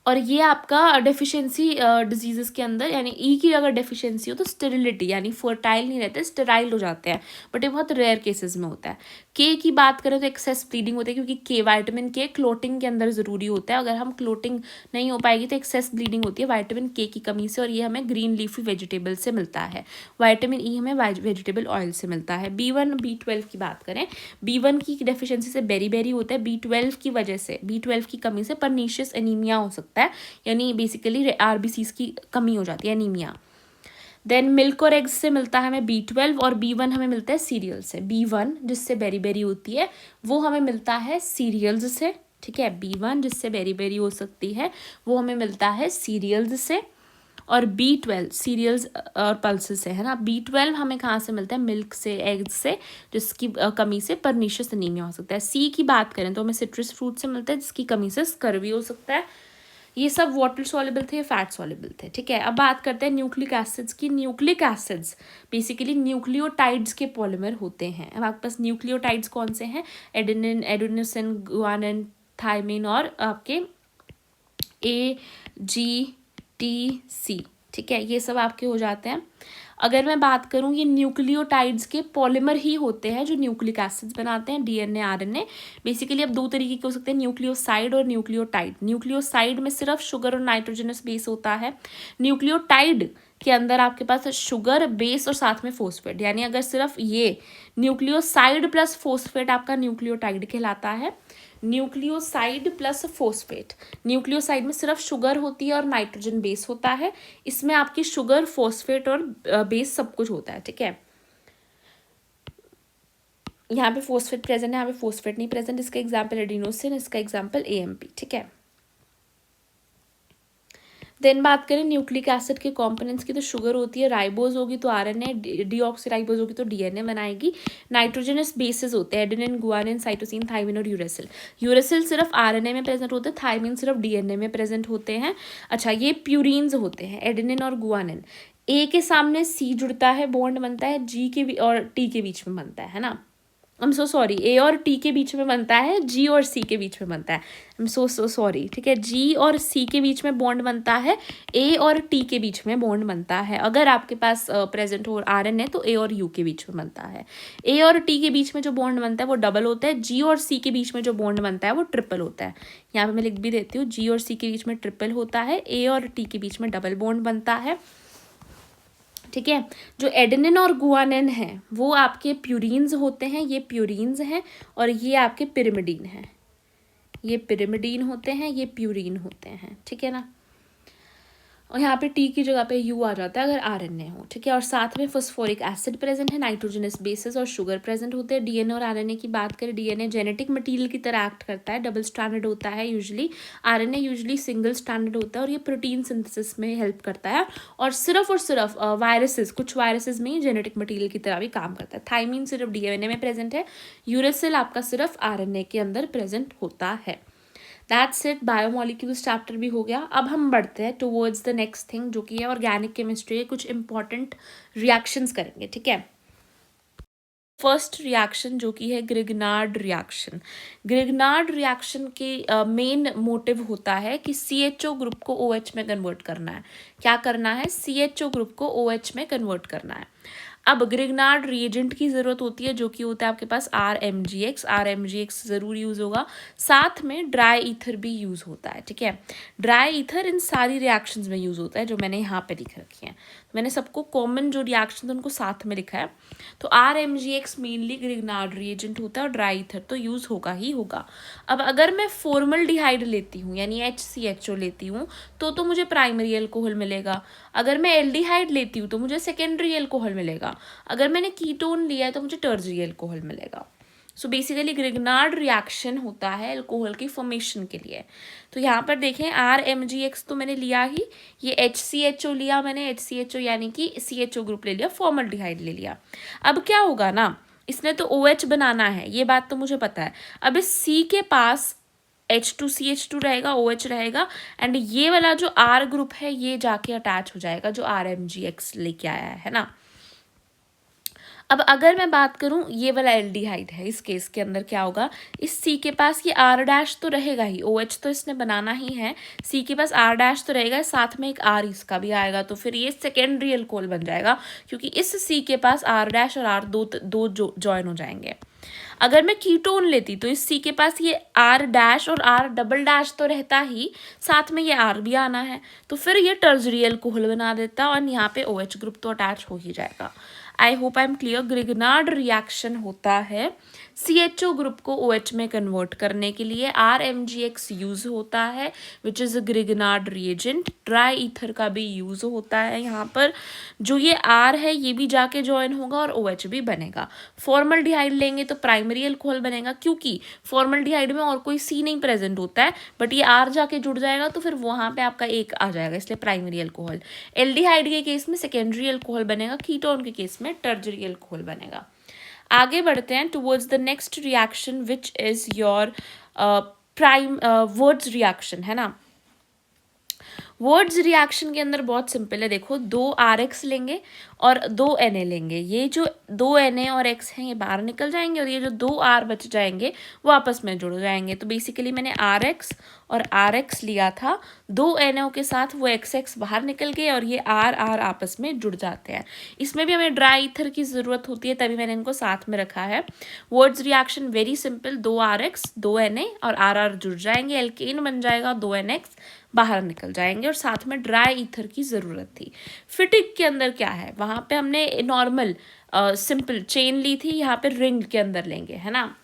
और ये आपका डेफिशिएंसी डिजीजेस के अंदर, यानी ई की अगर डेफिशिएंसी हो तो स्टेरिलिटी यानी फर्टाइल नहीं रहते, स्टेराइल हो जाते हैं, बट ये बहुत रेयर केसेस में होता है। के की बात करें तो एक्सेस ब्लीडिंग होती है क्योंकि के विटामिन के क्लोटिंग के अंदर ज़रूरी होता है। अगर हम क्लोटिंग नहीं हो पाएगी तो एक्सेस ब्लीडिंग होती है विटामिन के की कमी से, और ये हमें ग्रीन लीफी वेजिटेबल से मिलता है। विटामिन ई हमें वेजिटेबल ऑयल से मिलता है। B1 B12 की बात करें, B1 की डेफिशिएंसी से बेरी होता है। B12 की वजह से, B12 की कमी से परनीशियस एनीमिया हो सकता है, यानी बेसिकली RBCs की कमी हो जाती है, एनीमिया। देन मिल्क और एग्स से मिलता है हमें B12 और B1 हमें मिलता है सीरियल से। B1 जिससे बेरी होती है वो हमें मिलता है सीरियल्स से, ठीक है। B1 जिससे बेरी हो सकती है वो हमें मिलता है सीरियल्स से। और B12 सीरियल्स और पल्सेस से, है ना। B12 हमें कहाँ से मिलता है? मिल्क से, एग्स से, जिसकी कमी से परनीशियस एनीमिया हो सकता है। सी की बात करें तो हमें सिट्रस फ्रूट से मिलता है, जिसकी कमी से स्कर्वी हो सकता है। ये सब वाटर सॉल्युबल थे, फैट सॉल्युबल थे, ठीक है। अब बात करते हैं न्यूक्लिक एसिड्स की। न्यूक्लिक एसिड्स बेसिकली न्यूक्लियोटाइड्स के पॉलीमर होते हैं। अब आपके पास न्यूक्लियोटाइड्स कौन से हैं? एडेनिन, एडेनोसिन, गुआनिन, थायमिन और आपके AGTC, ठीक है। ये सब आपके हो जाते हैं। अगर मैं बात करूँ, ये न्यूक्लियोटाइड्स के पॉलीमर ही होते हैं जो न्यूक्लिक एसिड्स बनाते हैं, DNA, RNA। बेसिकली अब दो तरीके के हो सकते हैं, न्यूक्लियोसाइड और न्यूक्लियोटाइड। न्यूक्लियोसाइड में सिर्फ शुगर और नाइट्रोजनस बेस होता है। न्यूक्लियोटाइड के अंदर आपके पास शुगर, बेस और साथ में फोस्फेट, यानी अगर सिर्फ ये न्यूक्लियोसाइड प्लस फोस्फेट आपका न्यूक्लियोटाइड कहलाता है। न्यूक्लियोसाइड प्लस फोस्फेट, न्यूक्लियोसाइड में सिर्फ शुगर होती है और नाइट्रोजन बेस होता है। इसमें आपकी शुगर, फोस्फेट और बेस सब कुछ होता है, ठीक है। यहाँ पे फोस्फेट प्रेजेंट है, यहाँ पे फोस्फेट नहीं प्रेजेंट। इसका एग्जाम्पल एडिनोसिन, इसका एग्जाम्पल AMP, ठीक है। देन बात करें न्यूक्लिक एसिड के कंपोनेंट्स की, तो शुगर होती है, राइबोज होगी तो RNA, डीऑक्सीराइबोज होगी तो DNA बनाएगी। नाइट्रोजनस बेसेस होते हैं, एडेनिन, गुआनिन, साइटोसिन, थायमिन और यूरेसिल। यूरेसिल सिर्फ RNA में प्रेजेंट होते हैं, थायमिन सिर्फ DNA में प्रेजेंट होते हैं। अच्छा, ये प्यूरिन्स होते हैं, एडेनिन और गुआनिन। A के सामने C जुड़ता है, बॉन्ड बनता है, G के और T के बीच में बनता है ना। I am so sorry, A और T के बीच में बनता है, G और C के बीच में बनता है। आई एम सो सॉरी, ठीक है। G और C के बीच में बॉन्ड बनता है, A और T के बीच में बॉन्ड बनता है। अगर आपके पास प्रेजेंट हो RNA तो A और U के बीच में बनता है। A और T के बीच में जो बॉन्ड बनता है वो डबल होता है। G और C के बीच में जो बॉन्ड बनता है वो ट्रिपल होता है। यहाँ पे मैं लिख भी देती हूँ, G और C के बीच में ट्रिपल होता है, A और T के बीच में डबल बॉन्ड बनता है, ठीक है। जो एडेनिन और गुआनिन है वो आपके प्यूरिन्स होते हैं, ये प्यूरिन्स हैं, और ये आपके पिरिमिडीन हैं। ये पिरिमिडीन होते हैं, ये प्यूरिन होते हैं, ठीक है ना। और यहाँ पे T की जगह पे U आ जाता है अगर RNA हो, ठीक है। और साथ में फॉस्फोरिक एसिड प्रेजेंट है, नाइट्रोजनस बेसिस और शुगर प्रेजेंट होते हैं। DNA और RNA की बात करें, DNA जेनेटिक मटेरियल की तरह एक्ट करता है, डबल स्टैंडर्ड होता है usually. RNA usually single standard होता है और ये प्रोटीन सिंथेसिस में हेल्प करता है। और सिर्फ वायरसेस, कुछ वायरसेस में ही जेनेटिक मटेरियल की तरह भी काम करता है। थायमिन सिर्फ DNA में प्रेजेंट है, यूरेसिल आपका सिर्फ RNA के अंदर प्रेजेंट होता है। दैट्स इट, बायोमोलिक्यूल्स चैप्टर भी हो गया। अब हम बढ़ते हैं टुवर्ड्स द नेक्स्ट थिंग, जो कि है ऑर्गेनिक केमिस्ट्री के कुछ इंपॉर्टेंट रिएक्शंस करेंगे, ठीक है। फर्स्ट रिएक्शन जो कि है ग्रिग्नार्ड रिएक्शन। ग्रिग्नार्ड रिएक्शन के मेन मोटिव होता है कि CHO ग्रुप को OH में कन्वर्ट करना है। क्या करना है? CHO ग्रुप को OH में कन्वर्ट करना है। अब ग्रिग्नार्ड रिएजेंट की ज़रूरत होती है, जो कि होता है आपके पास RMGX ज़रूर यूज़ होगा। साथ में ड्राई ईथर भी यूज़ होता है, ठीक है। ड्राई ईथर इन सारी रिएक्शंस में यूज़ होता है जो मैंने यहाँ पे लिख रखी हैं। मैंने सबको कॉमन जो रिएक्शन उनको साथ में लिखा है। तो RMGX मेनली ग्रिग्नार्ड रिएजेंट होता है और ड्राई ईथर तो यूज़ होगा ही होगा। अब अगर मैं फॉर्मल्डिहाइड लेती हूँ यानी HCHO लेती हूँ तो मुझे प्राइमरी एल्कोहल मिलेगा। अगर मैं एल्डिहाइड लेती हूँ तो मुझे सेकेंडरी एल्कोहल मिलेगा। अगर मैंने कीटोन लिया है तो मुझे टर्जरी एल्कोहल मिलेगा। सो बेसिकली ग्रिग्नार्ड रिएक्शन होता है एल्कोहल की फॉर्मेशन के लिए। तो यहाँ पर देखें, RMGX तो मैंने लिया ही, ये HCHO लिया मैंने, HCHO यानी कि CHO ग्रुप ले लिया, फॉर्मल्डिहाइड ले लिया। अब क्या होगा ना, इसने तो OH बनाना है, ये बात तो मुझे पता है। अब इस C के पास H2CH2 रहेगा, OH रहेगा, एंड ये वाला जो R ग्रुप है ये जाके अटैच हो जाएगा जो RMGX लेके आया है ना। अब अगर मैं बात करूं, ये वाला एल्डिहाइड है, इस केस के अंदर क्या होगा, इस C के पास ये R' तो रहेगा ही, OH तो इसने बनाना ही है, C के पास R' तो रहेगा, साथ में एक R इसका भी आएगा, तो फिर ये सेकेंडरी एल्कोहल बन जाएगा क्योंकि इस C के पास R' और R दो जॉइन हो जाएंगे। अगर मैं कीटोन लेती तो इस C के पास ये R' और R" तो रहता ही, साथ में ये R भी आना है, तो फिर ये टर्जरी एल्कोहल बना देता और यहाँ पे OH ग्रुप तो अटैच हो ही जाएगा। I hope I am clear. Grignard reaction होता है CHO ग्रुप को OH में कन्वर्ट करने के लिए RMGX यूज़ होता है which is a Grignard reagent. Dry ether का भी यूज़ होता है यहाँ पर। जो ये R है ये भी जाके ज्वाइन होगा और OH भी बनेगा। फॉर्मल्डिहाइड लेंगे तो प्राइमरी अल्कोहल बनेगा, क्योंकि फॉर्मल्डिहाइड में और कोई C नहीं प्रेजेंट होता है, बट ये R जाके जुड़ जाएगा तो फिर वहाँ पे आपका एक आ जाएगा, इसलिए प्राइमरी अल्कोहल। एल्डिहाइड के केस में सेकेंडरी अल्कोहल बनेगा, कीटोन के केस में टर्जरी अल्कोहल बनेगा। आगे बढ़ते हैं towards the next reaction which is your prime words reaction, है ना। वर्ड्स रिएक्शन के अंदर बहुत सिंपल है, देखो 2 RX लेंगे और 2 Na लेंगे। ये जो 2 Na और X हैं ये बाहर निकल जाएंगे और ये जो 2 R बच जाएंगे वो आपस में जुड़ जाएंगे। तो बेसिकली मैंने RX और RX लिया था, 2 NO के साथ वो XX बाहर निकल गए और ये R आपस में जुड़ जाते हैं। इसमें भी हमें ड्राई ईथर की ज़रूरत होती है, तभी मैंने इनको साथ में रखा है। Words reaction very simple, 2 RX 2 Na और R जुड़ जाएंगे, एल्केन बन जाएगा, 2 NX बाहर निकल जाएंगे और साथ में ड्राई ईथर की ज़रूरत थी। फिटिक के अंदर क्या है, वहाँ पे हमने नॉर्मल सिंपल चेन ली थी, यहाँ पे रिंग के अंदर लेंगे, है ना।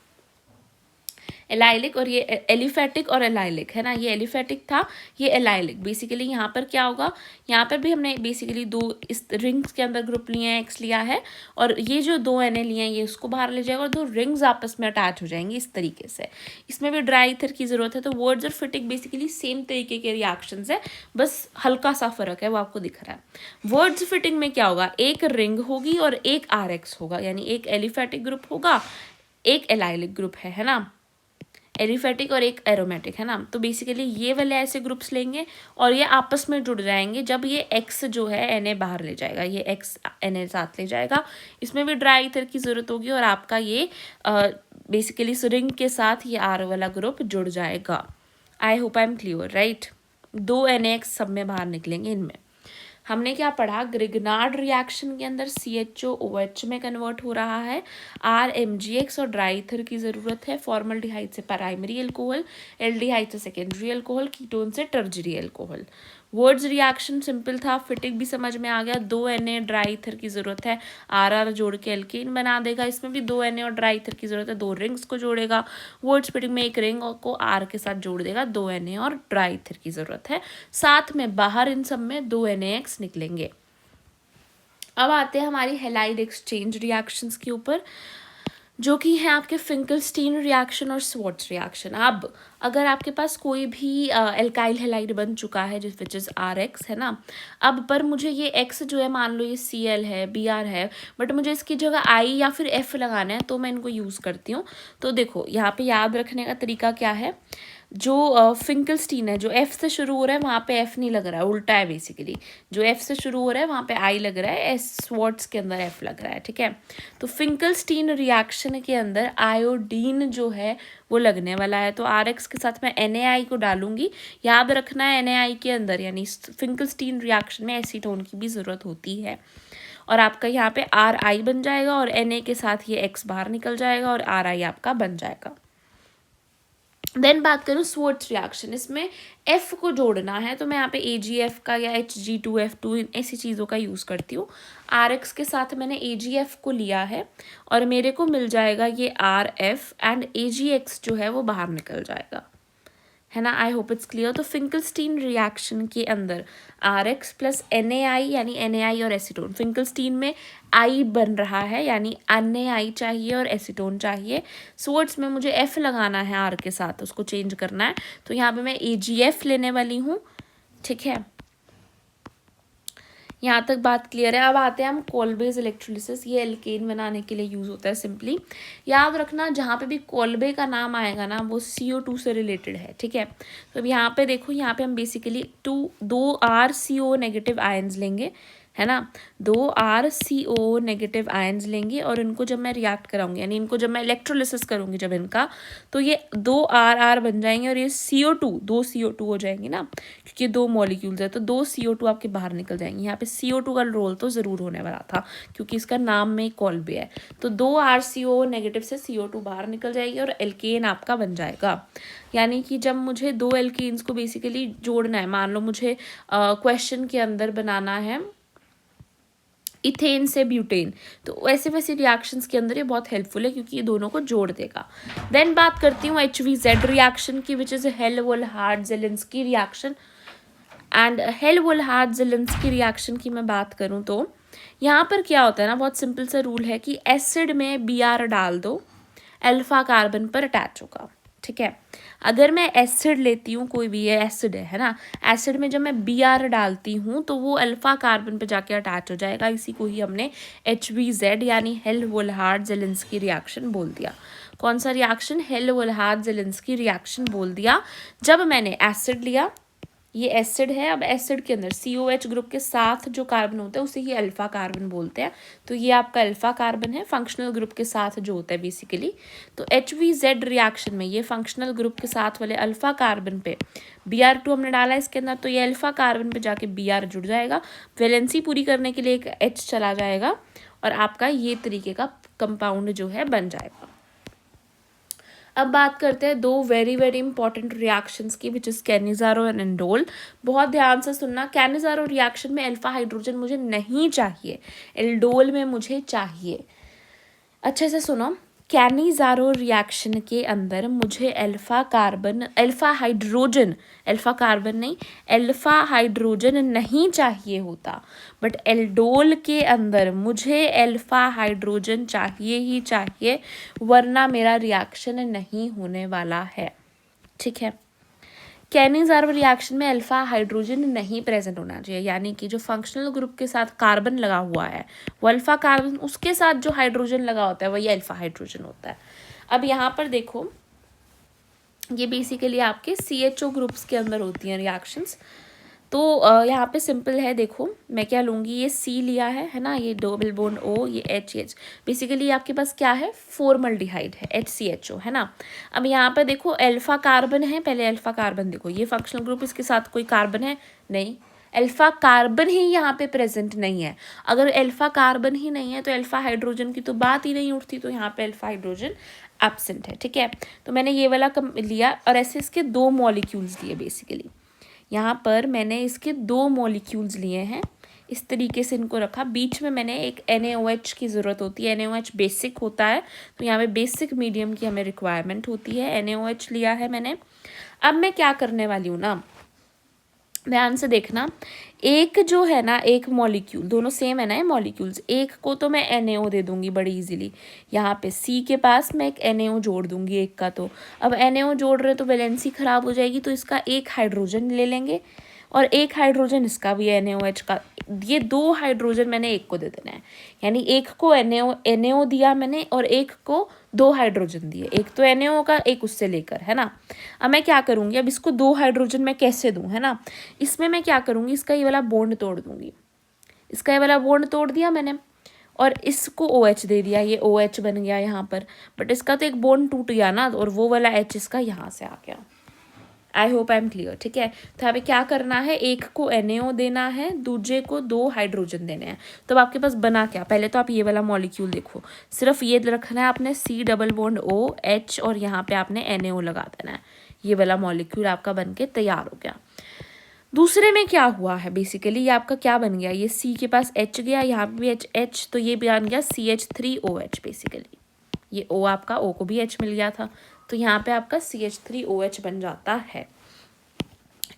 एलाइलिक और ये एलिफेटिक और एलाइलिक, है ना। ये एलिफेटिक था, ये एलाइलिक। बेसिकली यहाँ पर क्या होगा, यहाँ पर भी हमने बेसिकली 2 इस रिंग्स के अंदर ग्रुप लिए हैं, X लिया है और ये जो 2 Na लिए हैं ये उसको बाहर ले जाएगा और 2 रिंग्स आपस में अटैच हो जाएंगे इस तरीके से। इसमें भी ड्राई ईथर की ज़रूरत है। तो वर्ड्स और फिटिक बेसिकली सेम तरीके के रिएक्शंस है, बस हल्का सा फ़र्क है वो आपको दिख रहा है। वर्ड्स फिटिंग में क्या होगा, एक रिंग होगी और एक RX होगा, यानी एक एलिफेटिक ग्रुप होगा, एक एलाइलिक ग्रुप है ना, एलिफेटिक और एक एरोमेटिक, है ना। तो बेसिकली ये वाले ऐसे ग्रुप्स लेंगे और ये आपस में जुड़ जाएंगे जब ये X जो है Na बाहर ले जाएगा, ये X Na साथ ले जाएगा। इसमें भी ड्राई ईथर की ज़रूरत होगी और आपका ये बेसिकली इस रिंग के साथ ये R वाला ग्रुप जुड़ जाएगा। I hope I am clear, right. 2 NaX सब में बाहर निकलेंगे। इनमें हमने क्या पढ़ा, ग्रिगनार्ड रिएक्शन के अंदर CHO OH में कन्वर्ट हो रहा है, RMGX और ड्राई ईथर की ज़रूरत है। फॉर्मल्डिहाइड से प्राइमरी अल्कोहल, एल्डिहाइड से सेकेंडरी अल्कोहल, कीटोन से टर्जरी अल्कोहल। वर्ड्स रिएक्शन सिंपल था, फिटिक भी समझ में आ गया। 2 Na ड्राई ईथर की ज़रूरत है, RR जोड़ के एल्केन बना देगा। इसमें भी 2 Na और ड्राई ईथर की ज़रूरत है, 2 रिंग्स को जोड़ेगा। वर्ड्स फिटिक में एक रिंग को R के साथ जोड़ देगा, 2 Na और ड्राई ईथर की ज़रूरत है। साथ में बाहर इन सब में 2 NaX निकलेंगे। अब आते हैं हमारी हैलाइड एक्सचेंज रिएक्शंस के ऊपर, जो कि है आपके फिंकलस्टीन रिएक्शन और स्वॉर्ट्स रिएक्शन। अब अगर आपके पास कोई भी एल्काइल हैलाइड बन चुका है जिस विच इज़ RX, है ना, अब पर मुझे ये X जो है, मान लो ये Cl है, Br है, बट मुझे इसकी जगह I या फिर F लगाना है तो मैं इनको यूज़ करती हूँ। तो देखो यहाँ पे याद रखने का तरीका क्या है, जो फिंकलस्टीन है, जो F से शुरू हो रहा है वहाँ पे F नहीं लग रहा है, उल्टा है बेसिकली। जो F से शुरू हो रहा है वहाँ पे I लग रहा है, स्वॉर्ट्स के अंदर F लग रहा है, ठीक है। तो फिंकलस्टीन रिएक्शन के अंदर आयोडीन जो है वो लगने वाला है, तो RX के साथ मैं NaI को डालूंगी। याद रखना है NaI के अंदर यानी फिंकलस्टीन रिएक्शन में एसीटोन की भी ज़रूरत होती है, और आपका यहाँ पे RI बन जाएगा और Na के साथ ये X बाहर निकल जाएगा और RI आपका बन जाएगा। देन बात करूँ स्वॉर्ट्स रिएक्शन, इसमें F को जोड़ना है तो मैं यहाँ पे AgF का या Hg2F2 ऐसी चीज़ों का यूज़ करती हूँ। RX के साथ मैंने AgF को लिया है और मेरे को मिल जाएगा ये RF एंड AgX जो है वो बाहर निकल जाएगा, है ना। आई होप इट्स क्लियर। तो फिंकलस्टीन रिएक्शन के अंदर RX प्लस NaI यानी NaI और एसीटोन, फिंकलस्टीन में I बन रहा है यानी NaI चाहिए और एसीटोन चाहिए। स्वॉर्ट्स में मुझे F लगाना है R के साथ, उसको चेंज करना है, तो यहाँ पे मैं AgF लेने वाली हूँ, ठीक है। यहाँ तक बात क्लियर है। अब आते हैं हम कोलबेज इलेक्ट्रोलिसिस, ये एल्केन बनाने के लिए यूज़ होता है। सिंपली याद रखना जहाँ पे भी कोलबे का नाम आएगा ना वो CO2 से रिलेटेड है, ठीक है। तो अब यहाँ पे देखो, यहाँ पे हम बेसिकली 2 RCO नेगेटिव आयन्स लेंगे, है ना, 2 RCO नेगेटिव आयन्स लेंगे और इनको जब मैं रिएक्ट कराऊंगी यानी इनको जब मैं इलेक्ट्रोलिसिस करूंगी जब इनका, तो ये 2 RR बन जाएंगे और ये दो CO2 हो जाएंगी ना, क्योंकि 2 मॉलिक्यूल्स है तो 2 CO2 आपके बाहर निकल जाएंगे। यहाँ पे CO2 का रोल तो ज़रूर होने वाला था क्योंकि इसका नाम में कोलबे है। तो 2 RCO नेगेटिव से CO2 बाहर निकल जाएगी और एल्केन आपका बन जाएगा। यानी कि जब मुझे 2 एल्केन्स को बेसिकली जोड़ना है, मान लो मुझे क्वेश्चन के अंदर बनाना है इथेन से ब्यूटेन। तो वैसे वैसे रिएक्शंस के अंदर ये बहुत हेल्पफुल है क्योंकि ये दोनों को जोड़ देगा। देन बात करती हूँ HVZ रिएक्शन की, which is Hell Volhard Zelinsky reaction. And Hell Volhard Zelinsky reaction की मैं बात करूँ तो यहाँ पर क्या होता है ना, बहुत सिंपल सा रूल है कि एसिड में Br डाल दो, अल्फा कार्बन पर अटैच होगा, ठीक है। अगर मैं एसिड लेती हूँ, कोई भी ये एसिड है ना, एसिड में जब मैं Br डालती हूँ तो वो अल्फा कार्बन पे जाके अटैच हो जाएगा। इसी को ही हमने HVZ यानी हेल्वोल्हार्ड-ज़ेलिंस्की रिएक्शन बोल दिया। कौन सा रिएक्शन? हेल्वोल्हार्ड-ज़ेलिंस्की रिएक्शन बोल दिया। जब मैंने एसिड लिया, ये एसिड है, अब एसिड के अंदर COH ग्रुप के साथ जो कार्बन होता है उसे ही अल्फा कार्बन बोलते हैं। तो ये आपका अल्फा कार्बन है, फंक्शनल ग्रुप के साथ जो होता है बेसिकली। तो HVZ रिएक्शन में ये फंक्शनल ग्रुप के साथ वाले अल्फा कार्बन पे Br2 हमने डाला इसके अंदर, तो ये अल्फा कार्बन पे जाके Br जुड़ जाएगा, वैलेंसी पूरी करने के लिए एक H चला जाएगा और आपका ये तरीके का कंपाउंड जो है बन जाएगा। अब बात करते हैं दो वेरी वेरी इंपॉर्टेंट रिएक्शंस की, विच इज़ कैनिज़ारो एंड एंडोल। बहुत ध्यान से सुनना, कैनिज़ारो रिएक्शन में अल्फा हाइड्रोजन मुझे नहीं चाहिए, एल्डोल में मुझे चाहिए। अच्छे से सुनो, कैनिज़ारो रिएक्शन के अंदर मुझे अल्फा हाइड्रोजन नहीं चाहिए होता, बट एल्डोल के अंदर मुझे अल्फा हाइड्रोजन चाहिए ही चाहिए, वरना मेरा रिएक्शन नहीं होने वाला है, ठीक है। कैनिज़ारो रिएक्शन में अल्फा हाइड्रोजन नहीं प्रेजेंट होना चाहिए, यानी कि जो फंक्शनल ग्रुप के साथ कार्बन लगा हुआ है वो अल्फा कार्बन, उसके साथ जो हाइड्रोजन लगा होता है वही अल्फा हाइड्रोजन होता है। अब यहाँ पर देखो, ये बेसिकली आपके CHO ग्रुप्स के अंदर होती हैं रिएक्शंस। तो यहाँ पे सिंपल है, देखो मैं क्या लूँगी, ये C लिया है ना, ये डबल बॉन्ड O, ये H बेसिकली आपके पास क्या है, फॉर्मल्डिहाइड है, HCHO है ना। अब यहाँ पे देखो अल्फा कार्बन है, पहले अल्फा कार्बन देखो, ये फंक्शनल ग्रुप, इसके साथ कोई कार्बन है नहीं, अल्फा कार्बन ही यहाँ पे प्रेजेंट नहीं है। अगर अल्फा कार्बन ही नहीं है तो अल्फा हाइड्रोजन की तो बात ही नहीं उठती, तो यहाँ पे अल्फा हाइड्रोजन एब्सेंट है, ठीक है। तो मैंने ये वाला लिया और ऐसे इसके दो मॉलिक्यूल्स लिए बेसिकली। यहाँ पर मैंने इसके दो मॉलिक्यूल्स लिए हैं, इस तरीके से इनको रखा, बीच में मैंने एक NaOH की ज़रूरत होती है, NaOH बेसिक होता है, तो यहाँ पे बेसिक मीडियम की हमें रिक्वायरमेंट होती है, NaOH लिया है मैंने। अब मैं क्या करने वाली हूँ ना, ध्यान से देखना, एक जो है ना, एक मॉलिक्यूल, दोनों सेम है ना ये मॉलिक्यूल्स, एक को तो मैं NaO दे दूंगी बड़ी इजीली, यहाँ पे C के पास मैं एक NaO जोड़ दूंगी एक का। तो अब NaO जोड़ रहे तो वैलेंसी ख़राब हो जाएगी, तो इसका एक हाइड्रोजन ले लेंगे और एक हाइड्रोजन इसका भी NaOH का, ये दो हाइड्रोजन मैंने एक को दे देना है, यानी एक को NaO दिया मैंने और एक को दो हाइड्रोजन दिए, एक तो NaO का एक उससे लेकर, है ना। अब मैं क्या करूँगी, अब इसको दो हाइड्रोजन मैं कैसे दूँ, है ना, इसमें मैं क्या करूँगी, इसका ये वाला बॉन्ड तोड़ दूँगी, इसका ये वाला बॉन्ड तोड़ दिया मैंने और इसको OH दे दिया, ये OH बन गया यहाँ पर, बट इसका तो एक बॉन्ड टूट गया ना, और वो वाला H इसका यहाँ से आ गया। I hope I am clear, ठीक है। तो यहाँ पे क्या करना है, एक को NaO देना है, दूसरे को दो हाइड्रोजन देने हैं। तो अब आपके पास बना क्या, पहले तो आप ये वाला मॉलिक्यूल देखो, सिर्फ ये रखना है आपने, C double bond O H और यहाँ पे आपने NaO लगा देना है, ये वाला मॉलिक्यूल आपका बन के तैयार हो गया। दूसरे में क्या हुआ है, बेसिकली ये आपका क्या बन गया, ये C के पास H गया, यहाँ पे भी H, तो ये बन गया CH3OH बेसिकली, ये O आपका, O को भी H मिल गया था, तो यहाँ पे आपका CH3OH बन जाता है।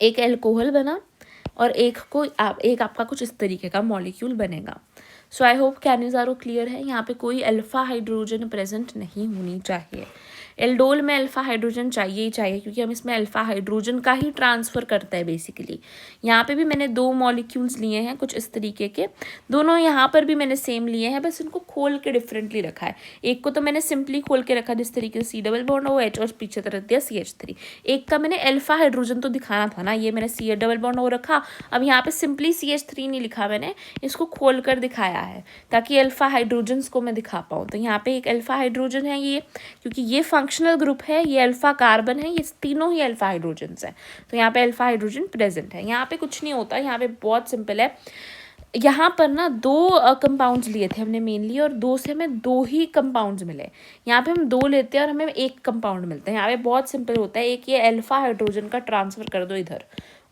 एक एल्कोहल बना और एक आपका कुछ इस तरीके का मॉलिक्यूल बनेगा। सो आई होप कैनिज़ारो क्लियर है, यहाँ पे कोई अल्फा हाइड्रोजन प्रेजेंट नहीं होनी चाहिए। एल्डोल में अल्फा हाइड्रोजन चाहिए ही चाहिए, क्योंकि हम इसमें अल्फा हाइड्रोजन का ही ट्रांसफ़र करता है बेसिकली। यहाँ पे भी मैंने दो मॉलिक्यूल्स लिए हैं कुछ इस तरीके के, दोनों यहाँ पर भी मैंने सेम लिए हैं, बस इनको खोल के डिफरेंटली रखा है। एक को तो मैंने सिंपली खोल के रखा जिस तरीके से C डबल बॉन्ड OH और पीछे तरफ दिया CH3। एक का मैंने अल्फा हाइड्रोजन तो दिखाना था ना, ये मैंने C डबल बॉन्ड O रखा, अब यहाँ पे सिंपली CH3 नहीं लिखा मैंने, इसको खोल कर दिखाया है ताकि अल्फा हाइड्रोजन्स को मैं दिखा पाऊँ। तो यहाँ पे एक अल्फा हाइड्रोजन है ये, क्योंकि ये फंक्शनल ग्रुप है, ये अल्फा कार्बन है, ये तीनों ही अल्फा हाइड्रोजन्स हैं, तो यहाँ पे अल्फा हाइड्रोजन प्रेजेंट है। यहाँ पे कुछ नहीं होता, यहाँ पे बहुत सिंपल है। यहाँ पर ना दो कंपाउंड्स लिए थे हमने मेनली, और दो से हमें दो ही कंपाउंड्स मिले। यहाँ पे हम दो लेते हैं और हमें एक कंपाउंड मिलता है। यहाँ पे बहुत सिंपल होता है, एक ये अल्फा हाइड्रोजन का ट्रांसफ़र कर दो इधर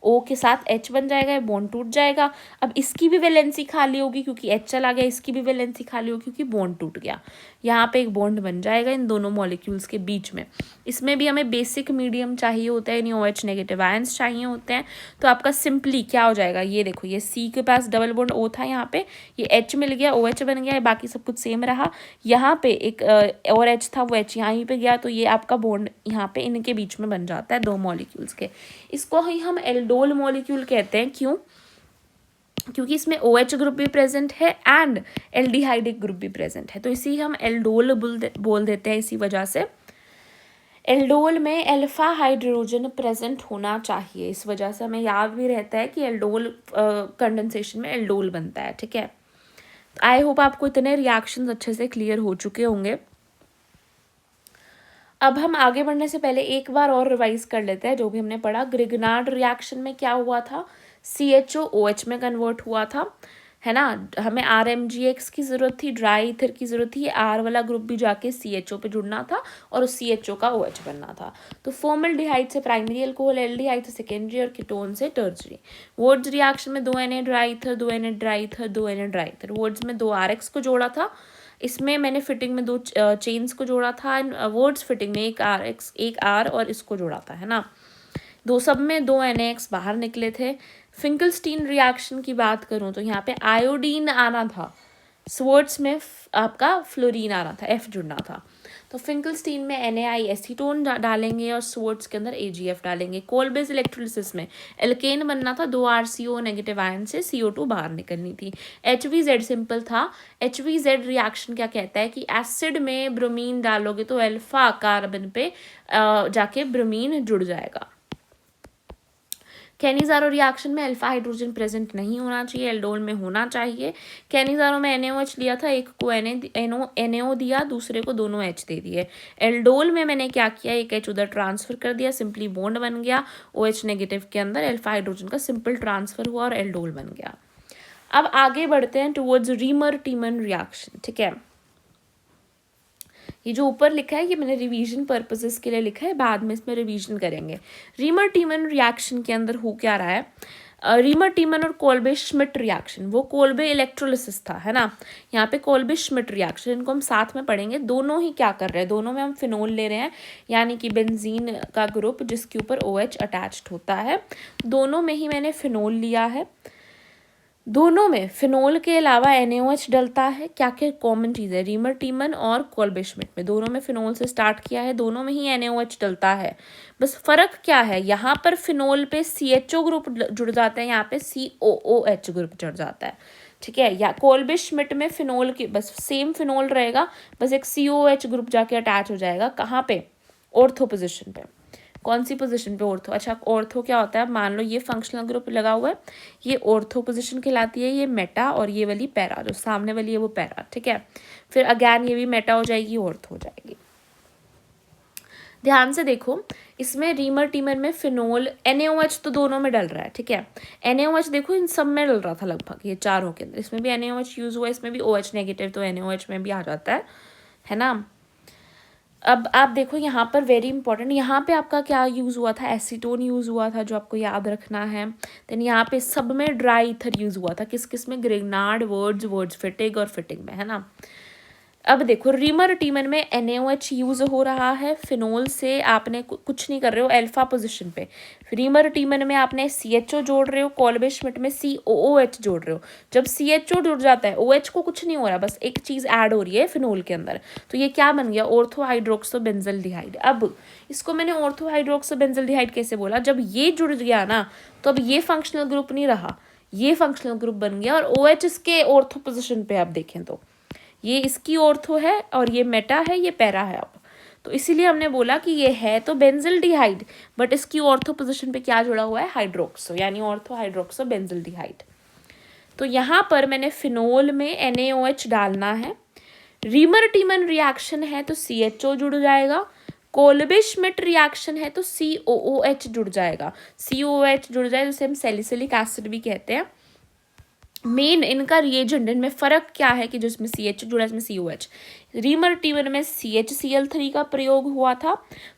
O के साथ H बन जाएगा, ये बॉन्ड टूट जाएगा। अब इसकी भी वैलेंसी खाली होगी क्योंकि H चला गया, इसकी भी वैलेंसी खाली होगी क्योंकि बॉन्ड टूट गया। यहाँ पे एक बॉन्ड बन जाएगा इन दोनों मॉलिक्यूल्स के बीच में। इसमें भी हमें बेसिक मीडियम चाहिए होता है, यानी OH नेगेटिव आयंस चाहिए होते हैं। तो आपका सिंपली क्या हो जाएगा, ये देखो, ये C के पास डबल बॉन्ड O था, यहाँ पे ये H मिल गया, OH बन गया, बाकी सब कुछ सेम रहा। यहाँ पे एक और H था, वो H यहाँ पे गया, तो ये आपका बॉन्ड यहाँ पे इनके बीच में बन जाता है दो मॉलिक्यूल्स के। इसको ही हम एल्डोल मॉलिक्यूल कहते हैं। क्यों? क्योंकि इसमें OH ग्रुप भी प्रेजेंट है एंड एल्डिहाइडिक ग्रुप भी प्रेजेंट है, तो इसी हम एल्डोल बोल देते हैं। इसी वजह से एल्डोल में अल्फा हाइड्रोजन प्रेजेंट होना चाहिए, इस वजह से हमें याद भी रहता है कि एल्डोल कंडेंसेशन में एल्डोल बनता है। ठीक है, आई होप आपको इतने रिएक्शंस अच्छे से क्लियर हो चुके होंगे। अब हम आगे बढ़ने से पहले एक बार और रिवाइज कर लेते हैं जो भी हमने पढ़ा। ग्रिगनार्ड रिएक्शन में क्या हुआ था, CHO OH में कन्वर्ट हुआ था, है ना। हमें RMGX की ज़रूरत थी, ड्राई ईथर की ज़रूरत थी, R वाला ग्रुप भी जाके CHO पे जुड़ना था और उस CHO का OH बनना था। तो फॉर्मल्डिहाइड से प्राइमरी अल्कोहल, एल्डिहाइड से सेकेंडरी और कीटोन से टर्जरी। वुड्स रिएक्शन में 2 Na dry ether, 2 Na dry ether, 2 Na dry ether. Wurtz में 2 RX को जोड़ा था, इसमें मैंने फिटिंग में 2 चेन्स को जोड़ा था, वर्ड्स फिटिंग में एक RX एक R और इसको जोड़ा था, है ना। दो सब में 2 NaX बाहर निकले थे। फिंकलस्टीन रिएक्शन की बात करूं तो यहाँ पे आयोडीन आना था, स्वर्ट्स में आपका फ्लोरीन आना था, F जुड़ना था। तो फिंकलस्टीन में NaI एसीटोन डालेंगे और स्वर्ट्स के अंदर AgF डालेंगे। कोलबेज इलेक्ट्रोलिसिस में एल्केन बनना था, 2 RCO नेगेटिव आयन से CO2 बाहर निकलनी थी। HVZ सिंपल था। HVZ रिएक्शन क्या कहता है कि एसिड में ब्रोमीन डालोगे तो अल्फा कार्बन पे जाके ब्रोमीन जुड़ जाएगा। कैनिजारो रिएक्शन में अल्फा हाइड्रोजन प्रेजेंट नहीं होना चाहिए, एल्डोल में होना चाहिए। कैनिजारो में NaOH लिया था, एक को NaO दिया, दूसरे को दोनों H दे दिए। एल्डोल में मैंने क्या किया, एक H उधर ट्रांसफर कर दिया, सिंपली बॉन्ड बन गया, OH नेगेटिव के अंदर अल्फा हाइड्रोजन का सिंपल ट्रांसफर हुआ और एल्डोल बन गया। अब आगे बढ़ते हैं टुवर्ड्स रीमर टीमन रिएक्शन। ठीक है, ये जो ऊपर लिखा है ये मैंने रिवीजन पर्पसेस के लिए लिखा है, बाद में इसमें रिवीजन करेंगे। रीमर टीमन रिएक्शन के अंदर हो क्या रहा है, रीमर टीमन और कोल्बे श्मिट रिएक्शन, वो कोल्बे इलेक्ट्रोलिसिस था, है ना। यहाँ पे कोल्बे श्मिट रिएक्शन, इनको हम साथ में पढ़ेंगे। दोनों ही क्या कर रहे हैं, दोनों में हम फिनोल ले रहे हैं, यानी कि बेंजीन का ग्रुप जिसके ऊपर OH अटैच्ड होता है। दोनों में ही मैंने फिनोल लिया है। दोनों में फिनोल के अलावा NaOH डलता है। क्या क्या कॉमन चीज़ है, रीमर टीमन और कोल्बे श्मिट में दोनों में फिनोल से स्टार्ट किया है, दोनों में ही NaOH डलता है। बस फ़र्क क्या है, यहाँ पर फिनोल पे CHO ग्रुप जुड़ जाता है, यहाँ पे COOH ग्रुप जुड़ जाता है। ठीक है, या कोल्बे श्मिट में फिनोल की बस सेम फिनोल रहेगा, बस एक COOH ग्रुप जाके अटैच हो जाएगा। कहाँ पे, ऑर्थो पोजिशन पे। कौन सी पोजीशन पे, ऑर्थो। अच्छा, ऑर्थो क्या होता है, मान लो ये फंक्शनल ग्रुप लगा हुआ है, ये ऑर्थो पोजीशन कहलाती है, ये मेटा और ये वाली पैरा, जो सामने वाली है वो पैरा। ठीक है, फिर अगैन ये भी मेटा हो जाएगी, ऑर्थो हो जाएगी। ध्यान से देखो, इसमें रीमर टीमर में फिनोल NaOH तो दोनों में डल रहा है। ठीक है, NaOH देखो इन सब में डल रहा था लगभग, ये चारों के अंदर, इसमें भी NaOH यूज हुआ, इसमें भी OH नेगेटिव तो NaOH में भी आ जाता है ना। अब आप देखो यहाँ पर वेरी इंपॉर्टेंट, यहाँ पे आपका क्या यूज़ हुआ था, एसीटोन यूज़ हुआ था, जो आपको याद रखना है। देन यहाँ पे सब में ड्राई ईथर यूज़ हुआ था, किस किस में, ग्रिग्नार्ड, वर्ड्स फिटिंग और फिटिंग में, है ना। अब देखो रीमर टीमन में NaOH यूज़ हो रहा है, फिनोल से आपने कुछ नहीं कर रहे हो, अल्फा पोजीशन पे। रीमर टीमन में आपने CHO जोड़ रहे हो, कोल्बे श्मिट में COOH जोड़ रहे हो। जब CHO जुड़ जाता है, OH को कुछ नहीं हो रहा, बस एक चीज़ ऐड हो रही है फिनोल के अंदर, तो ये क्या बन गया, ऑर्थो हाइड्रोक्सोबेंजल्डिहाइड। अब इसको मैंने ऑर्थो हाइड्रोक्सोबेंजल्डिहाइड कैसे बोला, जब ये जुड़ गया ना, तो अब ये फंक्शनल ग्रुप नहीं रहा, ये फंक्शनल ग्रुप बन गया और OH इसके ऑर्थो पोजिशन पे आप देखें तो ये इसकी ऑर्थो है और ये मेटा है, ये पैरा है। अब तो इसीलिए हमने बोला कि ये है तो बेंजल्डिहाइड, बट इसकी ऑर्थो पोजीशन पे क्या जुड़ा हुआ है, हाइड्रोक्सो, यानी ऑर्थो हाइड्रोक्सो बेंजल्डिहाइड। तो यहाँ पर मैंने फिनोल में NaOH डालना है। रीमर टीमन रिएक्शन है तो CHO जुड़ जाएगा, कोल्बे श्मिट रिएक्शन है तो COOH जुड़ जाएगा। COOH जुड़ जाए, जिसे हम सैलिसिलिक एसिड भी कहते हैं। मेन इनका रिएजेंट, इनमें फ़र्क क्या है कि जो इसमें CH जुड़ा है इसमें COH। रीमर टीमर में CHCl3 का प्रयोग हुआ था,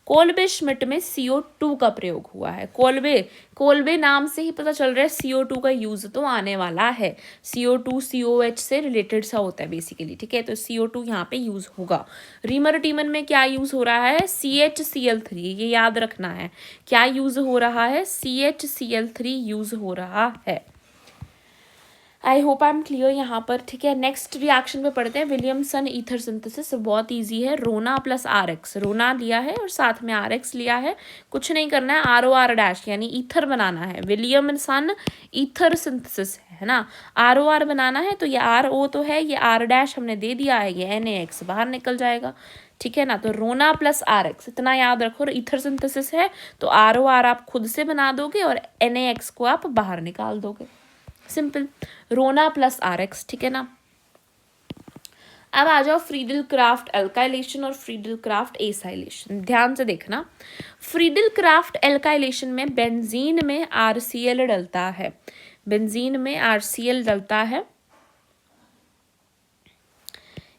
कोल्बे श्मिट में CO2 का प्रयोग हुआ है। कोल्बे नाम से ही पता चल रहा है CO2 का यूज़ तो आने वाला है। CO2 COH से रिलेटेड सा होता है बेसिकली, ठीक है, तो CO2 यहाँ पे यूज़ होगा। रीमर टीमर में क्या यूज़ हो रहा है? CHCl3, ये याद रखना है। क्या यूज़ हो रहा है? CHCl3 यूज़ हो रहा है। I hope I am clear यहाँ पर, ठीक है। नेक्स्ट रिएक्शन पे पढ़ते हैं, विलियमसन ईथर सिंथेसिस। बहुत इजी है, रोना प्लस RX, रोना लिया है और साथ में RX लिया है, कुछ नहीं करना है, ROR डैश यानी ईथर बनाना है। विलियमसन ईथर सिंथेसिस है ना, ROR बनाना है, तो ये RO तो है, ये R डैश हमने दे दिया है, ये NaX बाहर निकल जाएगा, ठीक है ना। तो रोना प्लस RX इतना याद रखो, और ईथर सिंथेसिस है तो ROR आप खुद से बना दोगे और NaX को आप बाहर निकाल दोगे, सिंपल। रोना प्लस RX, ठीक है ना। अब आ जाओ फ्रीडल क्राफ्ट एल्काइलेशन और फ्रीडल क्राफ्ट एसाइलेशन। ध्यान से देखना, फ्रीडल क्राफ्ट एल्काइलेशन में बेंजीन में RCl डलता है, बेंजीन में RCl डलता है,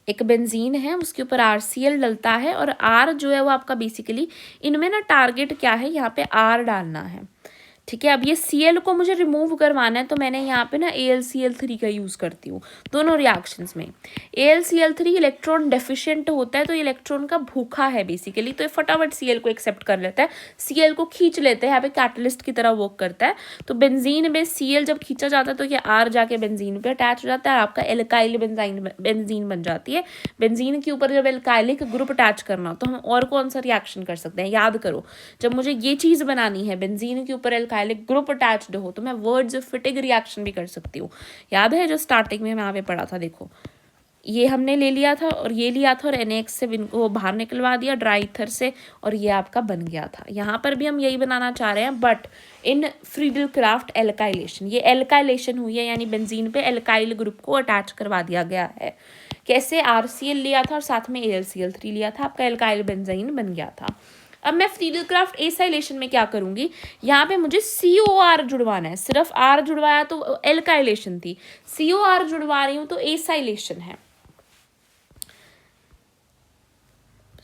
एक बेंजीन है उसके ऊपर RCl डलता है, और R जो है वो आपका बेसिकली इनमें ना टारगेट क्या है, यहाँ पे R डालना है, ठीक है। अब ये Cl को मुझे रिमूव करवाना है, तो मैंने यहाँ पे ना AlCl3 का यूज़ करती हूँ दोनों रिएक्शंस में। AlCl3 इलेक्ट्रॉन डेफिशिएंट होता है, तो इलेक्ट्रॉन का भूखा है बेसिकली, तो ये फटाफट Cl को एक्सेप्ट कर लेता है, Cl को खींच लेते हैं, यहाँ पे कैटलिस्ट की तरह वर्क करता है। तो बेंजीन में Cl जब खींचा जाता है तो ये R जाके बेंजीन पे अटैच हो जाता है, आपका एल्काइल बेंजीन बन जाती है। बेंजीन के ऊपर जब एल्काइलिक ग्रुप अटैच करना हो तो हम और कौन सा रिएक्शन कर सकते हैं, याद करो। जब मुझे ये चीज़ बनानी है, बेंजीन के ऊपर एल्काइलिक ग्रुप अटैच्ड हो, तो मैं वर्ड्स फिटिंग रिएक्शन भी कर सकती हूँ। याद है जो स्टार्टिंग में मैं यहाँ पे पढ़ा था, देखो ये हमने ले लिया था और ये लिया था और NaX से वो बाहर निकलवा दिया ड्राई ईथर से, और ये आपका बन गया था। यहाँ पर भी हम यही बनाना चाह रहे हैं, but in Friedel craft alkylation, ये एल्काइलेशन हुई है, यानी बेंजीन पे एल्काइल ग्रुप को अटैच करवा दिया गया है। कैसे? RCl लिया था और साथ में AlCl3 लिया था, आपका एल्काइल बेंजीन बन गया था। अब मैं फ्रीडल क्राफ्ट एसाइलेशन में क्या करूंगी, यहाँ पे मुझे COR जुड़वाना है, सिर्फ R जुड़वाया तो एल्काइलेशन थी, COR जुड़वा रही हूँ तो एसाइलेशन है।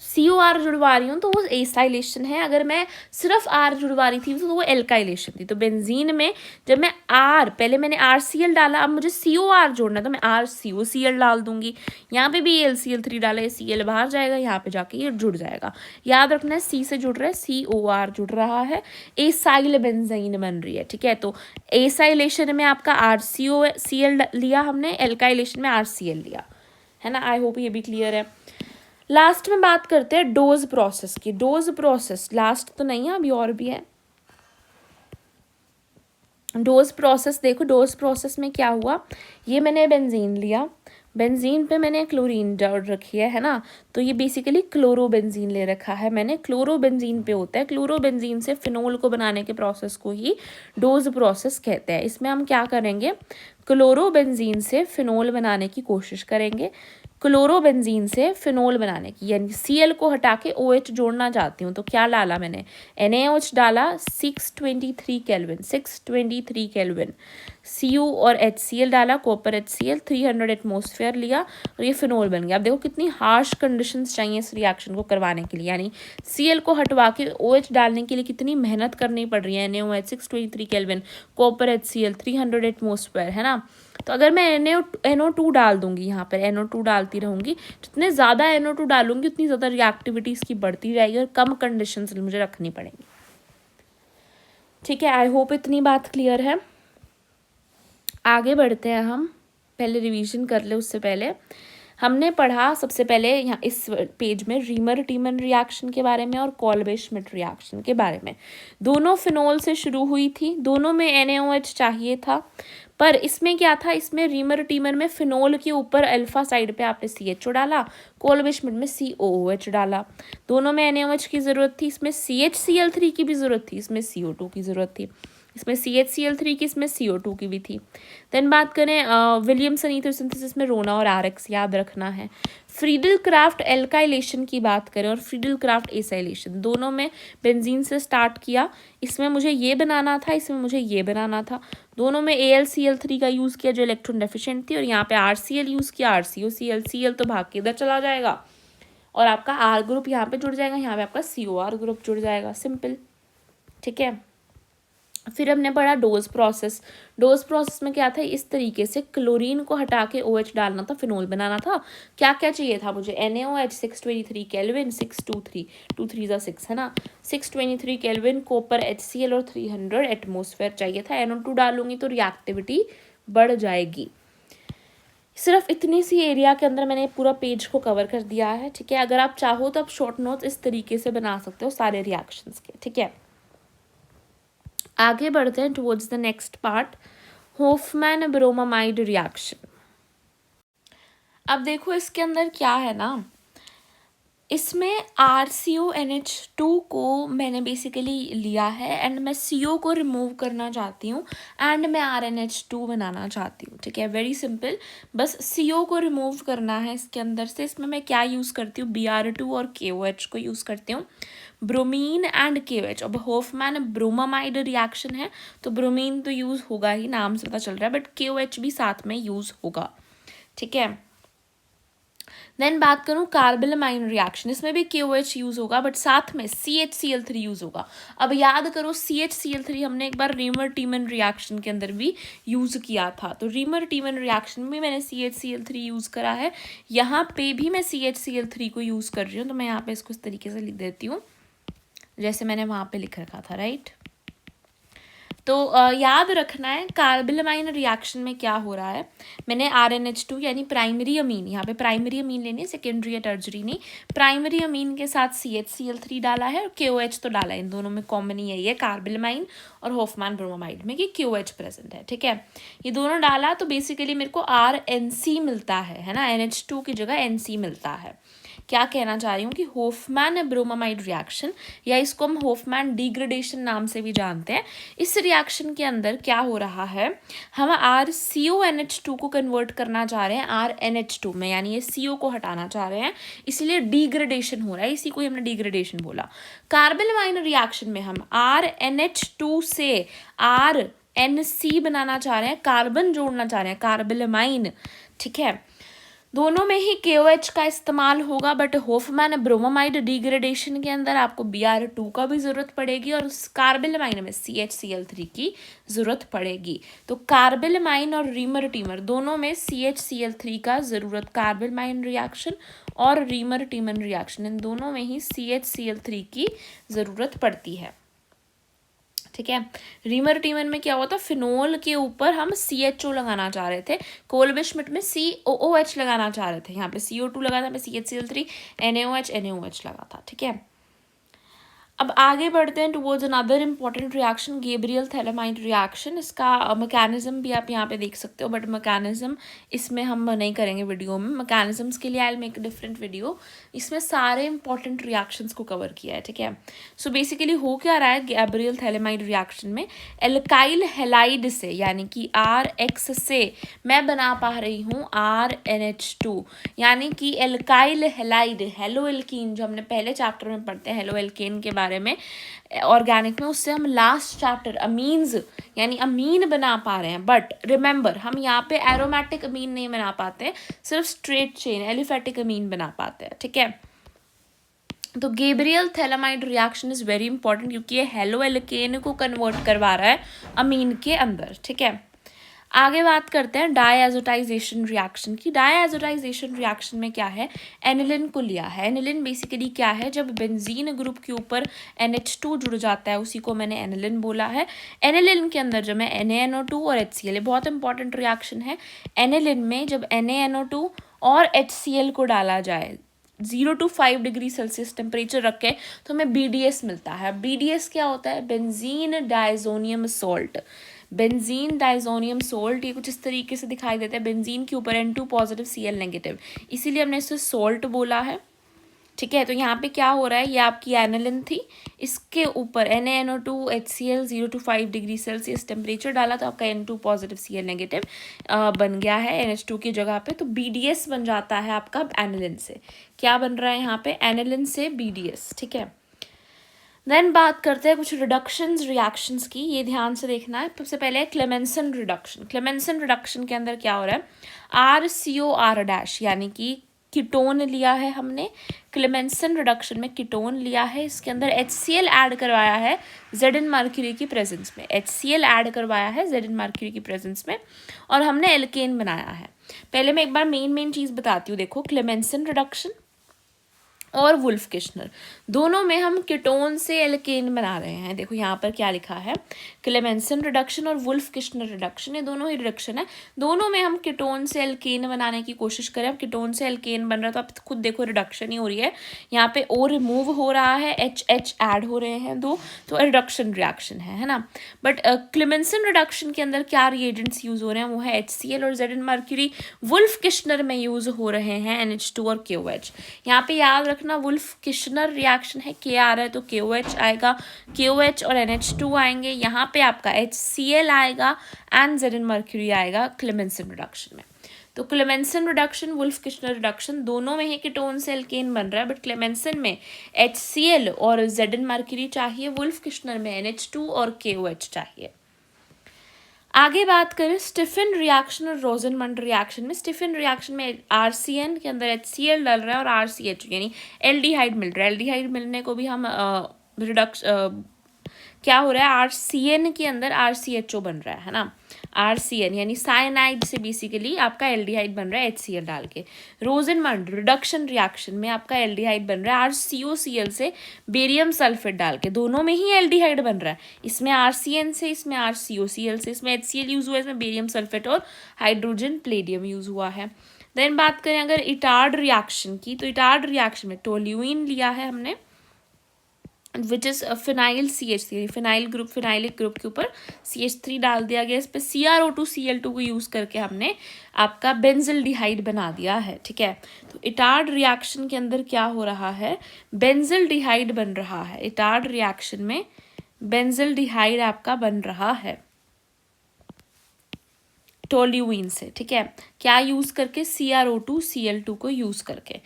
COR जुड़वा रही हूँ तो वो एसाइलेशन है, अगर मैं सिर्फ R जुड़वा रही थी तो वो एल्काइलेशन थी। तो बेंजीन में जब मैं पहले मैंने RCl डाला, अब मुझे COR जोड़ना है तो मैं RCOCl डाल दूंगी। यहाँ पे भी AlCl3 डाला है, Cl बाहर जाएगा, यहाँ पे जाके ये जुड़ जाएगा। याद रखना है C से जुड़ रहा है, COR जुड़ रहा है, एसाइल बेंजीन बन रही है, ठीक है। तो एसाइलेशन में आपका RCOCl लिया हमने, एल्काइलेशन में RCl लिया, है ना। आई होप ये भी क्लियर है। लास्ट में बात करते हैं डोज प्रोसेस की। डोज प्रोसेस लास्ट तो नहीं है, अभी और भी है। डोज प्रोसेस देखो, डोज प्रोसेस में क्या हुआ, ये मैंने बेंजीन लिया, बेंजीन पे मैंने क्लोरीन डाल रखी है ना, तो ये बेसिकली क्लोरोबेंजीन ले रखा है मैंने। क्लोरोबेंजीन पे होता है, क्लोरोबेंजीन से फिनोल को बनाने के प्रोसेस को ही डोज प्रोसेस कहते हैं। इसमें हम क्या करेंगे, क्लोरोबेंजीन से फिनोल बनाने की कोशिश करेंगे, क्लोरोबेंजीन से फिनोल बनाने की, यानी Cl को हटा के OH जोड़ना चाहती हूँ, तो क्या डाला मैंने, NaOH डाला 623 केल्विन, 623 केल्विन, Cu और HCl डाला, कॉपर HCl 300 एटमॉस्फेयर लिया और ये फिनोल बन गया। अब देखो कितनी हार्श कंडीशंस चाहिए इस रिएक्शन को करवाने के लिए, यानी Cl को हटवा के OH डालने के लिए कितनी मेहनत करनी पड़ रही है। NaOH 623 kelvin, copper HCl 300 atmosphere, है ना। तो अगर मैं NO2 डाल दूंगी, यहाँ पर NO2 डालती रहूँगी, जितने ज़्यादा NO2 डालूंगी उतनी ज़्यादा रिएक्टिविटी इसकी बढ़ती जाएगी और कम कंडीशंस मुझे रखनी पड़ेंगी, ठीक है। आई होप इतनी बात क्लियर है। आगे बढ़ते हैं हम, पहले रिवीजन कर ले, उससे पहले हमने पढ़ा सबसे पहले यहाँ इस पेज में रीमर टीमन रिएक्शन के बारे में और कोल्बे श्मिट रिएक्शन के बारे में। दोनों फिनोल से शुरू हुई थी, दोनों में NaOH चाहिए था, पर इसमें क्या था, इसमें रीमर टीमर में फिनोल के ऊपर अल्फा साइड पे आपने CHO डाला, कोल्बे श्मिट में COOH डाला। दोनों में NaOH की ज़रूरत थी, इसमें CHCl3 की भी ज़रूरत थी, इसमें CO2 की ज़रूरत थी। इसमें CHCl3 की, इसमें CO2 की भी थी। देन बात करें विलियमसन ईथर सिंथेसिस में रोना और RX याद रखना है। फ्रीडल क्राफ्ट एल्काइलेशन की बात करें और फ्रीडल क्राफ्ट एसाइलेशन, दोनों में बेंजीन से स्टार्ट किया। इसमें मुझे ये बनाना था, इसमें मुझे ये बनाना था। दोनों में AlCl3 का यूज़ किया जो इलेक्ट्रॉन डेफिशिएंट थी, और यहाँ पे RCl यूज़ किया, RCOCl, Cl तो भाग के इधर चला जाएगा और आपका R ग्रुप यहाँ पे जुड़ जाएगा, यहाँ पे आपका COR ग्रुप जुड़ जाएगा, सिंपल। ठीक है, फिर हमने पढ़ा डोज प्रोसेस। डोज प्रोसेस में क्या था, इस तरीके से क्लोरीन को हटा के OH डालना था, फिनोल बनाना था। क्या क्या चाहिए था मुझे, NaOH 623 केल्विन, 623 2 3 6 है ना, 623 केल्विन, कॉपर HCl और 300 एटमोसफेयर चाहिए था। NO2 डालूंगी तो रिएक्टिविटी बढ़ जाएगी। सिर्फ इतनी सी एरिया के अंदर मैंने पूरा पेज को कवर कर दिया है। ठीक है, अगर आप चाहो तो आप शॉर्ट नोट्स इस तरीके से बना सकते हो सारे रिएक्शंस के। ठीक है, आगे बढ़ते हैं towards the next part, Hofmann bromamide reaction. अब देखो इसके अंदर क्या है ना, इसमें RCONH2 को मैंने बेसिकली लिया है एंड मैं CO को रिमूव करना चाहती हूँ एंड मैं RNH2 बनाना चाहती हूँ। ठीक है, वेरी सिंपल, बस CO को रिमूव करना है इसके अंदर से। इसमें मैं क्या यूज़ करती हूँ, Br2 और KOH को यूज़ करती हूँ, ब्रोमीन एंड KOH। अब होफमैन ब्रोमामाइड रिएक्शन है तो ब्रोमीन तो यूज़ होगा ही, नाम से पता चल रहा है, बट KOH भी साथ में यूज़ होगा। ठीक है, देन बात करूँ कार्बेलामाइन रिएक्शन, इसमें भी KOH यूज़ होगा बट साथ में CHCl3 यूज़ होगा। अब याद करो CHCl3 हमने एक बार रीमर टीमन रिएक्शन के अंदर भी यूज़ किया था, तो रीमर टीमन रिएक्शन में मैंने CHCl3 यूज़ करा है, यहाँ पे भी मैं CHCl3 को यूज़ कर रही हूँ। तो मैं यहाँ पे इसको इस तरीके से लिख देती हूँ जैसे मैंने वहाँ पे लिख रखा था, राइट। तो याद रखना है कार्बेलामाइन रिएक्शन में क्या हो रहा है, मैंने RNH2 यानी प्राइमरी अमीन, यहाँ पे प्राइमरी अमीन लेनी है, सेकेंडरी या टर्जरी नहीं, प्राइमरी अमीन के साथ CHCl3 डाला है और KOH तो डाला है। इन दोनों में कॉमन यही है कार्बेलामाइन और होफमैन ब्रोमामाइड में कि KOH प्रेजेंट है। ठीक है, ये दोनों डाला तो बेसिकली मेरे को RNC मिलता है ना, NH2 की जगह NC मिलता है। क्या कहना चाह रही हूँ कि होफमैन ब्रोमामाइड रिएक्शन, या इसको हम होफमैन डिग्रेडेशन नाम से भी जानते हैं, इस रिएक्शन के अंदर क्या हो रहा है, हम RCONH2 को कन्वर्ट करना चाह रहे हैं RNH2 में, यानी ये CO को हटाना चाह रहे हैं, इसलिए डिग्रेडेशन हो रहा है, इसी को हमने डिग्रेडेशन बोला। कार्बेलामाइन रिएक्शन में हम RNH2 से RNC बनाना चाह रहे हैं, कार्बन जोड़ना चाह रहे हैं, कार्बेलामाइन। ठीक है, दोनों में ही KOH का इस्तेमाल होगा, बट होफमैन ब्रोमामाइड डिग्रेडेशन के अंदर आपको Br2 का भी ज़रूरत पड़ेगी और उस कार्बेलामाइन में CHCl3 की ज़रूरत पड़ेगी। तो कार्बेलामाइन और रीमर टीमर दोनों में CHCl3 का ज़रूरत, कार्बेलामाइन रिएक्शन और रीमर टीमन रिएक्शन, इन दोनों में ही CHCl3 की ज़रूरत पड़ती है। ठीक है, रीमर टीमन में क्या हुआ था, फिनोल के ऊपर हम CHO लगाना चाह रहे थे, कोल्बे श्मिट में COOH लगाना चाह रहे थे, यहाँ पे CO2 लगा था, मैं CHCl3, NaOH लगा था। ठीक है, अब आगे बढ़ते हैं towards another important reaction, Gabriel phthalimide reaction. इसका मैकेनिज्म भी आप यहाँ पे देख सकते हो, बट मैकेनिज्म इसमें हम नहीं करेंगे वीडियो में, मैकेनिज्म्स के लिए I will make a different video. इसमें सारे इंपॉर्टेंट रिएक्शंस को कवर किया है। ठीक है, सो बेसिकली हो क्या रहा है गैब्रियल थैलामाइड रिएक्शन में, एल्काइल हैलाइड से यानी कि RX से मैं बना पा रही हूँ RNH2, यानी कि एल्काइल हैलाइड, हेलो एल्कीन, जो हमने पहले चैप्टर में पढ़ते हैं हेलो एल्केन के बारे में ऑर्गेनिक में, उससे हम लास्ट चैप्टर अमीन्स यानी अमीन बना पा रहे हैं। बट रिमेंबर, हम यहाँ पे एरोमेटिक अमीन नहीं बना पाते, सिर्फ स्ट्रेट चेन एलिफेटिक अमीन बना पाते हैं। ठीक है, तो Gabriel phthalimide reaction is very important क्योंकि ये हेलो एल्केन को कन्वर्ट करवा रहा है अमीन के अंदर। ठीक है, आगे बात करते हैं डायएज़ोटाइजेशन रिएक्शन की। डायएज़ोटाइजेशन रिएक्शन में क्या है, एनिलिन को लिया है। एनिलिन बेसिकली क्या है, जब बेंजीन ग्रुप के ऊपर NH2 जुड़ जाता है उसी को मैंने एनिलिन बोला है। एनिलिन के अंदर जब मैं NaNO2 और HCl, बहुत इंपॉर्टेंट रिएक्शन है, एनिलिन में जब NaNO2 और HCl को डाला जाए 0 to 5 डिग्री सेल्सियस टेम्परेचर रखें तो हमें BDS मिलता है। BDS क्या होता है, benzene diazonium salt. Benzene diazonium salt ये कुछ इस तरीके से दिखाई देता है, बेंजीन के ऊपर N2 पॉजिटिव Cl नेगेटिव, इसीलिए हमने इसे सोल्ट बोला है। ठीक है। तो यहाँ पे क्या हो रहा है, ये आपकी एनिलिन थी, इसके ऊपर NaNO2 HCl 0 to 5 degree Celsius temperature डाला तो आपका N2 पॉजिटिव Cl नेगेटिव बन गया है NH2 की जगह पे। तो BDS बन जाता है आपका एनिलिन से। क्या बन रहा है यहाँ पे, एनिलिन से BDS, ठीक है। देन बात करते हैं कुछ रिडक्शंस रिएक्शंस की, ये ध्यान से देखना है। सबसे पहले क्लेमेंसन रिडक्शन। क्लेमेंसन रिडक्शन के अंदर क्या हो रहा है, RCOR' यानी कि कीटोन लिया है हमने, क्लेमेंसन रिडक्शन में कीटोन लिया है, इसके अंदर HCl ऐड करवाया है Zn मर्क्यूरी की प्रेजेंस में, HCl ऐड करवाया है Zn मर्क्यूरी की प्रेजेंस में, और हमने एल्केन बनाया है। पहले मैं एक बार मेन चीज़ बताती हूँ। देखो, क्लेमेंसन रिडक्शन और वुल्फ किश्नर दोनों में हम कीटोन से एल्केन बना रहे हैं। देखो यहाँ पर क्या लिखा है, क्लेमेंसन रिडक्शन और वुल्फ किश्नर रिडक्शन, ये दोनों ही रिडक्शन है। दोनों में हम कीटोन से एल्केन बनाने की कोशिश करें। अब कीटोन से एल्केन बन रहा है तो आप खुद देखो रिडक्शन ही हो रही है। यहाँ पे O रिमूव हो रहा है, HH ऐड हो रहे हैं दो, तो रिडक्शन रिएक्शन है ना। बट क्लेमेंसन रिडक्शन के अंदर क्या रिएजेंट्स यूज हो रहे हैं, वो है HCl और Zn मर्क्यूरी। वुल्फ किश्नर में यूज हो रहे हैं NH2 और KOH। यहाँ पे याद रखना, वुल्फ किश्नर रिएक्शन है, K आ रहा है तो KOH आएगा, KOH और NH2 आएंगे, यहाँ पे आपका HCl आएगा एंड Zn मर्क्यूरी आएगा क्लेमेंसन रिडक्शन में। तो Clemmensen reduction, Wolff Kishner reduction दोनों में ही कीटोन से एल्केन बन रहा है, बट क्लेमेंसन में HCl और Zn मर्क्यूरी चाहिए, वुल्फ किश्नर में NH2 और KOH चाहिए। आगे बात करें स्टिफन रिएक्शन और रोजनमंड रिएक्शन में। स्टिफन रिएक्शन में RCN के अंदर HCl डल रहा है और RCH यानी एल्डिहाइड मिल रहा है। एल्डिहाइड मिलने को भी हम क्या हो रहा है, RCN के अंदर RCHO बन रहा है ना। RCN यानी साइनाइड से बेसिकली आपका एल्डिहाइड बन रहा है HCl डाल के। रोजनमंड रिडक्शन रिएक्शन में आपका एल्डिहाइड बन रहा है RCOCl से बेरियम सल्फेट डाल के, दोनों में ही एल्डिहाइड बन रहा है, इसमें RCN से, इसमें RCOCl से, इसमें HCl यूज हुआ है, इसमें बेरियम सल्फेट और हाइड्रोजन प्लेडियम यूज हुआ है। देन बात करें अगर इटार्ड रिएक्शन की, तो इटार्ड रिएक्शन में टोल्यूइन लिया है हमने which is phenyl CH3, phenyl group, phenylic group के ऊपर CH3 डाल दिया गया, इस पर CrO2Cl2 को यूज़ करके हमने आपका बेंजिल्डिहाइड बना दिया है, ठीक है। तो इटार्ड रिएक्शन के अंदर क्या हो रहा है, बेंजिल्डिहाइड बन रहा है। इटार्ड रिएक्शन में बेंजिल्डिहाइड आपका बन रहा है टोल्यूइन से, ठीक है। क्या यूज़ करके, CrO2Cl2 को यूज़ करके।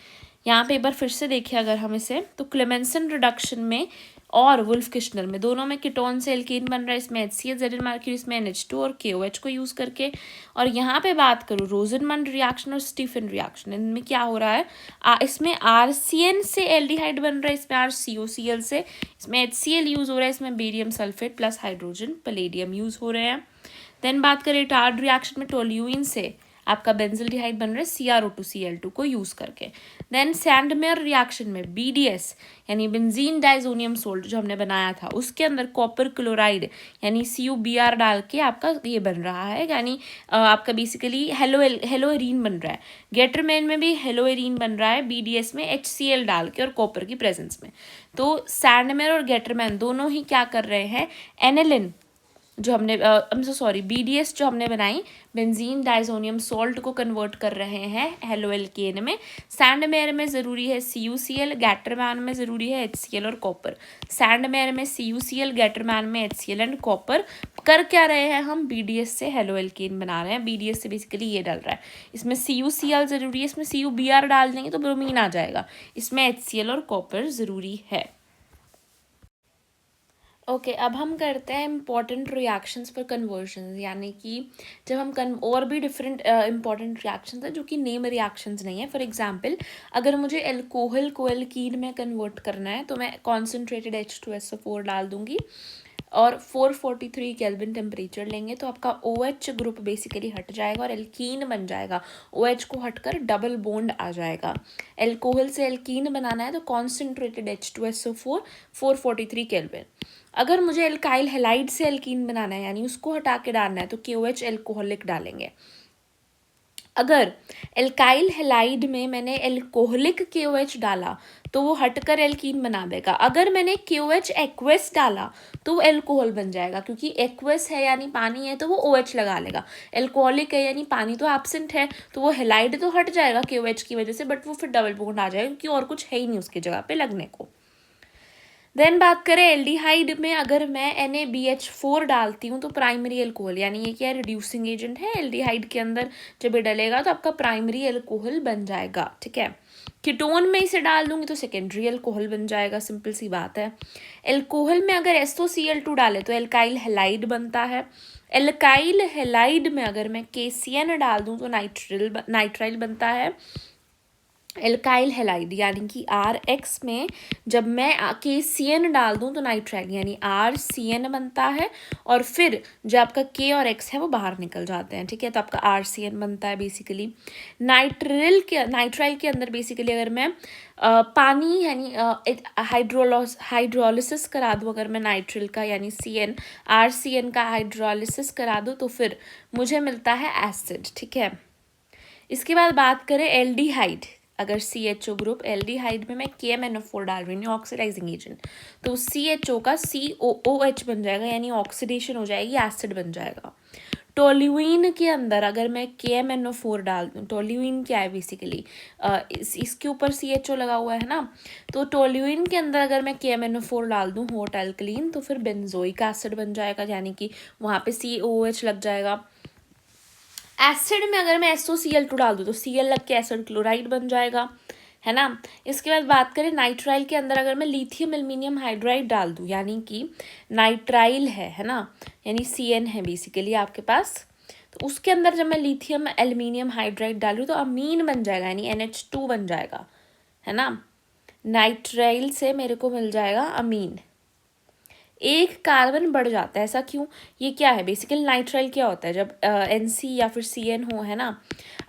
यहाँ पे एक बार फिर से देखिए अगर हम इसे, तो क्लेमेंसन रिडक्शन में और वुल्फ किश्नर में दोनों में कीटोन से एल्केन बन रहा है, इसमें HCl Zn मर्क्यूरी, इसमें NH2 और KOH को यूज़ करके। और यहाँ पे बात करूँ रोजनमंड रिएक्शन और स्टीफन रिएक्शन, इनमें क्या हो रहा है, इसमें RCN से एल्डिहाइड बन रहा है, इसमें RCOCl से, इसमें HCl यूज़ हो रहा है, इसमें barium sulphate plus hydrogen palladium use हो रहे हैं। देन बात करें इटार्ड रिएक्शन में टोल्यूइन से आपका बेंजिल्डिहाइड बन रहा है CrO2Cl2 को यूज़ करके। देन सैंडमेयर रिएक्शन में BDS यानी बेंजीन डाइजोनियम सोल्ट जो हमने बनाया था, उसके अंदर कॉपर क्लोराइड यानी CuBr डाल के आपका ये बन रहा है, यानी आपका बेसिकली हेलोएरीन बन रहा है। गेटरमैन में भी हेलोएरीन बन रहा है BDS में HCl डाल के और कॉपर की प्रेजेंस में। तो सैंडमेयर और गेटरमैन दोनों ही क्या कर रहे हैं, एनिलिन जो हमने BDS जो हमने बनाई बेंजीन डाइजोनियम सोल्ट को कन्वर्ट कर रहे हैं हेलोएल्केन में। सैंडमेयर में ज़रूरी है CuCl, गेटरमैन में ज़रूरी है HCl और कॉपर। सैंडमेयर में CuCl, गेटरमैन में HCl एंड कॉपर। कर क्या रहे हैं हम, BDS से हेलोएल्केन बना रहे हैं। BDS से बेसिकली ये डल रहा है, इसमें CuCl ज़रूरी है, इसमें CuBr डाल देंगे तो ब्रोमीन आ जाएगा, इसमें HCl और कॉपर ज़रूरी है। ओके अब हम करते हैं इम्पॉर्टेंट रिएक्शंस फॉर कन्वर्जन, यानी कि जब हम और भी डिफरेंट इम्पॉर्टेंट रिएक्शंस हैं जो कि नेम रिएक्शंस नहीं है। फॉर एग्जांपल अगर मुझे एल्कोहल को एल्कीन में कन्वर्ट करना है तो मैं कॉन्सेंट्रेटेड H2SO4 डाल दूंगी और 443 केल्विन टेम्परेचर लेंगे तो आपका OH ग्रुप बेसिकली हट जाएगा और एल्कीन बन जाएगा। OH को हटकर डबल बॉन्ड आ जाएगा। एल्कोहल से एल्कीन बनाना है तो कॉन्सेंट्रेटेड H2SO4 443 केल्विन। अगर मुझे एल्काइल हेलाइड से एल्कीन बनाना है यानी उसको हटा के डालना है तो KOH एल्कोहलिक डालेंगे। अगर एल्काइल हैलाइड में मैंने एल्कोहलिक KOH डाला तो वो हटकर एल्कीन बना देगा। अगर मैंने KOH एक्वस डाला तो वो एल्कोहल बन जाएगा, क्योंकि एक्वस है यानी पानी है तो वो OH लगा लेगा। एल्कोहलिक है यानी पानी तो एब्सेंट है तो वो हैलाइड तो हट जाएगा KOH की वजह से, बट वो फिर डबल बॉन्ड आ जाएगा क्योंकि और कुछ है ही नहीं उसकी जगह पे लगने को। देन बात करें एल्डिहाइड में, अगर मैं NaBH4 डालती हूँ तो प्राइमरी एल्कोहल, यानी ये क्या रिड्यूसिंग एजेंट है, एल्डिहाइड के अंदर जब ये डलेगा तो आपका प्राइमरी एल्कोहल बन जाएगा। ठीक है, कीटोन में इसे डाल दूंगी तो सेकेंडरी एल्कोहल बन जाएगा, सिंपल सी बात है। एल्कोहल में अगर SOCl2 डाले तो एल्काइल हैलाइड बनता है। एल्काइल हैलाइड में अगर मैं KCN डाल दूँ तो नाइट्राइल बनता है। एल्काइल हैलाइड यानी कि RX में जब मैं KCN डाल दूं तो नाइट्राइल यानी RCN बनता है, और फिर जो आपका K और X है वो बाहर निकल जाते हैं। ठीक है, तो आपका RCN बनता है बेसिकली। नाइट्राइल के अंदर बेसिकली अगर मैं पानी यानी हाइड्रोलिसिस करा दूँ, अगर मैं नाइट्रिल का यानी RCN का हाइड्रोलिसिस करा दूँ तो फिर मुझे मिलता है एसिड। ठीक है, इसके बाद बात करें एल्डिहाइड, अगर CHO ग्रुप, एल्डिहाइड में मैं KMNO4 डाल रही हूँ ऑक्सीडाइजिंग एजेंट, तो CHO का COOH बन जाएगा यानी ऑक्सीडेशन हो जाएगी, एसिड बन जाएगा। टोल्यूइन के अंदर अगर मैं KMNO4 डाल दूँ, टोल्यूइन क्या है बेसिकली, इसके ऊपर CHO लगा हुआ है ना, तो टोल्यूइन के अंदर अगर मैं KMNO4 डाल दूँ हॉट एल्कलीन तो फिर बेंजोइक एसिड बन जाएगा, यानी कि वहाँ पे COOH लग जाएगा। एसिड में अगर मैं SOCl2 डाल दूँ तो Cl लग के एसिड क्लोराइड बन जाएगा, है ना। इसके बाद बात करें नाइट्राइल के अंदर, अगर मैं लिथियम एल्यूमिनियम हाइड्राइड डाल दूँ यानी कि नाइट्राइल है ना, यानी CN है बेसिकली आपके पास, तो उसके अंदर जब मैं लिथियम एल्यूमिनियम हाइड्राइड डालूँ तो अमीन बन जाएगा यानी NH2 बन जाएगा, है ना। नाइट्राइल से मेरे को मिल जाएगा अमीन, एक कार्बन बढ़ जाता है, ऐसा क्यों, ये क्या है बेसिकली, नाइट्राइल क्या होता है जब NC या फिर CN हो, है ना।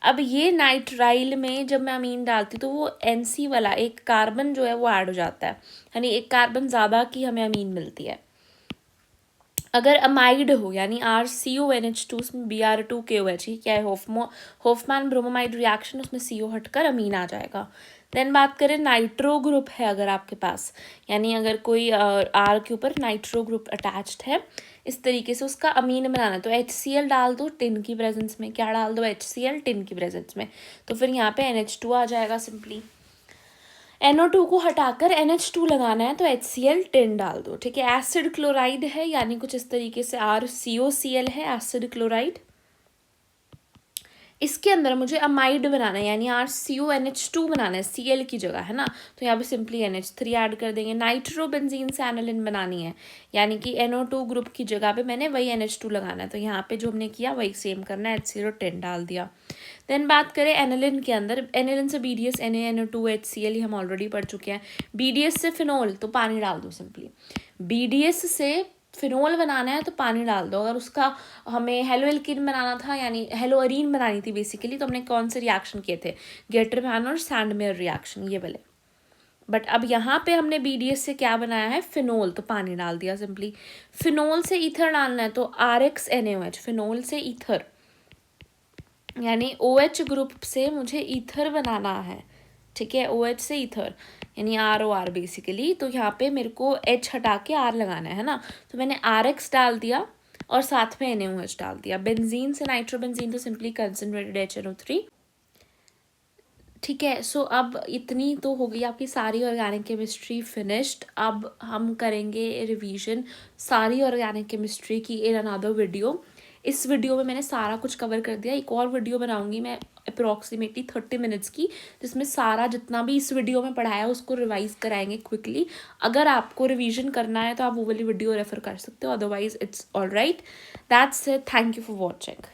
अब ये नाइट्राइल में जब मैं अमीन डालती हूँ तो वो NC वाला एक कार्बन जो है वो ऐड हो जाता है, यानी एक कार्बन ज़्यादा की हमें अमीन मिलती है। अगर अमाइड हो यानी RCONH2 उसमें Br2KOH, क्या है होफमैन ब्रोमोमाइड रिएक्शन, उसमें CO हटकर अमीन आ जाएगा। देन बात करें नाइट्रो ग्रुप है अगर आपके पास, यानी अगर कोई R के ऊपर नाइट्रो ग्रुप अटैच्ड है, इस तरीके से उसका अमीन बनाना है तो HCl डाल दो टिन की प्रेजेंस में, क्या डाल दो HCl टिन की प्रेजेंस में, तो फिर यहाँ पे NH2 आ जाएगा सिंपली। NO2 को हटाकर NH2 लगाना है तो HCl टिन डाल दो। ठीक है, एसिड क्लोराइड है यानी कुछ इस तरीके से RCOCl है एसिड क्लोराइड, इसके अंदर मुझे अमाइड बनाना है यानी RCONH2 बनाना है Cl की जगह, है ना, तो यहाँ पे सिंपली NH3 ऐड कर देंगे। नाइट्रोबेंजीन से एनिलिन बनानी है यानी कि NO2 ग्रुप की जगह पे मैंने वही NH2 लगाना है, तो यहाँ पे जो हमने किया वही सेम करना है, HCl और 10 डाल दिया। देन बात करें एनिलिन के अंदर, एनिलिन से BDS NaNO2 HCl ही हम ऑलरेडी पढ़ चुके हैं। BDS से फिनोल तो पानी डाल दो सिंपली, BDS से फिनोल बनाना है तो पानी डाल दो। अगर उसका हमें हेलो एल्कीन बनाना था यानी हेलो अरीन बनानी थी बेसिकली, तो हमने कौन से रिएक्शन किए थे, गेटरमैन और सैंडमेयर रिएक्शन, ये वाले। बट अब यहाँ पे हमने BDS से क्या बनाया है, फिनोल, तो पानी डाल दिया सिंपली। फिनोल से ईथर डालना है तो RxNaOH, फिनोल से ईथर यानी OH ग्रुप से मुझे ईथर बनाना है। ठीक है, OH से ईथर यानी ROR बेसिकली, तो यहाँ पे मेरे को H हटा के R लगाना है ना, तो मैंने RX डाल दिया और साथ में NaOH डाल दिया। बेंजीन से नाइट्रोबेंजीन तो सिंपली कंसनट्रेटेड HNO3। ठीक है, सो अब इतनी तो हो गई आपकी सारी ऑर्गेनिक केमिस्ट्री फिनिश्ड। अब हम करेंगे रिवीजन सारी ऑर्गेनिक केमिस्ट्री की इन अनदर वीडियो। इस वीडियो में मैंने सारा कुछ कवर कर दिया, एक और वीडियो बनाऊंगी मैं अप्रॉक्सीमेटली 30 मिनट्स की, जिसमें सारा जितना भी इस वीडियो में पढ़ाया है उसको रिवाइज कराएंगे क्विकली। अगर आपको रिवीजन करना है तो आप वो वाली वीडियो रेफर कर सकते हो, otherwise it's all right. That's it, thank you for watching.